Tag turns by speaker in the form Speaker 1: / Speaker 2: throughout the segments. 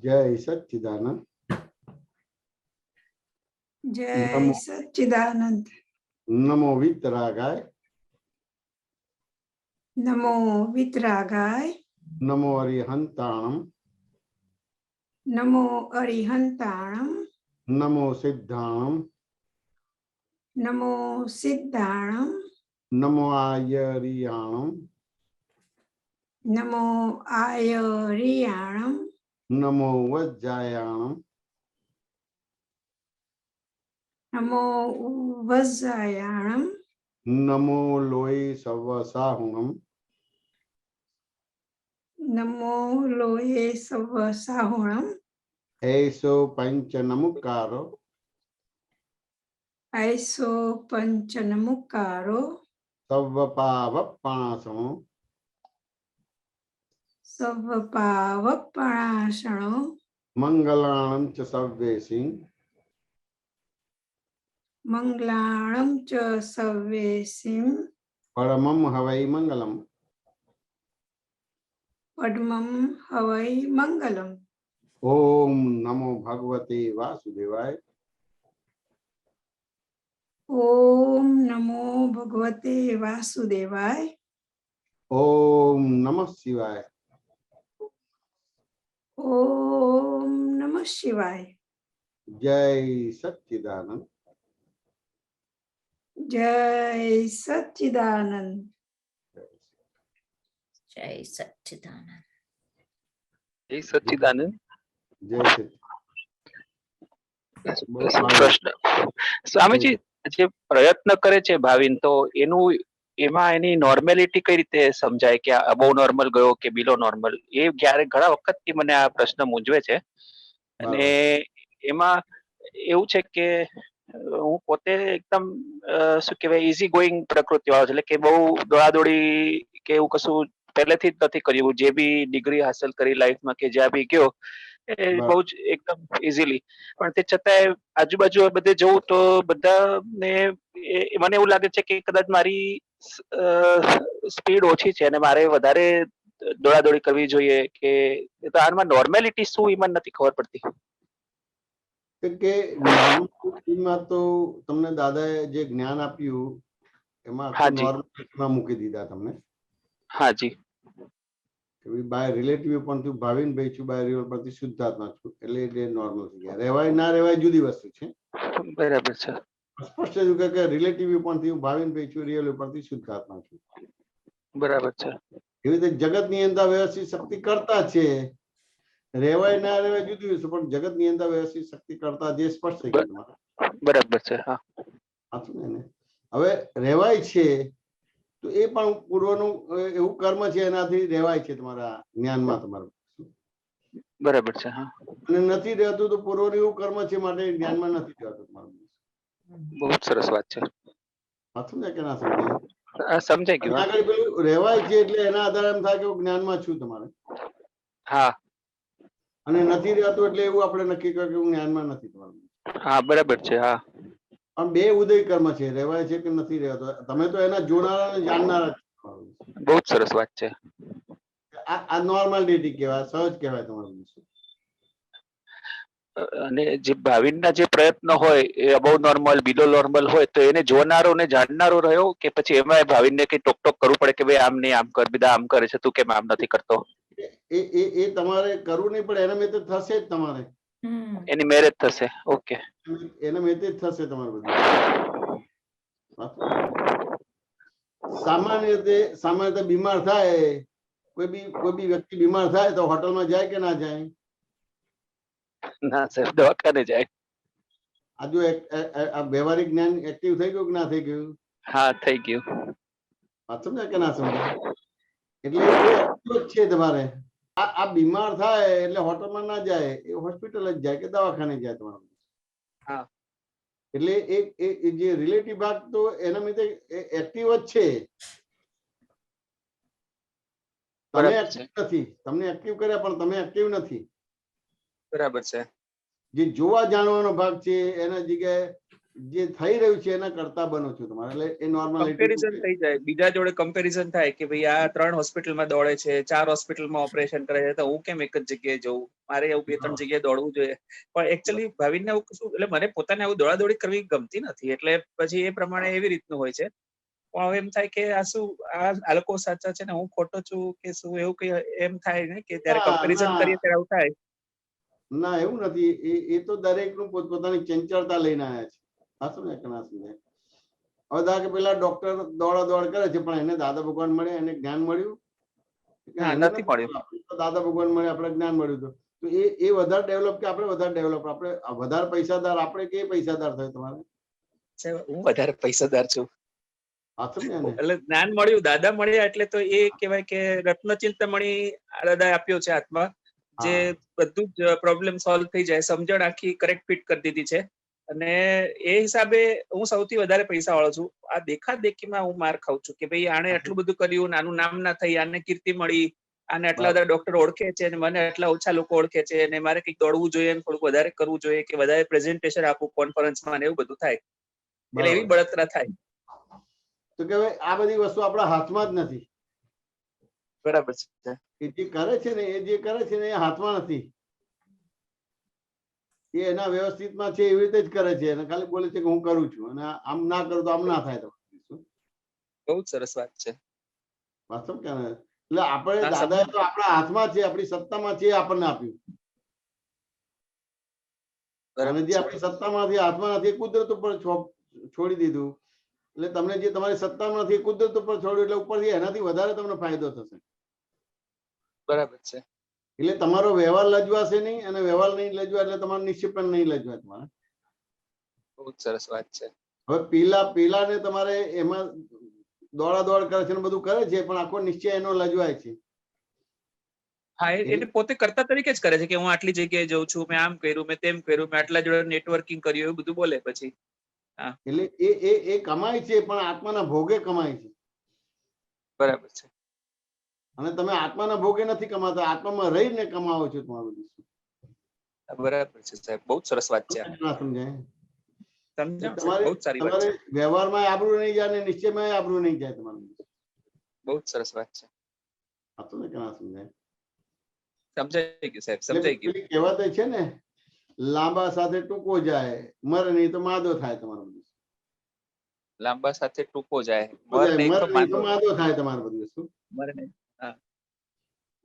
Speaker 1: जय सच्चिदानंद।
Speaker 2: जय सच्चिदानंद।
Speaker 1: नमो वितरागाय।
Speaker 2: नमो वितरागाय।
Speaker 1: नमो अरिहंताणम।
Speaker 2: नमो अरिहंताणम।
Speaker 1: नमो सिद्धाणम।
Speaker 2: नमो सिद्धाणम।
Speaker 1: नमो आयरियाणम।
Speaker 2: नमो आयरियाणम।
Speaker 1: नमो वज्जायाणम।
Speaker 2: नमो वज्जायाणम।
Speaker 1: नमो लोय सवसाहुणम।
Speaker 2: नमो लोये सवसाहुणम।
Speaker 1: ऐसो पंच नमुकारो।
Speaker 2: ऐसो पंचनमुकारो।
Speaker 1: सवपावपणासणो।
Speaker 2: सवपावपणासणो।
Speaker 1: मंगलाणं च सव्येसिं।
Speaker 2: मंगलाणं च सव्येसिं।
Speaker 1: परमं हवै मंगलम।
Speaker 2: पद्मं हवै मंगलम्।
Speaker 1: ओम नमो भगवते वासुदेवाय।
Speaker 2: ओम नमो भगवते वासुदेवाय।
Speaker 1: ओम नमः शिवाय।
Speaker 2: ओम नमः शिवाय।
Speaker 1: जय सच्चिदानंद।
Speaker 2: जय सच्चिदानंद।
Speaker 3: जय सच्चिदानंद।
Speaker 4: जय सच्चिदानंद।
Speaker 1: जय सच्चिदानंद।
Speaker 4: પ્રશ્ન સ્વામીજી જે પ્રયત્ન કરે છે ભાવિન તો એનું એમાં એની નોર્મેલિટી કઈ રીતે સમજાય કે અબો નોર્મલ ગયો કે બિલો નોર્મલ એ ક્યારે ઘણા વખતથી મને આ પ્રશ્ન મૂંઝવે છે અને એમાં એવું છે કે હું પોતે એકદમ શું કહેવાય ઇઝી ગોઈંગ પ્રકૃતિ વાળો છે એટલે કે બહુ દોડાદોડી કે એવું કશું પહેલેથી જ નથી કર્યું જે બી ડિગ્રી હાંસલ કરી લાઈફમાં કે જ્યાં બી ગયો એ બહુ જ એકદમ ઇઝીલી પણ તે છતાંય આજુબાજુ બધે જવું તો બધાને મને એવું લાગે છે કે કદાચ મારી સ્પીડ ઓછી છે અને મારે વધારે દોડાદોડી કરવી જોઈએ કે તો આમાં નોર્મેલિટી શું એ મને નથી ખબર પડતી
Speaker 1: કે નોર્મલિટીમાં તો તમને દાદાએ જે જ્ઞાન આપ્યું એમાં નોર્મલિટીમાં મૂકી દીધા તમને.
Speaker 4: હાજી
Speaker 1: બાય રિલેટિવ પણ તું ભાવિનભાઈ છું, બાય રિયલ પરથી શુદ્ધાત્મા છું એટલે એ નોર્મલ થઈ ગયા. રહેવાય ના રહેવાય જુદી વસ્તુ છે.
Speaker 4: બરાબર છે.
Speaker 1: સ્પષ્ટ એવું કે રિલેટિવ પણ થી ભાવિનભાઈ છું, રિયલ પરથી શુદ્ધાત્મા છું.
Speaker 4: બરાબર છે.
Speaker 1: એવી રીતે જગત ની અંદર વ્યવસ્થિત શક્તિ કરતા છે. રહેવાય ના રહેવાય જુદી વસ્તુ પણ જગત ની અંદર વ્યવસ્થિત શક્તિ કરતા જે સ્પષ્ટ થઈ ગયું તમારે.
Speaker 4: બરાબર છે. હા
Speaker 1: સાચું ને. હવે રહેવાય છે તો એ પણ પૂર્વનું એવું કર્મ છે એનાથી રહેવાય છે તમારા જ્ઞાનમાં તમારું.
Speaker 4: બરાબર છે. હા
Speaker 1: અને નથી રહેતું તો પૂર્વનું એવું કર્મ છે માટે જ્ઞાનમાં નથી રહેતું તમારું.
Speaker 4: બહુ સરસ વાત છે.
Speaker 1: સમજાય કે ના સમજાય?
Speaker 4: સમજાય ગયું.
Speaker 1: આગળ પેલું રહેવાય છે એટલે એના આધારે એમ થાય કે હું જ્ઞાનમાં છું તમારે.
Speaker 4: હા
Speaker 1: અને નથી રહેતું એટલે એવું આપણે નક્કી કર્યું કે હું જ્ઞાનમાં નથી તમારું.
Speaker 4: હા બરાબર છે. હા
Speaker 1: પણ બે ઉદય કર્મ છે, રહેવાય છે કે નથી રહેતો. તમે તો એના જોનારા અને જાણનારા.
Speaker 4: બહુ જ સરસ વાત છે.
Speaker 1: આ નોર્માલિટી કહેવાય, સહજ કહેવાય તમારું.
Speaker 4: અને જે ભાવિનના જે પ્રયત્ન હોય એ અબવ નોર્મલ બિલો નોર્મલ હોય તો એને જોનારો ને જાણનારો રહ્યો કે પછી એમાં ભાવિનને કઈ ટોક ટોક કરવું પડે કે ભાઈ આમ નહીં આમ કર, બધા આમ કરે છે તું કેમ આમ નથી કરતો?
Speaker 1: એ તમારે કરવું નહીં પડે, એના મેં થશે જ તમારે.
Speaker 4: એની મેરેજ થશે. ઓકે
Speaker 1: એના મેં જ થશે તમારે બધું. સામાન્ય રીતે બીમાર થાય કોઈ બી વ્યક્તિ બીમાર થાય તો હોટલમાં જાય કે ના જાય?
Speaker 4: ના સાહેબ દવાખાને જાય.
Speaker 1: આ જો વ્યવહારિક જ્ઞાન એક્ટિવ થઈ ગયું કે ના થઈ ગયું?
Speaker 4: હા થઈ ગયું.
Speaker 1: વાત સમજાય કે ના સમજાય? એટલે એ એક્ટિવ જ છે તમારે. આ બીમાર થાય એટલે હોટલમાં ના જાય, એ હોસ્પિટલ જ જાય કે દવાખાને જાય તમારે.
Speaker 4: હા
Speaker 1: એટલે એ જે રિલેટિવ ભાગ તો એના લીધે એક્ટિવ જ છે. તમે એક્ટિવ નથી, તમને એક્ટિવ કર્યા પણ તમે એક્ટિવ નથી.
Speaker 4: બરાબર છે.
Speaker 1: જે જોવા જાણવાનો ભાગ છે એના જગ્યાએ જે થઈ રહ્યું છે એના કરતા બનો છો તમારે, એટલે એ નોર્માલિટી
Speaker 5: કમ્પેરિઝન થઈ જાય, બીજા જોડે કમ્પેરિઝન થાય કે ભાઈ આ 3 હોસ્પિટલમાં દોડે છે, 4 હોસ્પિટલમાં ઓપરેશન કરે છે, તો હું કેમ એક જ જગ્યાએ જઉં, મારે એવું 2-3 જગ્યાએ દોડવું જોઈએ. પણ એકચ્યુઅલી ભાવિનને એવું શું, એટલે મને પોતાને આવું દોડાદોડી કરવી ગમતી નથી, એટલે પછી એ પ્રમાણે એવી રીતનું હોય છે. પણ હવે એમ થાય કે આ શું, આ લોકો સાચા છે ને હું ખોટો છું કે શું, એવું કઈ એમ થાય ને કે ત્યારે કમ્પેરિઝન કરીએ ત્યારે આવું થાય.
Speaker 1: ના એવું નથી, એ તો દરેકનું પોતપોતાની ચંચળતા લઈને આવ્યા છે. સાચું ને કે ના સમજાય? હવે ધારો કે પેલા ડોક્ટર દોડ કરે છે પણ એને દાદા ભગવાન મળ્યા, એને જ્ઞાન મળ્યું?
Speaker 5: હા, નથી મળ્યું.
Speaker 1: દાદા ભગવાન મળે, આપણે જ્ઞાન મળ્યું હતું, તો એ વધારે ડેવલપ કે આપણે વધારે ડેવલપ? આપણે વધારે પૈસાદાર, આપણે કે પૈસાદાર થયો તમારે?
Speaker 5: હું વધારે પૈસાદાર છું.
Speaker 1: સાચું ને?
Speaker 5: એટલે જ્ઞાન મળ્યું, દાદા મળ્યા એટલે તો એ કહેવાય કે રત્નચિંતામણી દાદા આપ્યો છે હાથમાં, જે બધું જ પ્રોબ્લેમ સોલ્વ થઈ જાય, સમજણ આખી કરેક્ટ ફિટ કરી દીધી છે. અને એ હિસાબે હું સૌથી વધારે પૈસા વાળો છું. આ દેખાદેખીમાં હું માર ખાઉં છું કે ભાઈ આને આટલું બધું કર્યું, નાનું નામ ના થઈ, આને કીર્તિ મળી, આને આટલા બધા ડોક્ટર ઓળખે છે અને મને આટલા ઓછા લોકો ઓળખે છે, અને મારે કંઈક દોડવું જોઈએ, થોડુંક વધારે કરવું જોઈએ, કે વધારે પ્રેઝન્ટેશન આપવું કોન્ફરન્સમાં, એવું બધું થાય. એટલે એવી બળતરા થાય.
Speaker 1: તો કે આ બધી વસ્તુ આપણા હાથમાં જ નથી.
Speaker 5: બરાબર છે.
Speaker 1: એ જે કરે છે ને, એ જે કરે છે ને એ હાથમાં નથી. એ એના વ્યવસ્થિતમાં છે એવી રીતે જ કરે છે, અને ખાલી બોલે છે કે હું કરું છું, અને આમ ના કરું તો આમ ના થાય. તો
Speaker 5: બહુ જ સરસ વાત છે.
Speaker 1: વાસ્તવ કે એટલે આપણે દાદા તો આપણા હાથમાં છે, આપણી સત્તામાં છે, આપણને આપ્યું. અને જે આપણી સત્તામાંથી હાથમાં નથી, કુદરત ઉપર છોડી દીધું. એટલે તમને જે તમારી સત્તામાં નથી, કુદરત ઉપર છોડ્યું, એટલે ઉપરથી એનાથી વધારે તમને ફાયદો થશે.
Speaker 5: બરાબર છે.
Speaker 1: એટલે તમારો વ્યવહાર લજવાશે નહીં, અને વ્યવહાર નહીં લજવા એટલે તમારો નિશ્ચય પણ નહીં લજવા તમારે.
Speaker 5: બહુ જ સરસ વાત છે.
Speaker 1: હવે પેલા ને તમારે એમાં દોડ કરે છે ને બધું કરે છે, પણ આખો નિશ્ચય એનો લજવાય છે.
Speaker 5: હા, એટલે પોતે કરતા તરીકે જ કરે છે કે હું આટલી જગ્યાએ જઉં છું, મેં આમ કર્યું, મેં તેમ કર્યું, મેં આટલા જોડે નેટવર્કિંગ કર્યું, એવું બધું બોલે પછી.
Speaker 1: એટલે એ કમાય છે, પણ આત્માના ભોગે કમાય છે.
Speaker 5: બરાબર છે.
Speaker 1: અને તમે આત્માના ભોગે નથી કમાતા, આત્મામાં રહીને કમાવો છો તમારું.
Speaker 5: બરાબર છે સાહેબ, બહુ જ સરસ વાત છે.
Speaker 1: સમજાય?
Speaker 5: બહુ જ સારી વાત છે.
Speaker 1: વ્યવહારમાં આબરૂ નહીં જાય, અને નિશ્ચયમાં આબરૂ નહીં જાય તમારું.
Speaker 5: બહુ જ સરસ વાત છે.
Speaker 1: સાચું ને કે ના સમજાય?
Speaker 5: સમજાઈ ગયું સાહેબ, સમજાઈ ગયું.
Speaker 1: કહેવત છે ને, લાંબા સાથે ટૂંકો જાય, મરે નહીં તો માદો થાય તમારું.
Speaker 5: લાંબા સાથે ટૂંકો જાય,
Speaker 1: મરે નહીં તો માદો થાય તમારું બધું. શું
Speaker 5: મરે નહીં?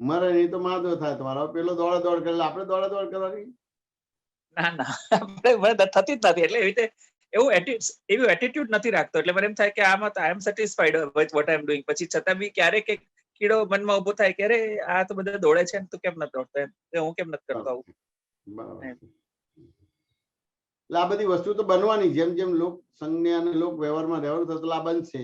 Speaker 1: મરે નહીં તો માદો થાય તમારો. પેલો દોડ કરે, આપણે દોડ કરવાની?
Speaker 5: ના ના, આપણે થતી જ નથી. એટલે એવી રીતે એવું એટીટ્યુડ નથી રાખતો. એટલે મને એમ થાય કે આમાં I am satisfied with what I am doing. પછી છતાં બી ક્યારેક એક કીડો મનમાં ઉભો થાય કે અરે આ તો બધા દોડે છે, તું કેમ નથી દોડતો, એમ હું કેમ નથી કરતો આવું.
Speaker 1: એટલે આ બધી વસ્તુ તો બનવાની, જેમ જેમ લોક સંજ્ઞા અને લોક વ્યવહારમાં રહેવાનું થતું આ બનશે.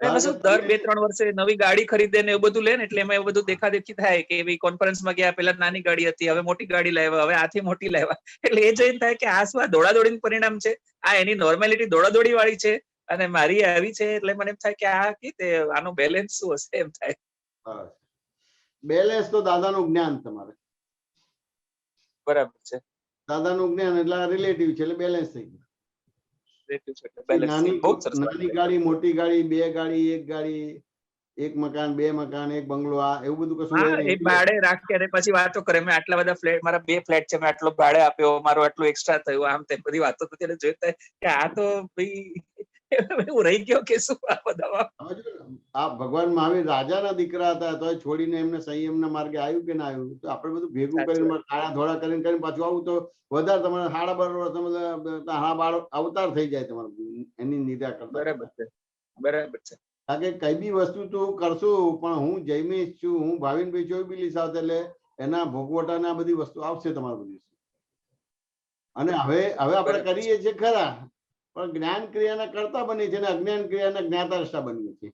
Speaker 5: દર 2-3 વર્ષે નવી ગાડી ખરીદે ને એવું બધું લે ને, એટલે એમાં એવું બધું દેખાદેખી થાય કે ભાઈ કોન્ફરન્સમાં ગયા, પેલા નાની ગાડી હતી, હવે મોટી ગાડી લાવ્યા, હવે આથી મોટી લાવ્યા. એટલે એ જોઈને થાય કે આ શું આ દોડાદોડીનું પરિણામ છે, આ એની નોર્માલિટી દોડાદોડી વાળી છે, અને મારી આવી છે. એટલે મને એમ થાય કે આ કીતે આનો બેલેન્સ શું હશે, એમ થાય.
Speaker 1: બેલેન્સ તો દાદાનું જ્ઞાન તમારે.
Speaker 5: બરાબર છે.
Speaker 1: દાદાનું જ્ઞાન એટલે રિલેટિવ છે, એટલે બેલેન્સ થઈ ગયું. નાની ગાડી, મોટી ગાડી, 2 ગાડી, 1 ગાડી, 1 મકાન, 2 મકાન, 1 બંગલો, આ એવું બધું કશું
Speaker 5: નહીં. ભાડે રાખે અને પછી વાતો કરે, મેં આટલા બધા ફ્લેટ, મારા 2 ફ્લેટ છે, મેં આટલો ભાડે આપ્યો, મારું આટલું એક્સ્ટ્રા થયું, આમ તેમ બધી વાતો તો તેને જોઈતા કે આ તો ભાઈ હું રહી ગયો કે શું આ બધા.
Speaker 1: આ ભગવાન મહાવીર રાજાના દીકરા હતા, તો છોડીને એમને સંયમના માર્ગે આવ્યું કે ના આવ્યું? તો આપણે બધું ભેગું કરીને કાળા ધોળા કરીને પાછું આવું તો વધારે તમારે 12.5 વર્ષ અવતાર થઈ જાય તમારું એની નિદ્રા કરતા.
Speaker 5: બરાબર છે, બરાબર છે.
Speaker 1: કારણ કે કઈ બી વસ્તુ તું કરશું, પણ હું જયમીશ છું, હું ભાવિનભાઈ ચોવીલી સાથે, એટલે એના ભોગવટા ને આ બધી વસ્તુ આવશે તમારું બધું. અને હવે આપણે કરીએ છીએ ખરા, પણ જ્ઞાન ક્રિયાના કરતા બની છે, ને અજ્ઞાન ક્રિયાના જ્ઞાતારષ્ટા બની છે.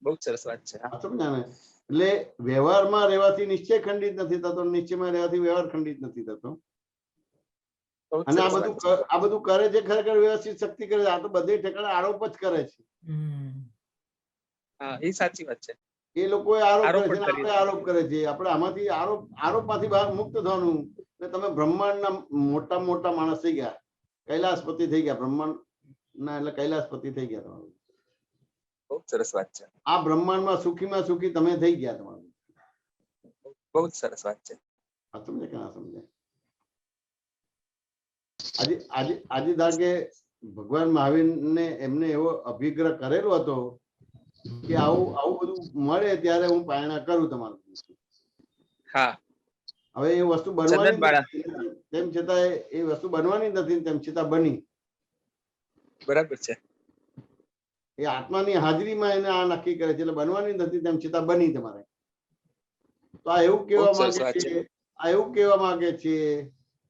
Speaker 5: બહુ સરસ વાત છે.
Speaker 1: સમજાને? એટલે વ્યવહારમાં રહેવાથી નિશ્ચય ખંડિત નથી થતો, નિશ્ચયમાં રહેવાથી વ્યવહાર ખંડિત નથી થતો. અને આ બધું કરે છે ખરેખર વ્યવસ્થિત શક્તિ કરે છે. આ તો બધે ઠેકાણે આરોપ જ કરે છે.
Speaker 5: હા, એ સાચી વાત છે.
Speaker 1: એ લોકો આરોપ કરે છે, આપણે આરોપ કરે છે. આપણે આમાંથી આરોપમાંથી બહાર મુક્ત થવાનું. તમે બ્રહ્માંડના મોટા માણસ થઈ ગયા, કૈલાસપતિ થઈ ગયા, બ્રહ્માંડ ના એટલે કૈલાસપતિ થઈ ગયા તમારું.
Speaker 5: બહુ સરસ વાત છે.
Speaker 1: આ બ્રહ્માંડમાં સુખીમાં સુખી તમે થઈ ગયા તમારું.
Speaker 5: બહુ જ સરસ વાત છે.
Speaker 1: આ સમજે કે ના સમજે? આજે આજે આજે ધારો કે ભગવાન મહાવીરને એમને એવો અભિગ્રહ કરેલો હતો કે આવું આવું બધું મળે ત્યારે હું પારણા કરું તમારું.
Speaker 5: હા,
Speaker 1: હવે એ વસ્તુ બનવાની
Speaker 5: સદન બાળા.
Speaker 1: નથી, તેમ છતાં એ વસ્તુ બનવાની નથી, તેમ છતાં બની.
Speaker 5: બરાબર છે.
Speaker 1: એ આત્માની હાજરીમાં એને આ નક્કી કરે છે, એટલે બનવાની નથી, તેમ છતાં બની તમારે. તો આ એવું કહેવા
Speaker 5: બહુ સરસ
Speaker 1: માંગે
Speaker 5: વાત
Speaker 1: છે, આ એવું કહેવા માંગે છે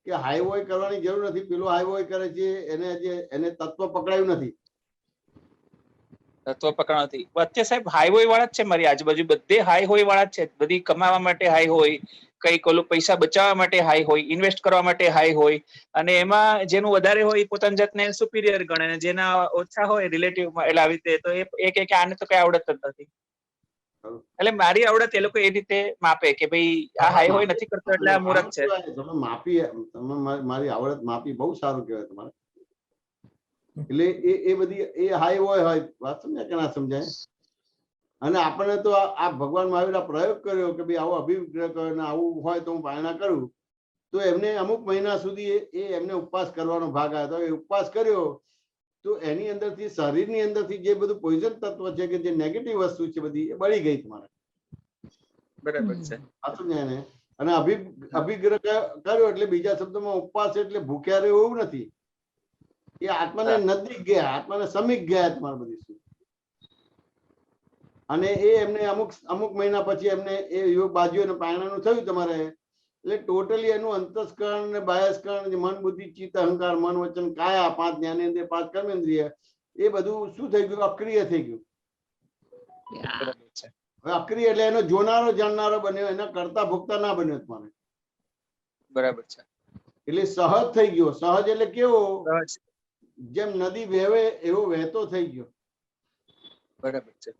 Speaker 1: કે હાઈવોય કરવાની જરૂર નથી, પેલો હાઈવોય કરે છે એને તત્વ પકડાયું નથી.
Speaker 5: તત્વ પકડ નથી. અત્યારે સાહેબ હાઈ હોય વાળા જ છે મારી આજુબાજુ, બધે હાઈ હોય વાળા જ છે. બધી કમાવા માટે હાઈ હોય, કઈક ઓલું પૈસા બચાવવા માટે હાઈ હોય, ઇન્વેસ્ટ કરવા માટે હાઈ હોય, અને એમાં જેનું વધારે હોય એ પોતાની જાતને સુપિરિયર ગણે, અને જેના ઓછા હોય રિલેટિવમાં એટલે આવી રીતે તો એ કે આને તો કઈ આવડત જ નથી. એટલે મારી આવડત એ લોકો એ રીતે માપે કે ભાઈ આ હાઈ હોય નથી કરતો એટલે આ મૂર્ખ છે.
Speaker 1: તમે માપી, તમે મારી આવડત માપી, બહુ સારું કહેવાય તમારે. એટલે એ બધી એ હાઈ હોય વાત સમજાય કે ના સમજાય? અને આપણને તો આ ભગવાન મહાવીર આ પ્રયોગ કર્યો કે ભાઈ આવો અભિપ્રાય કર્યો ને આવું હોય તો હું પારણા કરું, તો એમને અમુક મહિના સુધી એમને ઉપવાસ કરવાનો ભાગ આવ્યો. એ ઉપવાસ કર્યો તો એની અંદરથી, શરીરની અંદરથી જે બધું પોઈઝન તત્વ છે કે જે નેગેટિવ વસ્તુ છે બધી એ બળી ગઈ તમારે.
Speaker 5: બરાબર છે.
Speaker 1: આ સમજાય ને? અને અભિગ્રહ કર્યો એટલે બીજા શબ્દોમાં ઉપવાસ એટલે ભૂખ્યા રહ્યો એવું નથી. એ આત્માને નજીક ગયા, આત્માને સમીપ ગયા તમારે બધી. અને એ એમને અમુક મહિના પછી એમને એ યોગ બાજુ પારણાનું થયું તમારે. એટલે ટોટલી એનું અંતસ્કરણ ને બાહ્યસ્કરણ, મન બુદ્ધિ ચિત્ત અહંકાર મન વચન કાયા, 5 જ્ઞાનેન્દ્રિય 5 કર્મેન્દ્રિય, એ બધું શું થઈ ગયું? અક્રિય થઈ ગયું.
Speaker 5: બરાબર છે.
Speaker 1: હવે અક્રિય એટલે એનો જોનારો જાણનારો બન્યો, એના કરતા ભોગતા ના બન્યો તમારે.
Speaker 5: બરાબર છે.
Speaker 1: એટલે સહજ થઈ ગયો. સહજ એટલે કેવો?
Speaker 5: બરાબર
Speaker 1: જેમ નદી વહેવે એવો વહેતો થઈ ગયો.
Speaker 5: છે.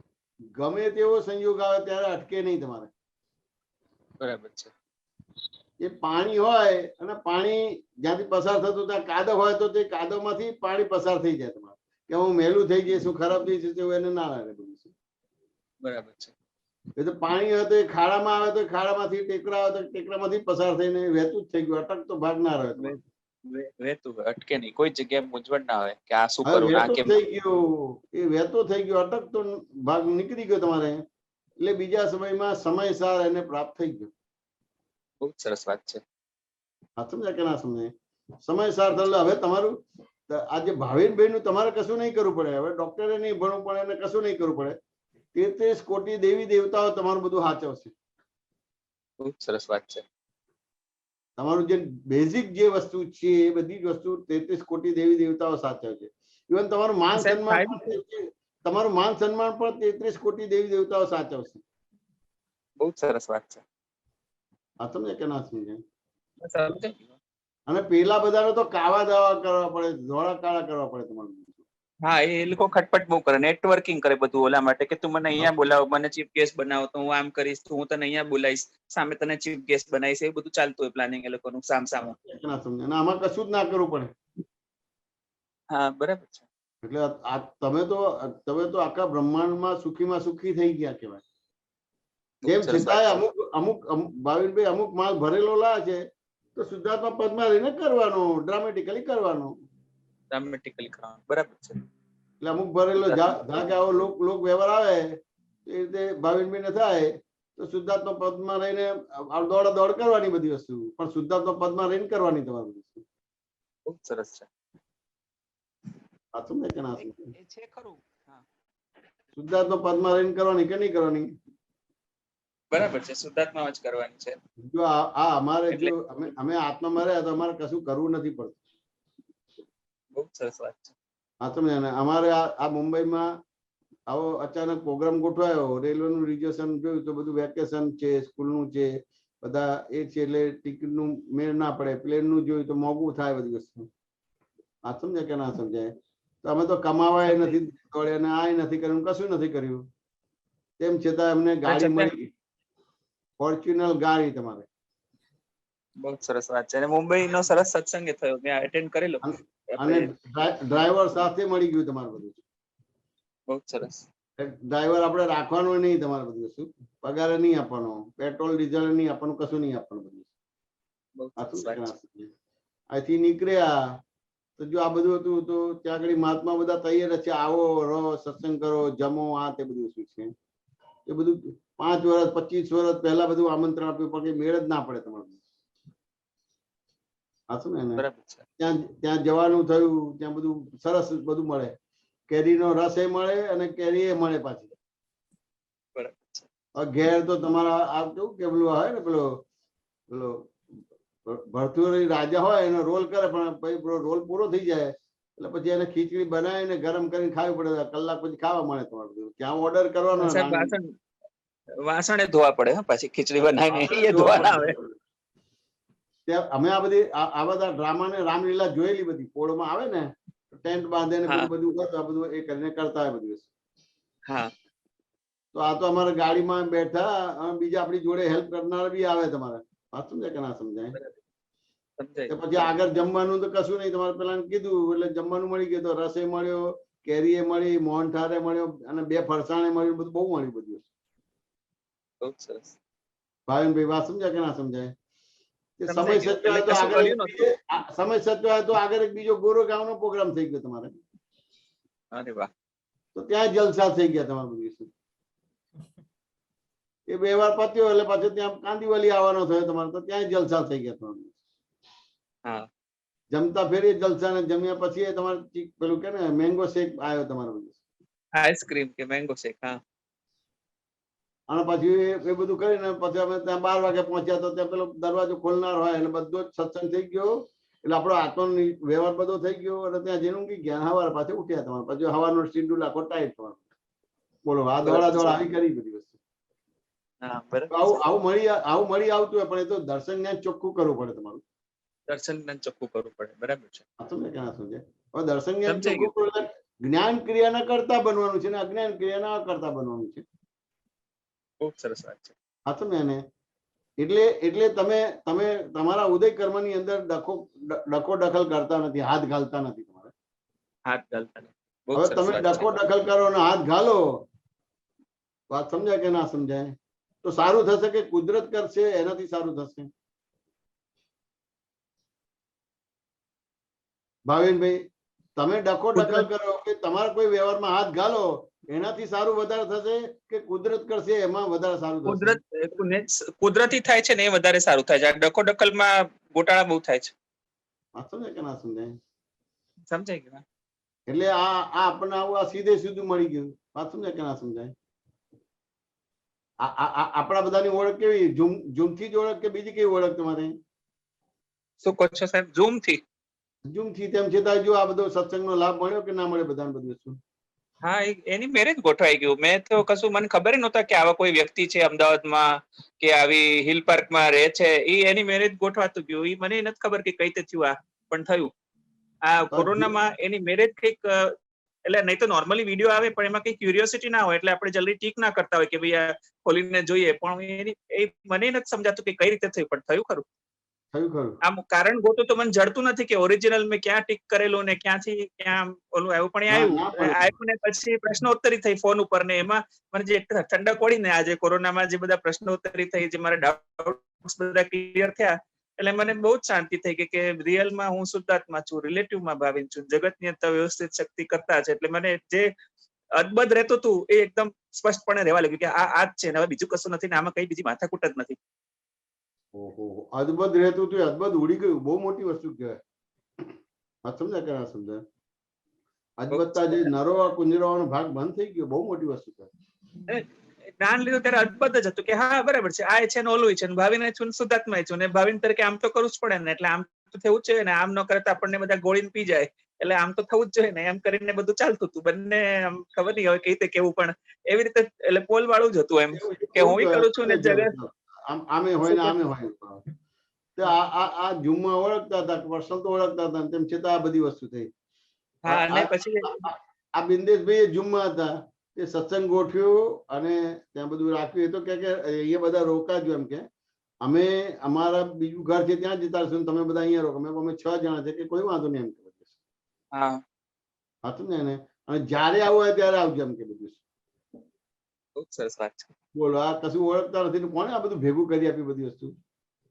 Speaker 1: ગમે તેવો સંયોગ આવે ત્યારે અટકે નહીં તમારે.
Speaker 5: બરાબર છે.
Speaker 1: એ પાણી હોય અને પાણી જ્યાંથી પસાર થતું ત્યાં કાદવ હોય તો તે કાદવમાંથી પાણી પસાર થઈ જાય તમારે. કે હું મેલું થઈ જઈશ, હું ખરાબ થઈ જઈશ, એને ના લાગે બધું.
Speaker 5: બરાબર છે.
Speaker 1: એ તો પાણી હોય તો એ ખાડામાં આવે તો ખાડામાંથી, ટેકરા આવે તો ટેકરામાંથી પસાર થઈને વહેતું જ થઈ ગયું. અટકતો ભાગ ના રહે.
Speaker 5: વહેતું અટકે નહીં, કોઈ જગ્યાએ મૂંઝવણ ના હોય કે આ શું
Speaker 1: હવે
Speaker 5: કરું, આ
Speaker 1: વહેતો
Speaker 5: કેમ.
Speaker 1: થઈ ગયો, એ વહેતો થઈ ગયો, અટકતો ભાગ નીકળી ગયો તમારે. એટલે બીજા સમયમાં સમયસર એને પ્રાપ્ત થઈ ગયો.
Speaker 5: બહુ સરસ વાત છે.
Speaker 1: હા, સમજાય કે ના સમજાય? સમયસર થયેલો. હવે તમારું આજે ભાવિનભાઈ નું તમારે કશું નહીં કરવું પડે. હવે ડોક્ટરે નહીં ભણવું પડે, એને કશું નહીં કરવું પડે. 33 કોટી દેવી દેવતાઓ તમારું બધું સાચવશે.
Speaker 5: બહુ સરસ વાત છે.
Speaker 1: તમારું જે બેઝિક જે વસ્તુ છે એ બધી જ વસ્તુ 33 કોટી દેવી દેવતાઓ સાચવશે. ઇવન તમારું માન સન્માન, તમારું માન સન્માન પણ 33 કોટી દેવી દેવતાઓ સાચવશે.
Speaker 5: બહુ સરસ વાત છે.
Speaker 1: આ સમજે કે ના સમજાય?
Speaker 5: સમજે.
Speaker 1: અને પેલા બધાને તો કાવા દાવા કરવા પડે, ધોળા કાળા કરવા પડે તમારું.
Speaker 5: હા, એ લોકો ખટપટ બહુ કરે, નેટવર્કિંગ કરે બધું ઓલા માટે કે તું મને અહીંયા બોલાવો, મને ચીફ ગેસ્ટ બનાવો તો હું આમ કરીશ, તો હું તને અહીંયા બોલાવીશ, સામે તને ચીફ ગેસ્ટ બનાવીશ. એ બધું ચાલતું હોય પ્લાનિંગ એ લોકોનું સામ સામું.
Speaker 1: ના સમજે? અને આમાં કશું જ ના કરવું પડે.
Speaker 5: હા, બરાબર છે.
Speaker 1: એટલે આ તમે તો આખા બ્રહ્માંડમાં સુખી થઈ ગયા કહેવાય. તેમ છતાંય અમુક ભાવિનભાઈ અમુક માલ ભરેલો લાવે છે તો શુદ્ધાત્મા પદમાં રહીને કરવાનો, ડ્રામેટિકલી કરવાનો.
Speaker 5: ડ્રામેટિકલી કરવાનું. બરાબર છે.
Speaker 1: એટલે અમુક ભરેલો ધાક આવો લોક વ્યવહાર આવે એ રીતે ભાવિનભાઈ ને થાય તો શુદ્ધાત્મા પદમાં રહીને દોડ કરવાની બધી વસ્તુ, પણ શુદ્ધાત્મા પદમાં રહીને કરવાની તમારી વસ્તુ.
Speaker 5: બહુ સરસ છે.
Speaker 1: સાચું ને કે ના?
Speaker 5: એ છે ખરું. હા,
Speaker 1: શુદ્ધાત્મા પદમાં રહીને કરવાની કે નહીં કરવાની?
Speaker 5: બરાબર છે. શુદ્ધાત્મા જ કરવાની છે.
Speaker 1: જો આ અમારે જો અમે આત્મામાં રહ્યા તો અમારે કશું કરવું નથી પડતું.
Speaker 5: બહુ સરસ વાત છે.
Speaker 1: હા, સમજે ને? અમારે આ મુંબઈમાં આવો અચાનક પ્રોગ્રામ ગોઠવાયો, રેલવેનું રિઝર્વેશન જોયું તો બધું વેકેશન છે, સ્કૂલનું છે, બધા એ છે, એટલે ટિકિટનું મેળ ના પડે. પ્લેનનું જોયું તો મોંઘું થાય બધી વસ્તુ. આ સમજે કે ના સમજાય? તો અમે તો કમાવાય નથી દોડ્યા ને આ નથી કર્યું, કશું નથી કર્યું. તેમ છતાં એમને ગાડી મળી, ફોર્ચ્યુનર ગાડી તમારે.
Speaker 5: બહુ સરસ વાત છે. અને મુંબઈ નો સરસ સત્સંગ થયો, મેં અટેન્ડ કરેલો.
Speaker 1: અને ડ્રાઈવર સાથે મળી ગયું તમારું બધું.
Speaker 5: બહુ સરસ.
Speaker 1: ડ્રાઈવર આપણે રાખવાનો નહીં, તમારે બધું વસ્તુ પગાર નહીં આપવાનો, પેટ્રોલ ડીઝલ નહીં આપવાનું, કશું નહીં આપવાનું બધું.
Speaker 5: બહુ સરસ વાત છે.
Speaker 1: અહીંથી નીકળ્યા તો જો આ બધું હતું તો ત્યાં આગળ મહાત્મા બધા તૈયાર છે, આવો રહો, સત્સંગ કરો, જમો, આ તે બધું શું છે એ બધું 5 વર્ષ 25 વર્ષ પહેલા બધું આમંત્રણ આપ્યું પણ કઈ મેળ જ ના પડે તમારું. હાચું ને?
Speaker 5: બરાબર છે.
Speaker 1: ત્યાં જવાનું થયું, ત્યાં બધું સરસ બધું મળે, કેરીનો રસ એ મળે અને કેરી એ મળે પાછી.
Speaker 5: બરાબર છે.
Speaker 1: ઘેર તો તમારા આ કેવું કે પેલું હોય ને પેલો ભરતુરી રાજા હોય એનો રોલ કરે, પણ પછી રોલ પૂરો થઈ જાય એટલે પછી એને ખીચડી બનાવીને ગરમ કરીને ખાવી પડે, કલાક પછી ખાવા મળે તમારે બધું. ત્યાં ઓર્ડર કરવાનો,
Speaker 5: વાસણે ધોવા પડે પાછી ખીચડી બનાવીને, એ ધોવા ના આવે.
Speaker 1: અમે આ બધી આ બધા ડ્રામા ને રામલીલા જોયેલી, બધી પોળમાં આવે ને ટેન્ટ બાંધે ને બધું બધું એ કરીને કરતા હોય બધું.
Speaker 5: હા,
Speaker 1: તો આ તો અમારા ગાડીમાં બેઠા, બીજા આપણી જોડે હેલ્પ કરનાર બી આવે તમારે. વાત સમજાય કે ના સમજાય? પછી આગળ જમવાનું તો કશું નહીં, તમારે પેલા કીધું એટલે જમવાનું મળી ગયું. તો રસે મળ્યો, કેરી એ મળી, મોહનથાળે મળ્યો અને 2 ફરસાણે મળ્યું, બધું બહુ મળ્યું બધું.
Speaker 5: બહુ સરસ.
Speaker 1: ભાવિનભાઈ વાત સમજાય કે ના સમજાય? સમય સચવાય તો આગળ એક બીજો ગોરેગાંવ નો પ્રોગ્રામ થઈ ગયો તમારે.
Speaker 5: અરે વાહ.
Speaker 1: તો ત્યાં જલસા થઈ ગયા તમારે બધું. એ 2 વાર પત્યો એટલે પાછું ત્યાં કાંદીવલી આવવાનો થયો તમારે, તો ત્યાં જલસા થઈ ગયા તમારે. જમતા ફેર જલસા ને જમ્યા પછી તમારે પેલું કે ને મેંગો શેક આવ્યો તમારે બધું,
Speaker 5: આઈસ્ક્રીમ કે મેંગો શેક. હા,
Speaker 1: અને પછી એ બધું કરીને પછી અમે ત્યાં 12 વાગે પહોંચ્યા. તો ત્યાં પેલો દરવાજો ખોલનાર હોય એટલે બધો જ સત્સંગ થઈ ગયો, એટલે આપણો આત્મનો વ્યવહાર બધો થઈ ગયો. અને ત્યાં જેનું કી જ્ઞાન હવાર પાછું ઉઠ્યા તમારે, પછી હવાનો શેડ્યુલ આખો ટાઈટ તમારે. બોલો, આ દોડા આવી કરી બધી વસ્તુ. આવું મળી આવતું હોય, પણ એ તો દર્શન જ્ઞાન ચોખ્ખું કરવું પડે તમારું.
Speaker 5: દર્શન જ્ઞાન ચોખ્ખું કરવું પડે. બરાબર છે.
Speaker 1: દર્શન જ્ઞાન ચોખ્ખું કરવું, જ્ઞાન ક્રિયાના કરતા બનવાનું છે ને અજ્ઞાન ક્રિયાના અકર્તા બનવાનું છે.
Speaker 5: ખૂબ સરસ વાત છે.
Speaker 1: હાથું ને? એટલે તમે તમારા ઉદય કર્મ ની અંદર ડખો દખલ કરતા નથી, હાથ ઘાલતા નથી તમારે.
Speaker 5: હાથ ઘાલતા નથી.
Speaker 1: હવે તમે ડખો દખલ કરો અને હાથ ઘાલો, વાત સમજાય કે ના સમજાય? તો સારું થશે કે કુદરત કરશે એનાથી સારું થશે? ભાવિનભાઈ, તમે ડખો દખલ કરો કે તમારા કોઈ વ્યવહારમાં હાથ ઘાલો, એનાથી સારું વધારે થશે કે કુદરત કરશે એમાં વધારે સારું થશે?
Speaker 5: કુદરતી થાય છે ને એ વધારે સારું થાય છે. આ ડખો દખલમાં ગોટાળા બહુ થાય છે.
Speaker 1: સમજાય કે ના સમજાય?
Speaker 5: સમજાય કે ના?
Speaker 1: એટલે આ આપણને આવું આ સીધે સીધું મળી ગયું. વાત સમજાય કે ના સમજાય? આપણા બધાની ઓળખ કેવી? ઝૂમ થી જ ઓળખ કે બીજી કેવી ઓળખ તમારે?
Speaker 5: શું કહો છો સાહેબ? ઝૂમ થી
Speaker 1: તેમ છતાં જો આ બધો સત્સંગનો લાભ મળ્યો કે ના મળે બધાને બધું શું?
Speaker 5: હા, એની મેરેજ ગોઠવાઈ ગયું. મેં તો કશું, મને ખબર નહોતા કે આવા કોઈ વ્યક્તિ છે અમદાવાદમાં કે આવી હિલ પાર્કમાં રહે છે. એની મેરેજ ગોઠવાતું ગયું. એ મને નથી ખબર કે કઈ રીતે થયું. આ પણ થયું. આ કોરોનામાં એની મેરેજ કઈક, એટલે નહીં તો નોર્મલી વિડીયો આવે પણ એમાં કઈ ક્યુરિયોસિટી ના હોય એટલે આપણે જલ્દી ટીક ના કરતા હોય કે ભાઈ આ ખોલીને જોઈએ. પણ મને નથી સમજાતું કે કઈ રીતે થયું, પણ થયું ખરું. આમ કારણ ગોતું તો મને જડતું નથી કે ઓરિજિનલ મેં ક્યાં ટીક કરેલું ને ક્યાંથી ક્યાં ઓલું આવ્યું. પણ આવ્યું ને પછી પ્રશ્નોત્તરી થઈ ફોન ઉપર ને એમાં મને જે ઠંડક પડી ને આજે કોરોનામાં જે બધા પ્રશ્નોત્તરી થઈ, જે મારા ડાઉટ્સ બધા ક્લિયર થયા, એટલે મને બહુ જ શાંતિ થઈ ગઈ કે રિયલમાં હું શુદ્ધાત્મા છું, રિલેટિવમાં ભાવિન છું, જગતની અંત વ્યવસ્થિત શક્તિ કરતા છે. એટલે મને જે અદબદ રહેતું હતું એ એકદમ સ્પષ્ટપણે રહેવા લાગ્યું કે આ જ છે ને હવે બીજું કશું નથી ને આમાં કઈ બીજી માથાકૂટ જ નથી.
Speaker 1: અદબદ રહેતું હતું, અદબદ ઉડી ગયું. બહુ મોટી વસ્તુ કહેવાય. સમજાય કે ના સમજાય? અદબદતા જે નરો કુંજરાવાનો ભાગ બંધ થઈ ગયો, બહુ મોટી વસ્તુ કહેવાય.
Speaker 5: જ્ઞાન લીધું ત્યારે અદબદ જ હતું કે હા બરાબર છે, આ છે ને ઓલું છે ને ભાવિન છું ને શુદ્ધાત્મા છું ને ભાવિન તરીકે આમ તો કરવું જ પડે ને, એટલે આમ તો થવું જ જોઈએ ને, આમ ન કરે તો આપણને બધા ગોળીને પી જાય, એટલે આમ તો થવું જ જોઈએ ને, એમ કરીને બધું ચાલતું હતું. બંને આમ ખબર નહીં હવે કઈ રીતે કેવું, પણ એવી રીતે એટલે પોલ વાળું જ હતું એમ કે હું કરું છું ને જગત
Speaker 1: આમે હોય ને આમે હોય. આ ઝૂમમાં ઓળખતા હતા, વર્ષો તો ઓળખતા હતા, તેમ છતાં આ બધી વસ્તુ થઈ.
Speaker 5: હા, અને પછી
Speaker 1: આ બિંદેશભાઈ ઝૂમમાં હતા, તે સત્સંગ ગોઠવ્યો અને ત્યાં બધું રાખ્યું. એ તો કે અહીંયા બધા રોકાજો એમ કે અમે અમારા બીજું ઘર છે ત્યાં જતા રહીશું, તમે બધા અહીંયા રોકો. અમે 6 જણા છે કે કોઈ વાંધો નહીં એમ.
Speaker 5: હા
Speaker 1: સાચું ને? અને જ્યારે આવું હોય ત્યારે આવજો એમ કે બધું.
Speaker 5: બહુ જ સરસ વાત છે.
Speaker 1: બોલો, આ કશું ઓળખતા નથી ને કોને આ બધું ભેગું કરી આપી બધી વસ્તુ?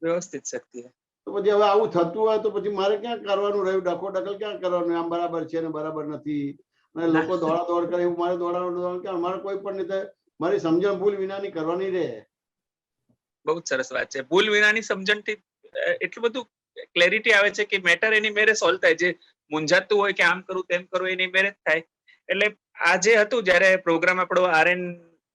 Speaker 5: વ્યવસ્થિત શક્તિ.
Speaker 1: તો પછી હવે આવું થતું હોય તો પછી મારે ક્યાં કરવાનું રહ્યું? ડખો ડખલ ક્યાં કરવાનું? આમ બરાબર છે ને બરાબર નથી, અને લોકો દોડા દોડ કરે એવું મારે દોડાવાનું ક્યાં? મારે કોઈ પણ રીતે મારી સમજણ ભૂલ વિનાની કરવાની રહે.
Speaker 5: બહુ જ સરસ વાત છે. ભૂલ વિનાની સમજણથી એટલું બધું ક્લેરિટી આવે છે કે મેટર એની મેરે સોલ્વ થાય. જે મૂંઝાતું હોય કે આમ કરું તેમ કરું એની મેરે જ થાય. એટલે આજે હતું જયારે પ્રોગ્રામ આપણો આરએન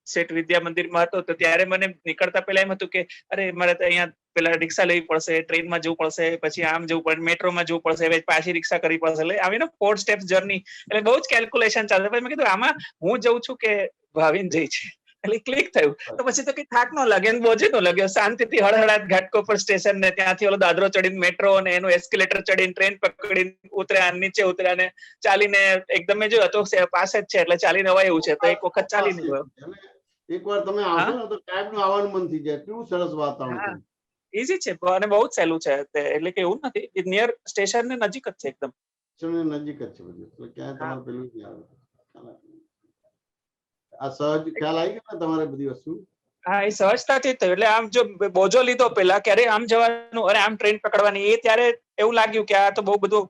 Speaker 5: શેઠ વિદ્યા મંદિરમાં હતો, તો ત્યારે મને નીકળતા પહેલા એમ હતું કે અરે મારે તો અહીંયા પેલા રિક્ષા લેવી પડશે, ટ્રેનમાં જવું પડશે, પછી આમ જવું પડે, મેટ્રોમાં જવું પડશે, પછી પાછી રિક્ષા કરવી પડશે. એટલે આવીને 4 સ્ટેપ્સ જર્ની, એટલે બહુ જ કેલ્ક્યુલેશન ચાલે. પછી મેં કીધું આમાં હું જઉં છું કે ભાવિન જઈ છે, એટલે ક્લિક થયું. તો પછી તો કઈ થાક ન લાગે, બોજે ન લાગ્યો. શાંતિથી હળહળાટ ઘાટકોપર સ્ટેશન ને ત્યાંથી ઓલો દાદરો ચડીને મેટ્રો ને એનું એસ્કેલેટર ચડીને ટ્રેન પકડીને ઉતર્યા, નીચે ઉતર્યા ને ચાલીને એકદમ મેં જોયું તો પાસે જ છે એટલે ચાલીને અવાય એવું છે, તો એક વખત ચાલીને ગયો.
Speaker 1: એકવાર તમે આવશો ને તો કાયમનું આવવાનું મન થઈ જાય. કેવું સરસ વાતાવરણ
Speaker 5: હા
Speaker 1: છે.
Speaker 5: ઈઝી છે અને બહુ જ સહેલું છે. એટલે કે એવું નથી, નિયર સ્ટેશન ને નજીક જ છે એકદમ.
Speaker 1: નજીક જ છે બધું, એટલે ક્યાંય તમારે પેલું જ નહીં આવે. આ સહજ ખ્યાલ આવી ગયો ને તમારે બધી વસ્તુ?
Speaker 5: હા, એ સહજતાથી થયું. એટલે આમ જો બોજો લીધો પેલા ક્યારે આમ જવાનું અને આમ ટ્રેન પકડવાની, એ ત્યારે એવું લાગ્યું કે આ તો બહુ બધું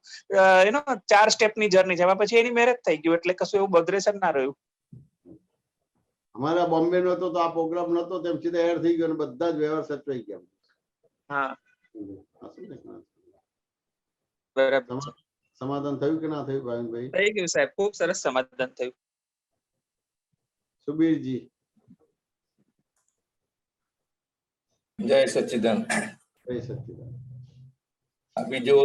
Speaker 5: 4 સ્ટેપની જર્ની છે. પછી એની મેરેજ થઈ ગયું, એટલે કશું એવું બગડેશન ના રહ્યું.
Speaker 1: અમારા બોમ્બે નો તો આ પ્રોગ્રામ નતો તેમ સીધા એડ થઈ ગયો અને બધા જ વ્યવહાર સચવાઈ ગયા.
Speaker 5: હા બરાબર છે.
Speaker 1: સમાધાન થયું કે ના થયું ભાવિનભાઈ?
Speaker 5: થઈ ગયું સાહેબ, ખૂબ સરસ સમાધાન થયું.
Speaker 1: सुबीर
Speaker 6: जय सच्चिदानंद।
Speaker 1: जय सच्चिदानंद।
Speaker 6: अभी जो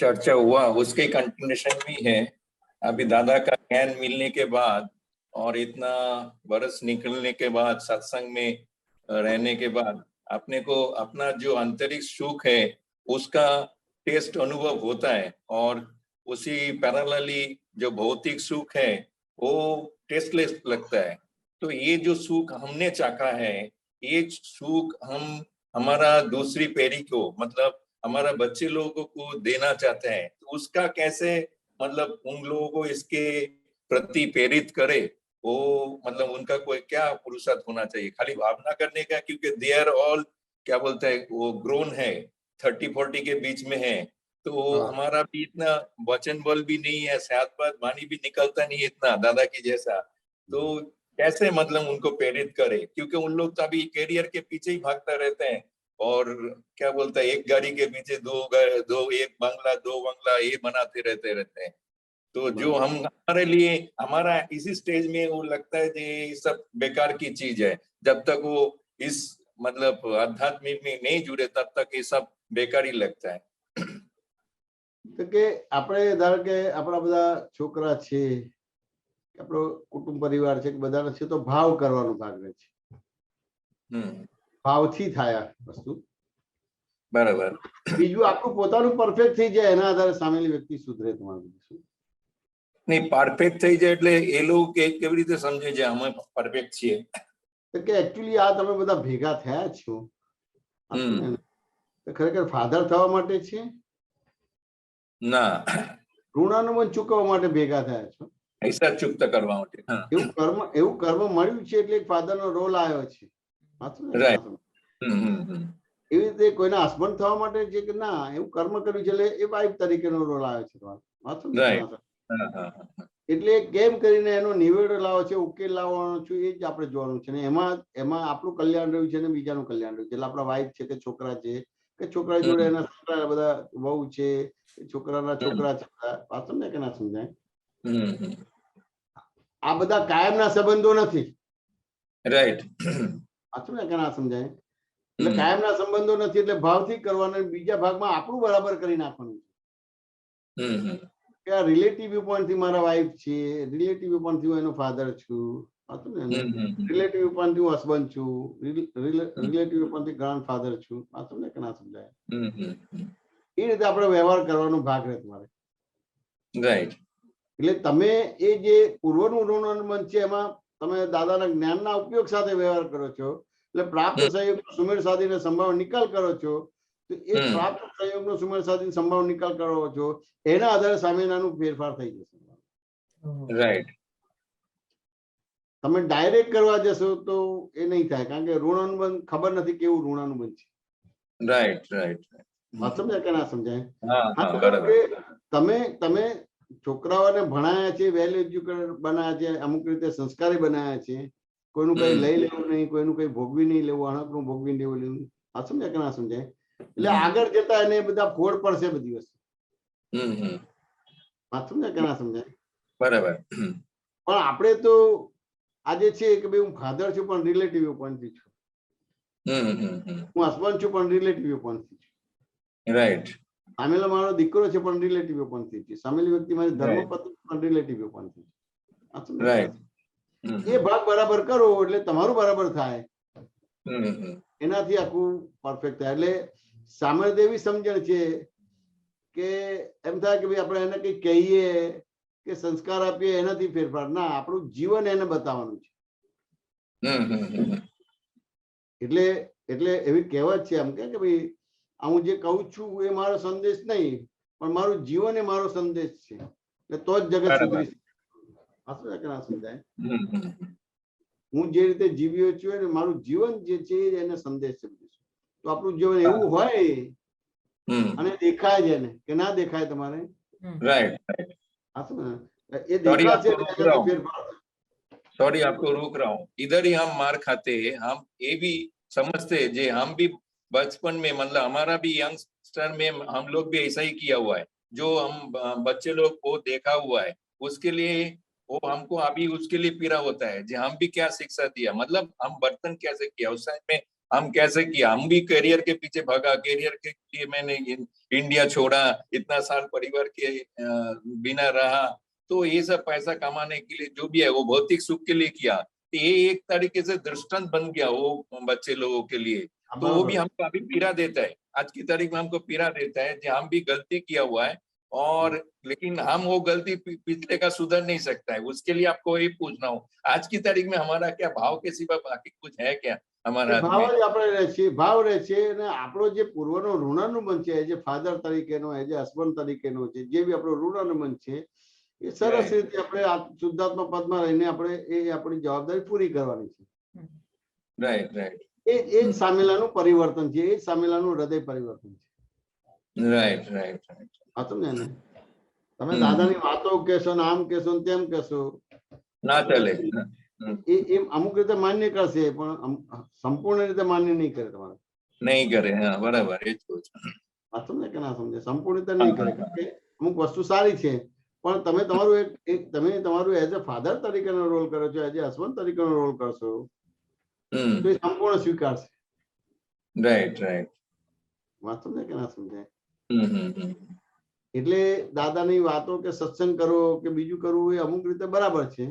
Speaker 6: चर्चा हुआ उसके कंटिन्यूशन भी है। अभी दादा का ज्ञान मिलने के बाद और इतना बरस निकलने के बाद, सत्संग में रहने के बाद, अपने को अपना जो आंतरिक सुख है उसका टेस्ट अनुभव होता है, और उसी पैरेलली जो भौतिक सुख है वो टेस्टलेस लगता है। तो ये जो सुख हमने चाखा है, ये सुख हम हमारा दूसरी पीढ़ी को, मतलब हमारा बच्चे लोगों को देना चाहते हैं। तो उसका कैसे, मतलब उन लोगों को इसके प्रति प्रेरित करे, वो मतलब उनका कोई क्या पुरुषार्थ होना चाहिए? खाली भावना करने का, क्योंकि दे आर ऑल क्या बोलते हैं, वो ग्रोन है, 30-40 के बीच में है, तो हमारा भी इतना वचन बल भी नहीं है, शायद वाणी भी निकलता नहीं इतना दादा की जैसा। तो कैसे मतलब उनको प्रेरित करे, क्योंकि उन लोग तो अभी कैरियर के पीछे ही भागता रहते हैं, और क्या बोलता है, एक गाड़ी के पीछे दो एक बंगला, 2 बंगला ये बनाते रहते हैं। तो जो हम हमारे लिए, हमारा इसी स्टेज में वो लगता है कि ये सब बेकार की चीज है। जब तक वो इस मतलब आध्यात्मिक में नहीं जुड़े तब तक ये सब बेकार ही लगता है।
Speaker 1: તો કે આપણે ધારો કે આપણા બધા છોકરા છે, આપણો કુટુંબ પરિવાર છે, બધાને છે તો ભાવ કરવાનો ભાગ રહે છે. ભાવથી થાય આ વસ્તુ.
Speaker 6: બરાબર.
Speaker 1: બીજું આપણું પોતાનું પરફેક્ટ થઈ જાય, એના આધારે સામેની વ્યક્તિ સુધરે. તમારું
Speaker 6: નહીં, પરફેક્ટ થઈ જાય એટલે એ લોકો કેવી રીતે સમજે છે અમે પરફેક્ટ છીએ?
Speaker 1: તો કે એકચ્યુઅલી આ તમે બધા ભેગા થયા છો, ખરેખર ફાધર થવા માટે છે
Speaker 6: ના,
Speaker 1: ઋણાનુબંધ ચૂકવવા માટે ભેગા થયા છો.
Speaker 6: પૈસા ચૂકતા કરવા માટે.
Speaker 1: એવું કર્મ મળ્યું છે એટલે એક ફાધર નો રોલ આવ્યો છે. એવી રીતે કોઈના હસબન્ડ થવા માટે છે કે ના, એવું કર્મ કર્યું છે એટલે એ વાઇફ તરીકેનો રોલ આવ્યો છે. એટલે કેમ કરીને એનો નિવેડો લાવો છે, ઉકેલ લાવવાનો છે, એ જ આપણે જોવાનું છે. ને એમાં આપણું કલ્યાણ રહ્યું છે ને બીજાનું કલ્યાણ રહ્યું છે. એટલે આપણા વાઇફ છે કે છોકરા છે, કે છોકરા જોડે એના છોકરા બધા વહુ છે, છોકરાના છોકરા છે, વાત સમજાય કે ના સમજાય? આ બધા કાયમના સંબંધો નથી.
Speaker 6: રાઈટ.
Speaker 1: વાત સમજાય કે ના સમજાય? એટલે કાયમના સંબંધો નથી, એટલે ભાવથી કરવાના. બીજા ભાગમાં આપણું બરાબર કરી નાખવાનું છે. રિલેટિવ વ્યૂ પોઈન્ટ થી મારા વાઇફ છે, રિલેટિવ વ્યૂ પોઈન્ટ થી હું એનો ફાધર છું, રિલેટિવ વ્યૂ પોઈન્ટ થી હું હસબન્ડ છું, રિલેટિવ વ્યૂ પોઈન્ટ થી ગ્રાન્ડફાધર છું. વાત સમજાય કે ના સમજાય? એ રીતે આપણે વ્યવહાર કરવાનો ભાગ રહે તમારે.
Speaker 6: રાઈટ.
Speaker 1: એટલે તમે એ જે પૂર્વનું ઋણાનુબંધ છે એમાં તમે દાદાના જ્ઞાનના ઉપયોગ સાથે વ્યવહાર કરો છો, એટલે પ્રાપ્ત સહયોગ સુમેળ સાધીને સંભાવ નિકાલ કરો છો. તો એ પ્રાપ્ત સંયોગનો સુમેળ સાધીને સંભાવ નિકાલ કરો છો, એના આધારે સામેનાનું ફેરફાર થઈ જશે.
Speaker 6: રાઈટ.
Speaker 1: તમે ડાયરેક્ટ કરવા જશો તો એ નહીં થાય, કારણ કે ઋણાનુબંધ ખબર નથી કેવું ઋણાનુબંધ છે.
Speaker 6: Right right.
Speaker 1: વાત સમજાય કે ના સમજાય?
Speaker 6: હા
Speaker 1: હા,
Speaker 6: હા,
Speaker 1: કારણ
Speaker 6: બરાબર.
Speaker 1: કે તમે છોકરાઓને ભણાયા છે, વેલ એજ્યુકેટેડ બનાવ્યા છે, અમુક રીતે સંસ્કારી બનાવ્યા છે, કોઈનું કઈ લઈ લેવું નહીં, કોઈનું કઈ ભોગવી નહીં લેવું, અણકનું ભોગવી લેવું લેવું. વાત સમજાય કે ના સમજાય? એટલે આગળ જતા એને બધા ફોડ પડશે બધી વસ્તુ. વાત સમજાય કે ના સમજાય?
Speaker 6: બરાબર.
Speaker 1: પણ આપણે તો આજે છે કે ભાઈ હું ફાધર છું પણ રિલેટિવ પોઈન્ટથી છું, હું હસબન્ડ છું પણ રિલેટિવ પોઈન્ટથી છું,
Speaker 6: રાઈટ.
Speaker 1: સામેલો મારો દીકરો છે પણ રિલેટિવ પોઈન્ટથી છે, સામેલી વ્યક્તિ મારી ધર્મપત્ની પણ રિલેટિવ પોઈન્ટથી છે.
Speaker 6: રાઈટ.
Speaker 1: એ ભાગ બરાબર કરો એટલે તમારું બરાબર થાય, એનાથી આખું પરફેક્ટ થાય. એટલે સામે એવી સમજણ છે કે એમ થાય કે ભાઈ આપણે એને કઈ કહીએ કે સંસ્કાર આપીએ એનાથી ફેરફાર ના, આપણું જીવન એને બતાવવાનું છે. એટલે એટલે એવી કહેવત છે આમ કે ભાઈ હું જે કહું છું એ મારો સંદેશ નહીં, પણ મારું જીવન એ મારો સંદેશ છે, એટલે તો જ જગત સુધરી શકે. ના સમજાય? હું જે રીતે જીવ્યો છું ને મારું જીવન જે છે એને સંદેશ છે. તો આપણું જીવન એવું હોય અને દેખાય છે એને કે ના દેખાય તમારે?
Speaker 6: राइट.
Speaker 1: એ દેખાશે ફેરફાર.
Speaker 6: सॉरी आपको रोक रहा हूँ, इधर ही हम मार खाते हैं. हम ये भी समझते हैं जे हम भी बचपन में मतलब हमारा भी यंगस्टर में हम लोग भी ऐसा ही किया हुआ है, जो हम बच्चे लोग को देखा हुआ है उसके लिए वो हमको अभी उसके लिए पीड़ा होता है जे हम भी क्या शिक्षा दिया, मतलब हम बर्तन कैसे किया उस टाइम में, हम कैसे किया, हम भी करियर के पीछे भागा, करियर के लिए मैंने इंडिया छोड़ा, इतना साल परिवार के बिना रहा, तो ये सब पैसा कमाने के लिए जो भी है वो भौतिक सुख के लिए किया, तो ये एक तरीके से दृष्टांत बन गया वो बच्चे लोगों के लिए. तो वो भी हमको अभी पीड़ा देता है, आज की तारीख में हमको पीड़ा देता है कि हम भी गलती किया हुआ है, और लेकिन हम वो गलती पिछले का सुधर नहीं सकता है. उसके लिए आपको ये पूछना हो, आज की तारीख में हमारा क्या भाव के सिवा बाकी कुछ है क्या हमारा?
Speaker 1: ભાવ જ આપણે રહે છે, ભાવ રહે છે. અને આપણો જે પૂર્વનો ઋણાનુબંધ છે, જે ફાધર તરીકેનો, જે હસબન્ડ તરીકેનો છે, જે બી આપણો ઋણાનુબંધ છે, એ સરસ રીતે આપણે શુદ્ધાત્મા પદમાં રહીને આપણે એ આપણી જવાબદારી પૂરી કરવાની છે.
Speaker 6: Right right.
Speaker 1: એ જ સામેલાનું પરિવર્તન છે, એ જ સામેલાનું હૃદય પરિવર્તન છે.
Speaker 6: Right right right.
Speaker 1: હા, સમજ્યા ને? તમે દાદાની વાતો કહેશો ને આમ કહેશો ને તેમ કહેશો,
Speaker 6: ના ચાલે.
Speaker 1: એ અમુક રીતે માન્ય કરશે પણ સંપૂર્ણ રીતે માન્ય નહીં કરે તમારે.
Speaker 6: નહીં કરે. હા બરાબર, એ જ કહું છું.
Speaker 1: હા, સમજે કે ના સમજે? સંપૂર્ણ રીતે નહીં કરે, કારણ કે અમુક વસ્તુ સારી છે પણ તમે તમારું તમે તમારું એઝ અ ફાધર તરીકેનો રોલ કરો છો, એઝ અ હસબન્ડ તરીકેનો રોલ કરશો તો એ સંપૂર્ણ સ્વીકારશે.
Speaker 6: Right right.
Speaker 1: વાત સમજે કે ના સમજાય? એટલે દાદાની વાતો કે સત્સંગ કરો કે બીજું કરવું એ અમુક રીતે બરાબર છે,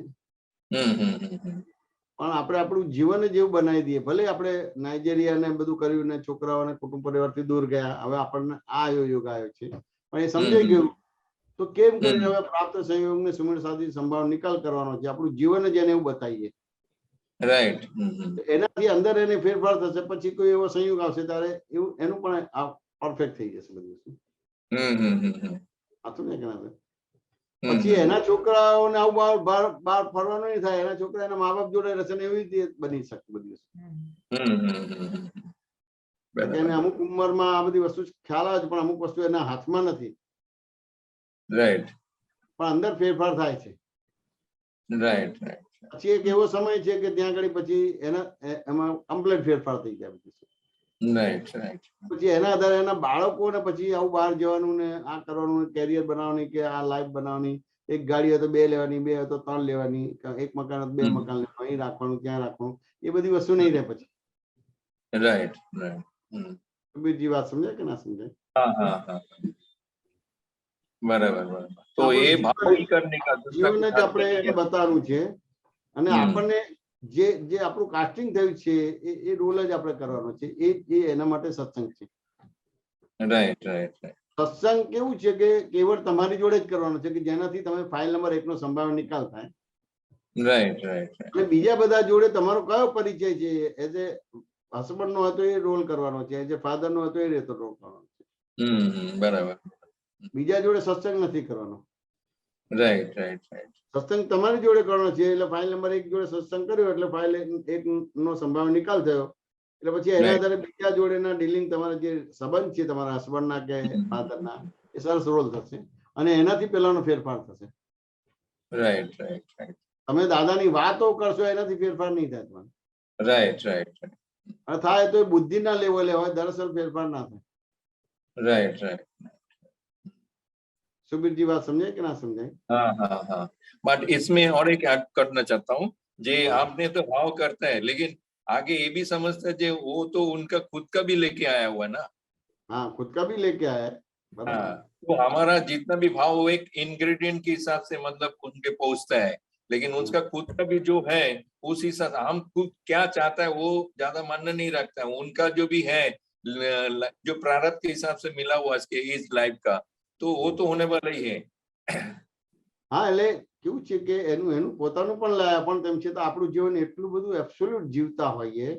Speaker 1: પણ આપણે આપણું જીવન જ એવું બનાવી દઈએ. ભલે આપણે નાઇજીરિયા ને બધું કર્યું ને છોકરાઓને કુટુંબ પરિવારથી દૂર ગયા, હવે આપણને આ યોગ આવ્યો છે, પણ એ સમજાઈ ગયું તો કેમ કરીને હવે પ્રાપ્ત સંયોગને સુમેળ સાધી સંભાવ નિકાલ કરવાનો છે. આપણું જીવન જ એને એવું બતાવીએ.
Speaker 6: રાઈટ.
Speaker 1: એનાથી અંદર એને ફેરફાર થશે, પછી કોઈ એવો સંયોગ આવશે ત્યારે એવું એનું પણ પરફેક્ટ થઈ જશે બધું વસ્તુ. સાચું ને કે ના? પછી એના છોકરાઓને આવું બહાર ફરવાનું નહીં થાય, એના છોકરા એના મા બાપ જોડે રહેશે ને એવી રીતે બની શકે બધી વસ્તુ. એને અમુક ઉંમરમાં આ બધી વસ્તુ ખ્યાલ આવે છે પણ અમુક વસ્તુ એના હાથમાં નથી.
Speaker 6: રાઈટ.
Speaker 1: પણ અંદર ફેરફાર થાય છે.
Speaker 6: Right right.
Speaker 1: પછી એક એવો સમય છે કે ત્યાં આગળ પછી એમાં કમ્પ્લીટ ફેરફાર થઈ જાય.
Speaker 6: Right right.
Speaker 1: પછી એના આધારે એના બાળકોને પછી આવું બહાર જવાનું ને આ કરવાનું, કેરિયર બનાવવાની કે આ લાઈફ બનાવવાની, એક ગાડી હોય તો 2 લેવાની, 2 હોય તો 3 લેવાની, એક મકાન હોય તો 2 મકાન લેવાનું, અહીં રાખવાનું ત્યાં રાખવાનું, એ બધી વસ્તુ નહીં રહે પછી.
Speaker 6: Right right.
Speaker 1: બીજી વાત સમજાય કે ના સમજાય?
Speaker 6: હા હા હા, બરાબર બરાબર. તો એ ભાવ કરને કા
Speaker 1: જીવન જ આપણે એને બતાવવાનું છે, અને આપણને જે આપણું કાસ્ટિંગ થયું છે એ રોલ જ આપણે કરવાનો છે. એ એના માટે સત્સંગ છે.
Speaker 6: Right right right.
Speaker 1: સત્સંગ કેવું છે કે કેવળ તમારી જોડે જ કરવાનો છે કે જેનાથી તમે ફાઇલ નંબર 1 નો સંભાવ નિકાલ થાય.
Speaker 6: Right right.
Speaker 1: અને બીજા બધા જોડે તમારો કયો પરિચય છે, એઝ એ હસબન્ડ નો હતો એ રોલ કરવાનો છે, જે ફાધર નો હતો એ રીતે રોલ કરવાનો છે.
Speaker 6: બરાબર.
Speaker 1: બીજા જોડે સત્સંગ નથી કરવાનો.
Speaker 6: Right right right.
Speaker 1: સત્સંગ તમારી જોડે કરવાનો છે. એટલે ફાઇલ નંબર 1 જોડે સત્સંગ કર્યો એટલે ફાઇલ 1 નો સંભાવ નિકાલ થયો. એટલે પછી એના
Speaker 6: Right.
Speaker 1: આધારે બીજા જોડેના ડીલિંગ તમારા જે સંબંધ છે તમારા હસબન્ડ ના કે ફાધર ના એ સરસ રોલ થશે અને એનાથી પેલાનો ફેરફાર થશે.
Speaker 6: Right right right.
Speaker 1: તમે દાદાની વાતો કરશો એનાથી ફેરફાર નહીં થાય તમારે.
Speaker 6: Right right right.
Speaker 1: અને થાય તો એ બુદ્ધિના લેવલે હોય, દરઅસલ ફેરફાર ના થાય.
Speaker 6: Right right.
Speaker 1: सुबीर जी बात समझे कि ना समझे?
Speaker 6: हाँ हाँ हाँ. बट इसमें और एक ऐड करना चाहता हूँ, जे
Speaker 1: हाँ।
Speaker 6: आपने तो भाव करता है, लेकिन आगे ये भी समझता है जे वो तो उनका खुद का भी लेके आया हुआ है ना.
Speaker 1: हाँ, खुद का भी लेके आया है. बराबर।
Speaker 6: हाँ, तो हमारा जितना भी भाव वो एक इंग्रेडिएंट के हिसाब से मतलब उनके पहुंचता है, लेकिन उसका खुद का भी जो है उस हिसाब से हम खुद क्या चाहता है वो ज्यादा मानना नहीं रखता है. उनका जो भी है जो प्रारब्ध के हिसाब से मिला हुआ इसके इस लाइफ का, तो वो तो होने वाला ही है.
Speaker 1: હા, એટલે કેવું છે કે એનું પોતાનું પણ લાયા પણ તેમ છતાં આપણું જીવન એટલું બધું એબ્સોલ્યુટ જીવતા હોઈએ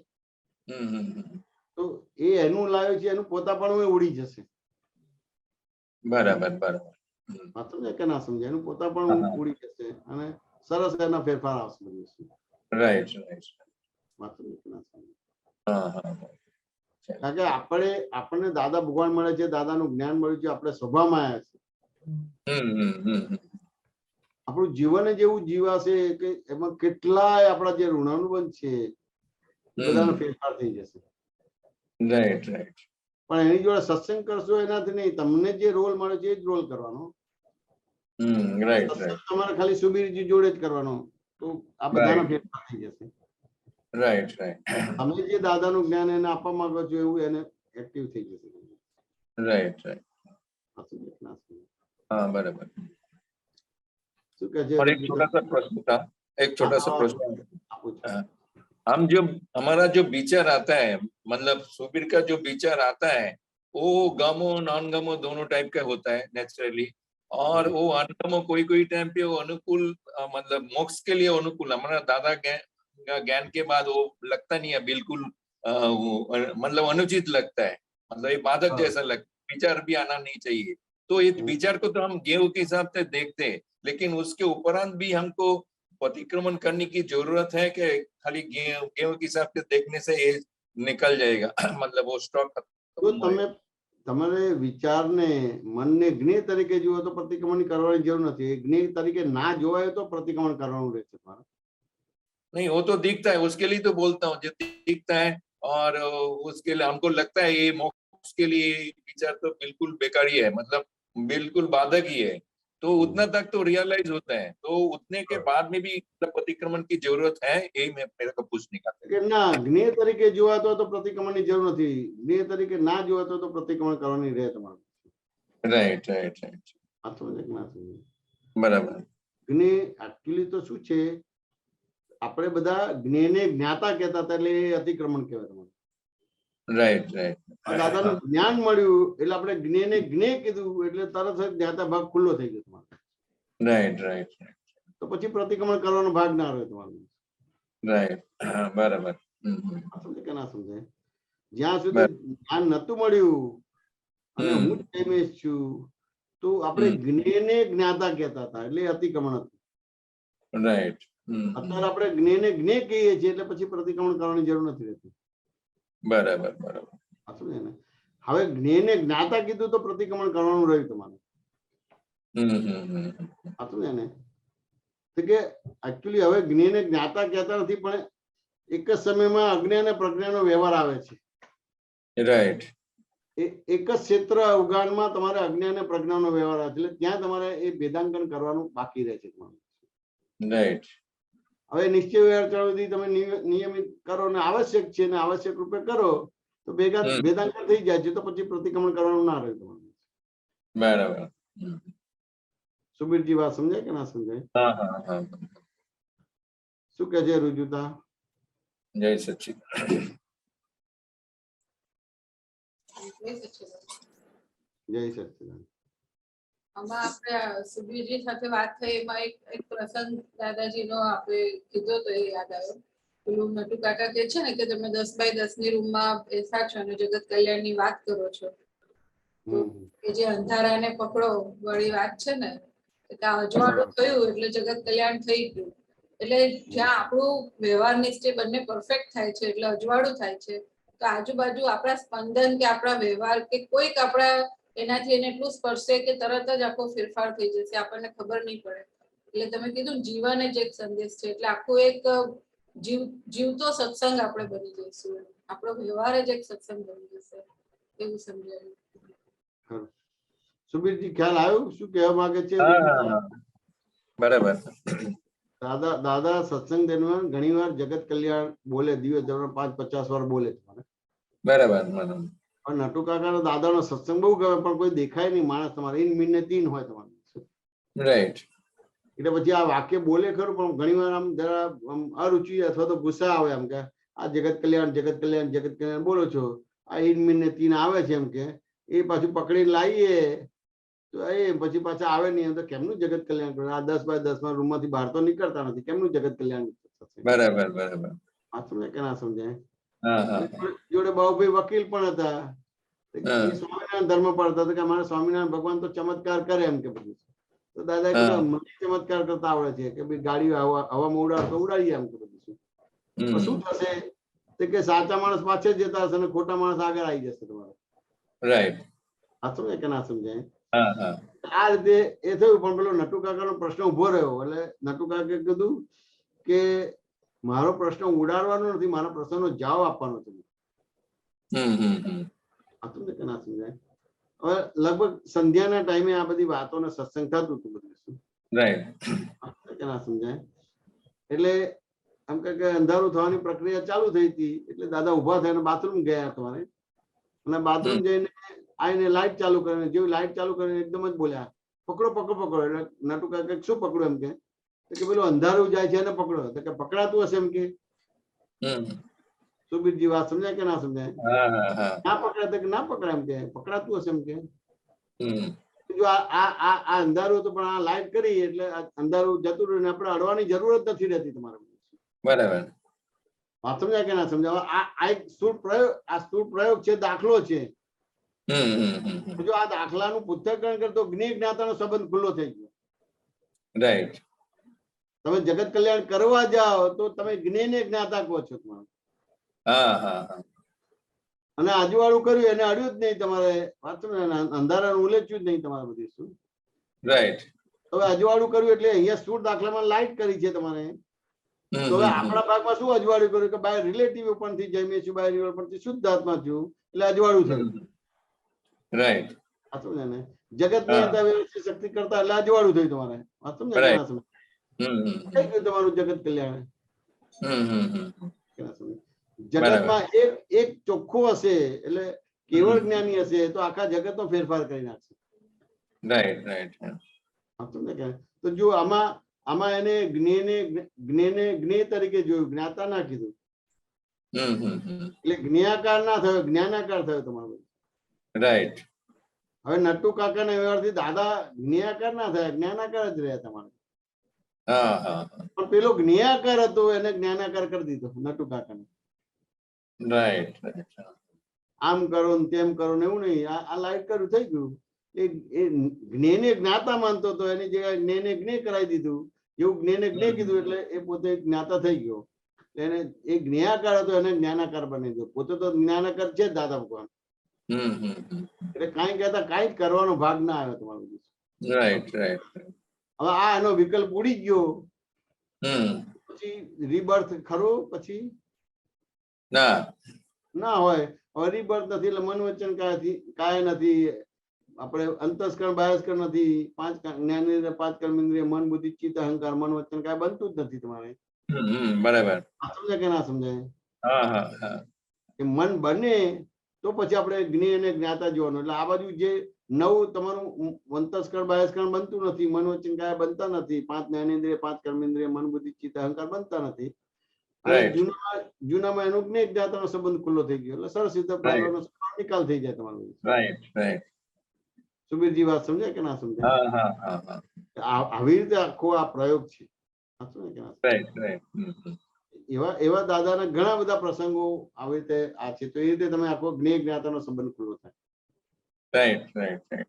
Speaker 1: તો એ એનું લાવ્યો છે એનું પોતાપણું એ ઉડી જશે.
Speaker 6: બરાબર બરાબર.
Speaker 1: વાત સમજે કે ના સમજે? એનું પોતાપણું ઉડી જશે અને સરસ એના ફેરફાર આવશે બધું.
Speaker 6: Right right.
Speaker 1: વાત સમજે કે ના સમજે?
Speaker 6: હા હા.
Speaker 1: કારણ કે આપણને દાદા ભગવાન મળે છે, દાદાનું જ્ઞાન મળ્યું છે, આપણે સ્વભાવમાં આવ્યા છે. આપણું જીવન જ એવું જીવાશે કે એમાં કેટલાય આપણા જે ઋણાનુબંધ છે બધાનો ફેરફાર થઈ જશે.
Speaker 6: Right right.
Speaker 1: પણ એની જોડે સત્સંગ કરશો એનાથી નહીં, તમને જે રોલ મળે છે એ જ રોલ કરવાનો.
Speaker 6: રાઈટ
Speaker 1: સત્સંગ
Speaker 6: રાઈટ.
Speaker 1: તમારે ખાલી સુબીરજી જોડે જ કરવાનો, તો આ બધાનો ફેરફાર થઈ જશે.
Speaker 6: Right right.
Speaker 1: તમે જે દાદાનું જ્ઞાન એને આપવા માંગો છો એવું એને એક્ટિવ થઈ જશે.
Speaker 6: Right right. हाँ बराबर.
Speaker 1: શું કહે છે?
Speaker 6: और एक छोटा सा प्रश्न था, एक छोटा सा प्रश्न. हम जो हमारा जो विचार आता है, मतलब सुबीर का जो विचार आता है वो गमो नॉन गमो दोनों टाइप का होता है नेचुरली, और वो अनगमो कोई टाइम पे वो अनुकूल मतलब मोक्ष के लिए अनुकूल, हमारा दादा ज्ञान के बाद वो लगता नहीं है बिल्कुल, मतलब अनुचित लगता है, मतलब ये बाधक जैसा लगता है, विचार भी आना नहीं चाहिए. तो इस विचार को तो हम गेहूं के हिसाब से देखते हैं, लेकिन उसके उपरांत भी हमको प्रतिक्रमण करने की जरूरत है कि खाली गेहूं के हिसाब से देखने से ये निकल जाएगा, मतलब वो स्टॉक.
Speaker 1: તો તમારે વિચારને મનને જ્ઞેય તરીકે જુઓ તો પ્રતિક્રમણ કરવાની જરૂર નથી. જ્ઞેય તરીકે ના જોવાય તો પ્રતિક્રમણ કરવાનું રહેશે તમારે.
Speaker 6: नहीं, वो तो दिखता है, उसके लिए तो बोलता हूँ, जो दिखता है और उसके लिए हमको लगता है ये मोक्ष के लिए विचार तो बिल्कुल बेकार ही है, मतलब बिल्कुल बाधक ही है, तो उतना तक तो रियलाइज होता है, तो उतने के बाद में भी प्रतिक्रमण की जरूरत है, यही मैं मेरे को पूछने का था.
Speaker 1: કે ના, જ્ઞેય તરીકે જોવાતો તો પ્રતિક્રમણની જરૂર નથી. જ્ઞેય તરીકે ના જોવાતો તો પ્રતિક્રમણ કરવાની રહે તમારે.
Speaker 6: Right right right.
Speaker 1: આ સમજે કે ના સમજે?
Speaker 6: બરાબર.
Speaker 1: જ્ઞેય एक्चुअली તો શું છે, આપણે બધા જ્ઞેયને જ્ઞાતા કહેતા હતા એટલે એ અતિક્રમણ કહેવાય તમારે.
Speaker 6: Right right.
Speaker 1: દાદાનું જ્ઞાન મળ્યું એટલે આપણે જ્ઞેયને જ્ઞેય કીધું એટલે તરત જ જ્ઞાતા ભાગ ખુલ્લો થઈ ગયો તમારે.
Speaker 6: Right right right.
Speaker 1: તો પછી પ્રતિક્રમણ કરવાનો ભાગ ના રહ્યો તમારે.
Speaker 6: રાઈટ. બરાબર.
Speaker 1: સમજે કે ના સમજે? જ્યાં સુધી જ્ઞાન નતું મળ્યું અને હું જ જૈમેશ છું તો આપણે જ્ઞેયને જ્ઞાતા કહેતા હતા એટલે અતિક્રમણ હતું.
Speaker 6: રાઈટ.
Speaker 1: અત્યારે આપણે જ્ઞેયને જ્ઞેય કહીએ છીએ એટલે પછી પ્રતિક્રમણ કરવાની જરૂર નથી રહેતી.
Speaker 6: બરાબર બરાબર.
Speaker 1: સમજે ને? હવે જ્ઞેયને જ્ઞાતા કીધું તો પ્રતિક્રમણ કરવાનું રહ્યું તમારે. સમજે ને? તો કે એકચ્યુઅલી હવે જ્ઞેયને જ્ઞાતા કહેતા નથી, પણ એક જ સમયમાં અજ્ઞાન અને પ્રજ્ઞાનો વ્યવહાર આવે છે.
Speaker 6: રાઈટ.
Speaker 1: એક જ ક્ષેત્ર અવગાહનમાં તમારે અજ્ઞાન અને પ્રજ્ઞાનો વ્યવહાર આવે છે, એટલે ત્યાં તમારે એ ભેદાંકન કરવાનું બાકી રહે છે તમારે.
Speaker 6: રાઈટ.
Speaker 1: હવે નિશ્ચય વ્યવહાર ચળવળી તમે નિયમિત કરો ને આવશ્યક છે ને આવશ્યક રૂપે કરો તો ભેદાંકન થઈ જાય છે, તો પછી પ્રતિક્રમણ કરવાનું ના રહે તમારે.
Speaker 6: બરાબર.
Speaker 1: સુબીરજી વાત સમજાય કે ના સમજાય?
Speaker 6: હા હા હા.
Speaker 1: શું કહે છે રુજુતા?
Speaker 6: જય સચ્ચિદ.
Speaker 1: જય સચ્ચિદાનંદ.
Speaker 7: આમાં આપણે સુબીરજી સાથે વાત થઈ એમાં એક પ્રસંગ દાદાજીનો આપણે કીધો તો એ યાદ આવ્યો પેલું નટુ કાકા કે છે ને કે તમે 10 બાય 10 ની રૂમમાં બેસા છો અને જગત કલ્યાણની વાત કરો છો.
Speaker 1: હમ.
Speaker 7: કે જે અંધારાને પકડો વાળી વાત છે ને કે આ અજવાળું થયું એટલે જગત કલ્યાણ થઈ ગયું. એટલે જ્યાં આપણું વ્યવહારની સ્ટે બંને પરફેક્ટ થાય છે એટલે અજવાળું થાય છે, તો આજુબાજુ આપણા સ્પંદન કે આપણા વ્યવહાર કે કોઈક આપણા એનાથી એને એટલું સ્પર્શે કે તરત જ આખો ફેરફાર થઈ જશે, આપણને ખબર નહીં પડે. એટલે તમે કીધું જીવન જ એક સંદેશ છે, એટલે આખું એક જીવતો સત્સંગ આપણે બની જઈશું. આપણો વ્યવહાર જ એક સત્સંગ બની જશે એવું સમજાયું.
Speaker 1: સુબીરજી ખ્યાલ આવ્યો શું કહેવા માંગે છે?
Speaker 6: હા, બરાબર.
Speaker 1: દાદા સત્સંગ દરમિયાન ઘણી વાર જગત કલ્યાણ બોલે, દિવસ દરમિયાન 5-50 વાર બોલે.
Speaker 6: બરાબર.
Speaker 1: પણ નટુ કાકાનો દાદાનો સત્સંગ બહુ ગમે, પણ કોઈ દેખાય નહીં માણસ તમારે, ઇન મિનને તીન હોય તમારે.
Speaker 6: રાઈટ.
Speaker 1: એટલે પછી આ વાક્ય બોલે ખરું, પણ ઘણી વાર આમ જરા અરુચિ અથવા તો ગુસ્સા આવે એમ કે આ જગત કલ્યાણ બોલો છો, આ ઇન મિનને તીન આવે છે એમ કે એ પાછું પકડીને લાવીએ તો એ પછી પાછા આવે નહીં. તો કેમનું જગત કલ્યાણ કરે? આ 10 બાય 10 રૂમ માંથી બહાર તો નીકળતા નથી, કેમનું જગત કલ્યાણ?
Speaker 6: બરાબર.
Speaker 1: આ સમજાય કે ના સમજાય?
Speaker 6: હા.
Speaker 1: જોડે બાબુભાઈ વકીલ પણ હતા,
Speaker 6: હા.
Speaker 1: સ્વામિનારાયણ ધર્મ પડતા હતા કે અમારે સ્વામિનારાયણ ભગવાન તો ચમત્કાર કરે એમ કે બધું. તો દાદા કીધું મને ચમત્કાર કરતા આવડે છે કે ભાઈ ગાડી હવામાં ઉડાડતો ઉડાડીએ એમ કે બધું. શું થશે કે સાચા માણસ પાછળ જતા હશે અને ખોટા માણસ આગળ આવી જશે તમારે.
Speaker 6: રાઈટ.
Speaker 1: આ સમજાય કે ના સમજાય?
Speaker 6: હા.
Speaker 1: આ રીતે એ થયું. પણ પેલો નટુ કાકાનો પ્રશ્ન ઉભો રહ્યો એટલે નટુ કાકાએ કીધું કે મારો પ્રશ્ન ઉડાડવાનો નથી, મારા પ્રશ્નનો જવાબ આપવાનો છે. આ સમજાય કે ના સમજાય? હવે લગભગ સંધ્યાના ટાઈમે આ બધી વાતોને સત્સંગ થતું હતું બધું.
Speaker 6: રાઈટ.
Speaker 1: કે ના સમજાય? એટલે આમ કે અંધારું થવાની પ્રક્રિયા ચાલુ થઈ હતી એટલે દાદા ઉભા થઈને બાથરૂમ ગયા તમારે, અને બાથરૂમ જઈને આવીને લાઈટ ચાલુ કરીને, જેવી લાઈટ ચાલુ કરીને એકદમ જ બોલ્યા પકડો. એટલે નટુ કાકા શું પકડો એમ કે પેલું અંધારું જાય છે એને પકડો. તો કે પકડાતું હશે એમ કે. સુબીરજી વાત સમજાય કે ના સમજાય? ના પકડાય કે ના પકડાય એમ કે પકડાતું હશે એમ કે. જો આ અંધારું હતું પણ આ લાઈટ કરી એટલે અંધારું જતું રહ્યું, આપણે અડવાની જરૂર જ નથી રહેતી તમારે.
Speaker 6: બરાબર.
Speaker 1: વાત સમજાય કે ના સમજાય? આ એક સ્થૂળ પ્રયોગ છે, દાખલો છે. જો આ દાખલાનું પૃથ્થકરણ કરતો જ્ઞેય જ્ઞાતાનો સંબંધ ખુલ્લો થઈ ગયો.
Speaker 6: રાઈટ.
Speaker 1: તમે જગત કલ્યાણ કરવા જાઓ તો તમે જ્ઞેયને જ્ઞાતા કહો છો તમારે. અને આજુવાળું કર્યું એને અડ્યું જ નહીં તમારે. વાત અંધારાનું ઉલેચ્યું જ નહીં તમારે બધી. શું
Speaker 6: રાઈટ.
Speaker 1: હવે અજવાળું કર્યું એટલે અહીંયા સ્થૂળ દાખલામાં લાઈટ કરી છે તમારે. તો હવે આપણા ભાગમાં શું અજવાળું કર્યું કે બાય રિલેટિવ ઉપરથી જઈમે છું, બાય રિવર પરથી શુદ્ધાત્મા છું એટલે અજવાળું થયું.
Speaker 6: રાઈટ.
Speaker 1: આ સમજે ને? જગત ની અંદર વ્યવસ્થિત શક્તિ કરતા એટલે અજવાળું થયું તમારે. આ સમજે કે ના સમજે? થઈ ગયું તમારું જગત કલ્યાણ. જગતમાં એક ચોખ્ખું હશે એટલે કેવળ જ્ઞાની હશે તો આખા જગત નો ફેરફાર કરી નાખશે. તો જો આમાં એને જ્ઞેય તરીકે જોયું, જ્ઞાતા ના કીધું. એટલે જ્ઞાકાર ના થયો, જ્ઞાનાકાર થયો તમારો.
Speaker 6: રાઈટ.
Speaker 1: હવે નટુ કાકાના વ્યવહારથી દાદા જ્ઞાનાકાર ના થયા, જ્ઞાનાકાર જ રહ્યા તમારે. પણ પેલો જ્ઞાનાકાર હતો એને જ્ઞાનાકાર કરી દીધો નટુ કાકાને.
Speaker 6: રાઈટ.
Speaker 1: આમ કરો ને તેમ કરો ને એવું નહીં, આ લાઈટ કર્યું થઈ ગયું. એ જ્ઞેયને જ્ઞાતા માનતો હતો એની જગ્યાએ જ્ઞેયને જ્ઞેય કરાવી દીધું. એવું જ્ઞેયને જ્ઞેય કીધું એટલે એ પોતે જ્ઞાતા થઈ ગયો. એને એ જ્ઞાનાકાર હતો એને જ્ઞાનાકાર બની ગયો. પોતે તો જ્ઞાનાકાર છે જ દાદા ભગવાન. એટલે કાંઈ કહેતા કાંઈ જ કરવાનો ભાગ ના આવ્યો તમારો.
Speaker 6: રાઈટ. રાઈટ.
Speaker 1: હવે આ એનો વિકલ્પ ઉડી ગયો પછી રીબર્થ ખરો? પછી ના હોય. હવે રીબર્થ નથી એટલે મન વચન કાય નથી. આપણે અંતસ્કરણ બાહ્યસ્કરણ નથી. 5 જ્ઞાનેન્દ્રિય 5 કર્મેન્દ્રિય મન બુદ્ધિ ચિત્ત અહંકાર મન વચન કાય બનતું જ નથી તમારે.
Speaker 6: બરાબર.
Speaker 1: સમજાય કે ના સમજાય? એ મન બને તો પછી આપણે જ્ઞેય અને જ્ઞાતા જોવાનું. એટલે આ બાજુ જે નવું તમારું અંતસ્કરણ બાહ્યસ્કરણ બનતું નથી, મન વચન કાય બનતા નથી, 5 જ્ઞાનેન્દ્રિય 5 કર્મેન્દ્રિય મન બુદ્ધિ ચિત્ત અહંકાર બનતા નથી. જૂનામાં એનો જ્ઞેય જ્ઞાતાનો સંબંધ ખુલ્લો થઈ ગયો એટલે સરસ રીતે નિકાલ થઈ જાય તમારો. સુબીરજી વાત સમજાય કે ના સમજાય? આવી રીતે આખો આ પ્રયોગ છે. એવા એવા દાદાના ઘણા બધા પ્રસંગો આવી રીતે આ છે, તો એ રીતે તમે આખો જ્ઞેય જ્ઞાતાનો સંબંધ ખુલ્લો થાય.
Speaker 6: राइट राइट राइट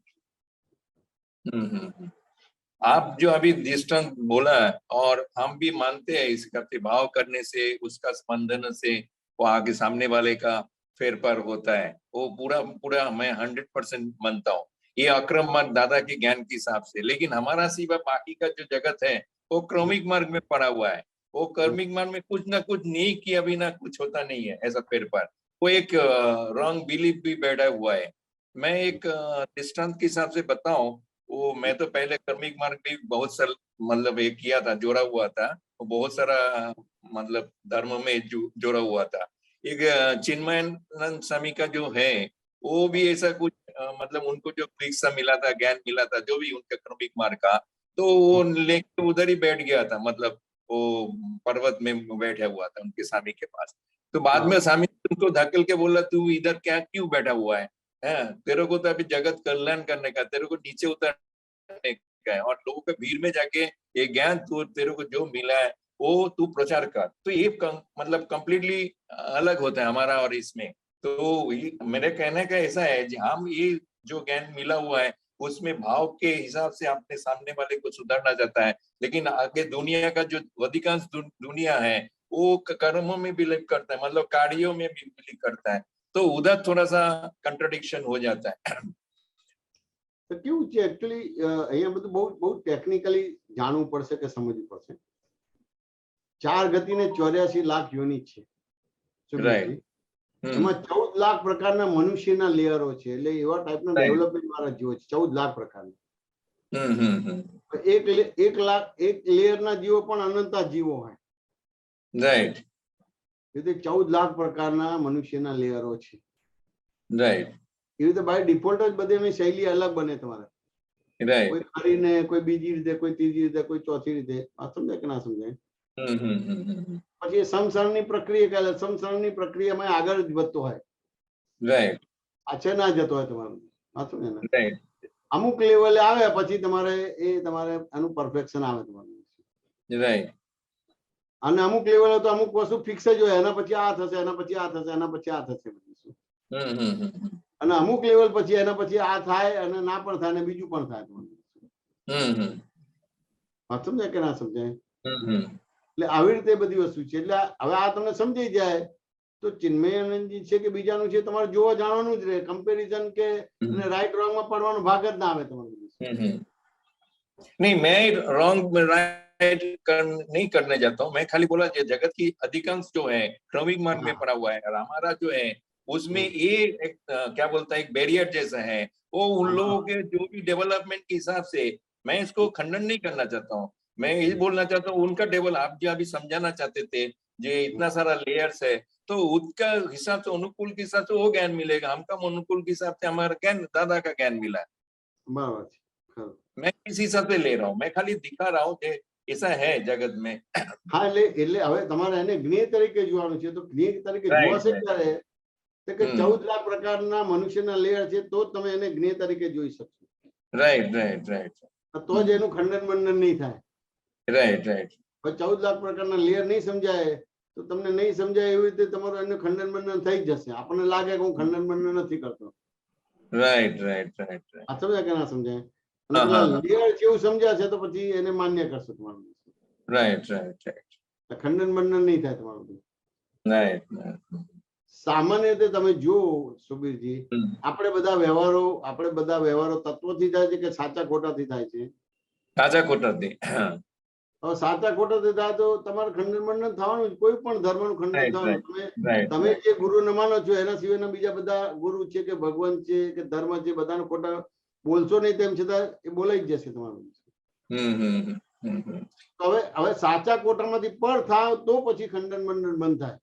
Speaker 6: आप जो अभी दृष्टांत बोला और हम भी मानते हैं इसका भाव करने से उसका स्पंदन से वो आगे सामने वाले का फेर पर होता है, वो पूरा पूरा मैं 100% मानता हूँ. ये अक्रम मार्ग दादा के ज्ञान के हिसाब से, लेकिन हमारा सिवा बाकी का जो जगत है वो क्रमिक मार्ग में पड़ा हुआ है. वो क्रमिक मार्ग में कुछ ना कुछ नहीं किया बिना कुछ होता नहीं है ऐसा फेर पर. वो एक रॉन्ग बिलीफ भी बैठा हुआ है. मैं एक दृष्टांत के हिसाब से बताऊं, वो मैं तो पहले कर्मिक मार्ग भी बहुत साल मतलब एक किया था, जोड़ा हुआ था, वो बहुत सारा मतलब धर्म में जोड़ा हुआ था. एक चिन्मयानंद स्वामी का जो है वो भी ऐसा कुछ मतलब उनको जो दीक्षा मिला था, ज्ञान मिला था, जो भी उनके कर्मिक मार्ग का, तो वो लेके उधर ही बैठ गया था, मतलब वो पर्वत में बैठा हुआ था उनके स्वामी के पास. तो बाद में स्वामी उनको धकेल के बोला, तू इधर क्या क्यों बैठा हुआ है, तेरे को तो अभी जगत कल्याण करने का, तेरे को नीचे उतरने का है, और लोगों के भीड़ में जाके ये ज्ञान तू तेरे को जो मिला है वो तू प्रचार कर. तो ये मतलब कंप्लीटली अलग होता है हमारा और इसमें. तो मेरे कहने का ऐसा है जी, हम ये जो ज्ञान मिला हुआ है उसमें भाव के हिसाब से अपने सामने वाले को सुधारना चाहता है, लेकिन आगे दुनिया का जो अधिकांश दुनिया है वो कर्मों में बिलीव करता है, मतलब कार्यों में भी बिलीव करता है. तो उधर थोड़ा सा कंट्राडिक्शन हो जाता है.
Speaker 1: તો કેવું છે એકચ્યુઅલી અહીંયા બધું બહુ બહુ ટેકનિકલી જાણવું પડશે કે સમજવું પડશે. 4 ગતિને 84 લાખ યોનિ છે,
Speaker 6: Right.
Speaker 1: એમાં 14 લાખ પ્રકારના મનુષ્યના લેયરો છે, એટલે એવા ટાઈપના
Speaker 6: Right.
Speaker 1: ડેવલપમેન્ટ વાળા જીવો છે 14 લાખ પ્રકારના.
Speaker 6: हम्म.
Speaker 1: એક લેયરના જીવો પણ અનંતા જીવો હોય,
Speaker 6: Right.
Speaker 1: એટલે 14 લાખ પ્રકારના મનુષ્યના લેયરો છે.
Speaker 6: Right.
Speaker 1: એ રીતે બાય ડિફોલ્ટ જ બધી શૈલી અલગ બને તમારે,
Speaker 6: Right.
Speaker 1: કોઈ કરીને કોઈ બીજી રીતે, કોઈ ત્રીજી રીતે, કોઈ ચોથી રીતે. આ સમજાય કે ના સમજાય? પછી સમસરણની પ્રક્રિયા કહે, સમસરણની પ્રક્રિયામાં આગળ જ વધતો હોય,
Speaker 6: Right.
Speaker 1: પાછળ ના જતો હોય તમારું. આ સમજે ને?
Speaker 6: Right.
Speaker 1: અમુક લેવલે આવે પછી તમારે આનું પરફેક્શન આવે તમારું.
Speaker 6: Right.
Speaker 1: અને અમુક લેવલે તો અમુક વસ્તુ ફિક્સ જ હોય, એના પછી આ થશે, એના પછી આ થશે, એના પછી આ થશે બધું. અને અમુક લેવલ પછી એના પછી આ થાય અને ના પણ થાય અને બીજું પણ થાય તમારું. વાત સમજાય કે ના સમજાય? એટલે આવી રીતે બધી વસ્તુ છે. એટલે હવે આ તમને સમજાઈ જાય તો ચિન્મયાનંદજી છે કે બીજાનું છે, તમારે જોવા જાણવાનું જ રહે. કમ્પેરિઝન કે રાઈટ રોંગ માં પડવાનો ભાગ જ ના આવે તમારે.
Speaker 6: नहीं, मैं रॉन्ग राइट नहीं करने जाता हूँ. मैं खाली बोला जगत की अधिकांश जो है क्रमिक मार्ग में पड़ा हुआ है, और हमारा जो है उसमें ये एक क्या बोलता है, एक बैरियर जैसा है. वो उन लोगों के जो भी डेवलपमेंट के हिसाब से, मैं इसको खंडन नहीं करना चाहता हूँ. मैं ये बोलना चाहता हूँ उनका डेवलप, आप जो अभी समझाना चाहते थे, जो इतना सारा लेयर्स है, तो उसका हिसाब से अनुकूल के हिसाब से वो ज्ञान मिलेगा. हमका अनुकूल के हिसाब से हमारा ज्ञान दादा का ज्ञान मिला है.
Speaker 1: બરાબર છે.
Speaker 6: मैं किस हिसाब से ले रहा हूँ, मैं खाली दिखा रहा हूँ कि ऐसा है जगत में.
Speaker 1: હા, એટલે હવે તમારે એને જ્ઞેય તરીકે જોવાનું છે. તો જ્ઞેય તરીકે
Speaker 6: Right,
Speaker 1: જોવાશે
Speaker 6: right.
Speaker 1: ક્યારે? તો કે 14 લાખ પ્રકારના મનુષ્યના લેયર છે, તો જ તમે એને જ્ઞેય તરીકે જોઈ શકશો.
Speaker 6: राइट राइट राइट
Speaker 1: તો જ એનું ખંડન બંધન નહીં થાય.
Speaker 6: राइट राइट
Speaker 1: 14 લાખ પ્રકારના લેયર નહીં સમજાય તો તમને નહીં સમજાય એવી રીતે તમારું એનું ખંડન બંધન થઈ જ જશે. આપણને લાગે કે હું ખંડન બંધન નથી કરતો.
Speaker 6: राइट राइट राइट
Speaker 1: આ સમજાય કે ના સમજાય? અને પેલા લેયર જેવું સમજાશે તો પછી એને માન્ય કરશો તમારું.
Speaker 6: राइट राइट राइट
Speaker 1: ખંડન બંધન નહીં થાય તમારું.
Speaker 6: राइट.
Speaker 1: સામાન્ય રીતે તમે જુઓ સુબીરજી, આપણે બધા વ્યવહારો તત્વોથી થાય છે કે સાચા ખોટાથી થાય છે?
Speaker 6: સાચા ખોટા થી.
Speaker 1: હવે સાચા ખોટાથી થાય તો તમારે ખંડન બંધન થવાનું જ. કોઈ પણ ધર્મનું ખંડન થવાનું. તમે જે ગુરુને માનો છો એના સિવાયના બીજા બધા ગુરુ છે કે ભગવાન છે કે ધર્મ છે, બધાનો ખોટા બોલશો નહીં, તેમ છતાં એ બોલાઈ જ જશે તમારું. હવે સાચા કોટામાંથી પર થાવ તો પછી ખંડન બંધન બંધ થાય.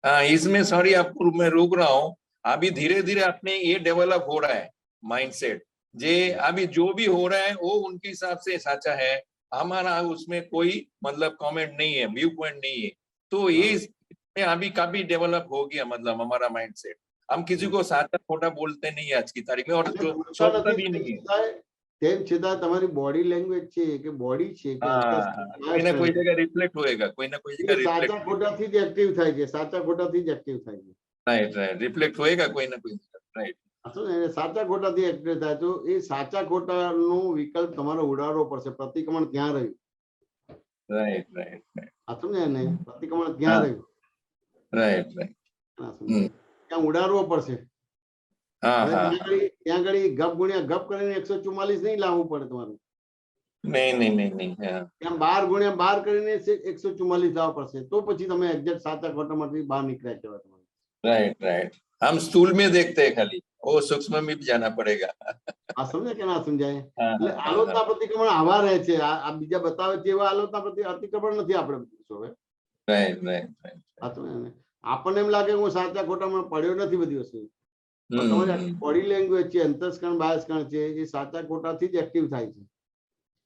Speaker 6: हाँ, इसमें सॉरी आपको मैं रोक रहा हूँ. अभी धीरे धीरे अपने ये डेवलप हो रहा है माइंडसेट. जे अभी जो भी हो रहा है वो उनके हिसाब से साचा है, हमारा उसमें कोई मतलब कमेंट नहीं है, व्यू पॉइंट नहीं है. तो ये अभी काफी डेवलप हो गया, मतलब हमारा माइंडसेट. हम किसी को साचा खोटा बोलते नहीं है आज की तारीख में, और सोचता भी नहीं है.
Speaker 1: તેમ છતાં તમારી બોડી લેંગ્વેજ છે કે બોડી છે કે
Speaker 6: कोई ना कोई जगह रिफ्लेक्ट होएगा, कोई ना कोई जगह
Speaker 1: એ સાચા
Speaker 6: रिफ्लेक्ट,
Speaker 1: ખોટાથી જ એક્ટિવ થાય છે, સાચા ખોટાથી જ એક્ટિવ થાય છે.
Speaker 6: राइट राइट, रिफ्लेक्ट होएगा कोई ना कोई जगह, राइट.
Speaker 1: સાચું ને? સાચા ખોટાથી એક્ટિવ થાય તો એ સાચા ખોટાનો વિકલ્પ તમારે ઉડાડવો પડશે. પ્રતિક્રમણ ક્યાં રહ્યું?
Speaker 6: राइट राइट राइट,
Speaker 1: સાચું ને? એને પ્રતિક્રમણ ક્યાં રહ્યું?
Speaker 6: Right right.
Speaker 1: ના સમજાય. ત્યાં ઉડાડવો પડશે.
Speaker 6: हाँ
Speaker 1: હવે
Speaker 6: हाँ,
Speaker 1: ત્યાં આગળ ગપ ગુણ્યા ગપ કરીને 144 નહીં લાવવું પડે તમારે.
Speaker 6: नहीं नहीं नहीं नहीं, हाँ.
Speaker 1: ત્યાં 12 ગુણ્યા 12 કરીને 144 લાવવા પડશે. તો પછી તમે એક્ઝેક્ટ સાચા ખોટામાંથી બહાર નીકળ્યા કહેવાય તમારે.
Speaker 6: Right right. हम स्थूल में देखते हैं खाली, वो सूक्ष्म में भी जाना पड़ेगा.
Speaker 1: આ સમજે કે ના સમજાય?
Speaker 6: हाँ,
Speaker 1: એટલે
Speaker 6: हाँ,
Speaker 1: આલોચના પ્રતિક્રમણ આવા રહે છે. આ બીજા બતાવે છે એવા આલોચના પ્રતિક્રમણ નથી આપણે પૂછો હવે.
Speaker 6: Right right right.
Speaker 1: સાચું ને? આપણને એમ લાગે કે હું સાચા ખોટામાં પડ્યો નથી બધી વસ્તુ. પણ તમારી
Speaker 6: हम्म,
Speaker 1: બોડી લેંગ્વેજ છે, અંતસ્કરણ બાહ્યસ્કરણ છે, એ સાચા ખોટાથી જ એક્ટિવ થાય છે.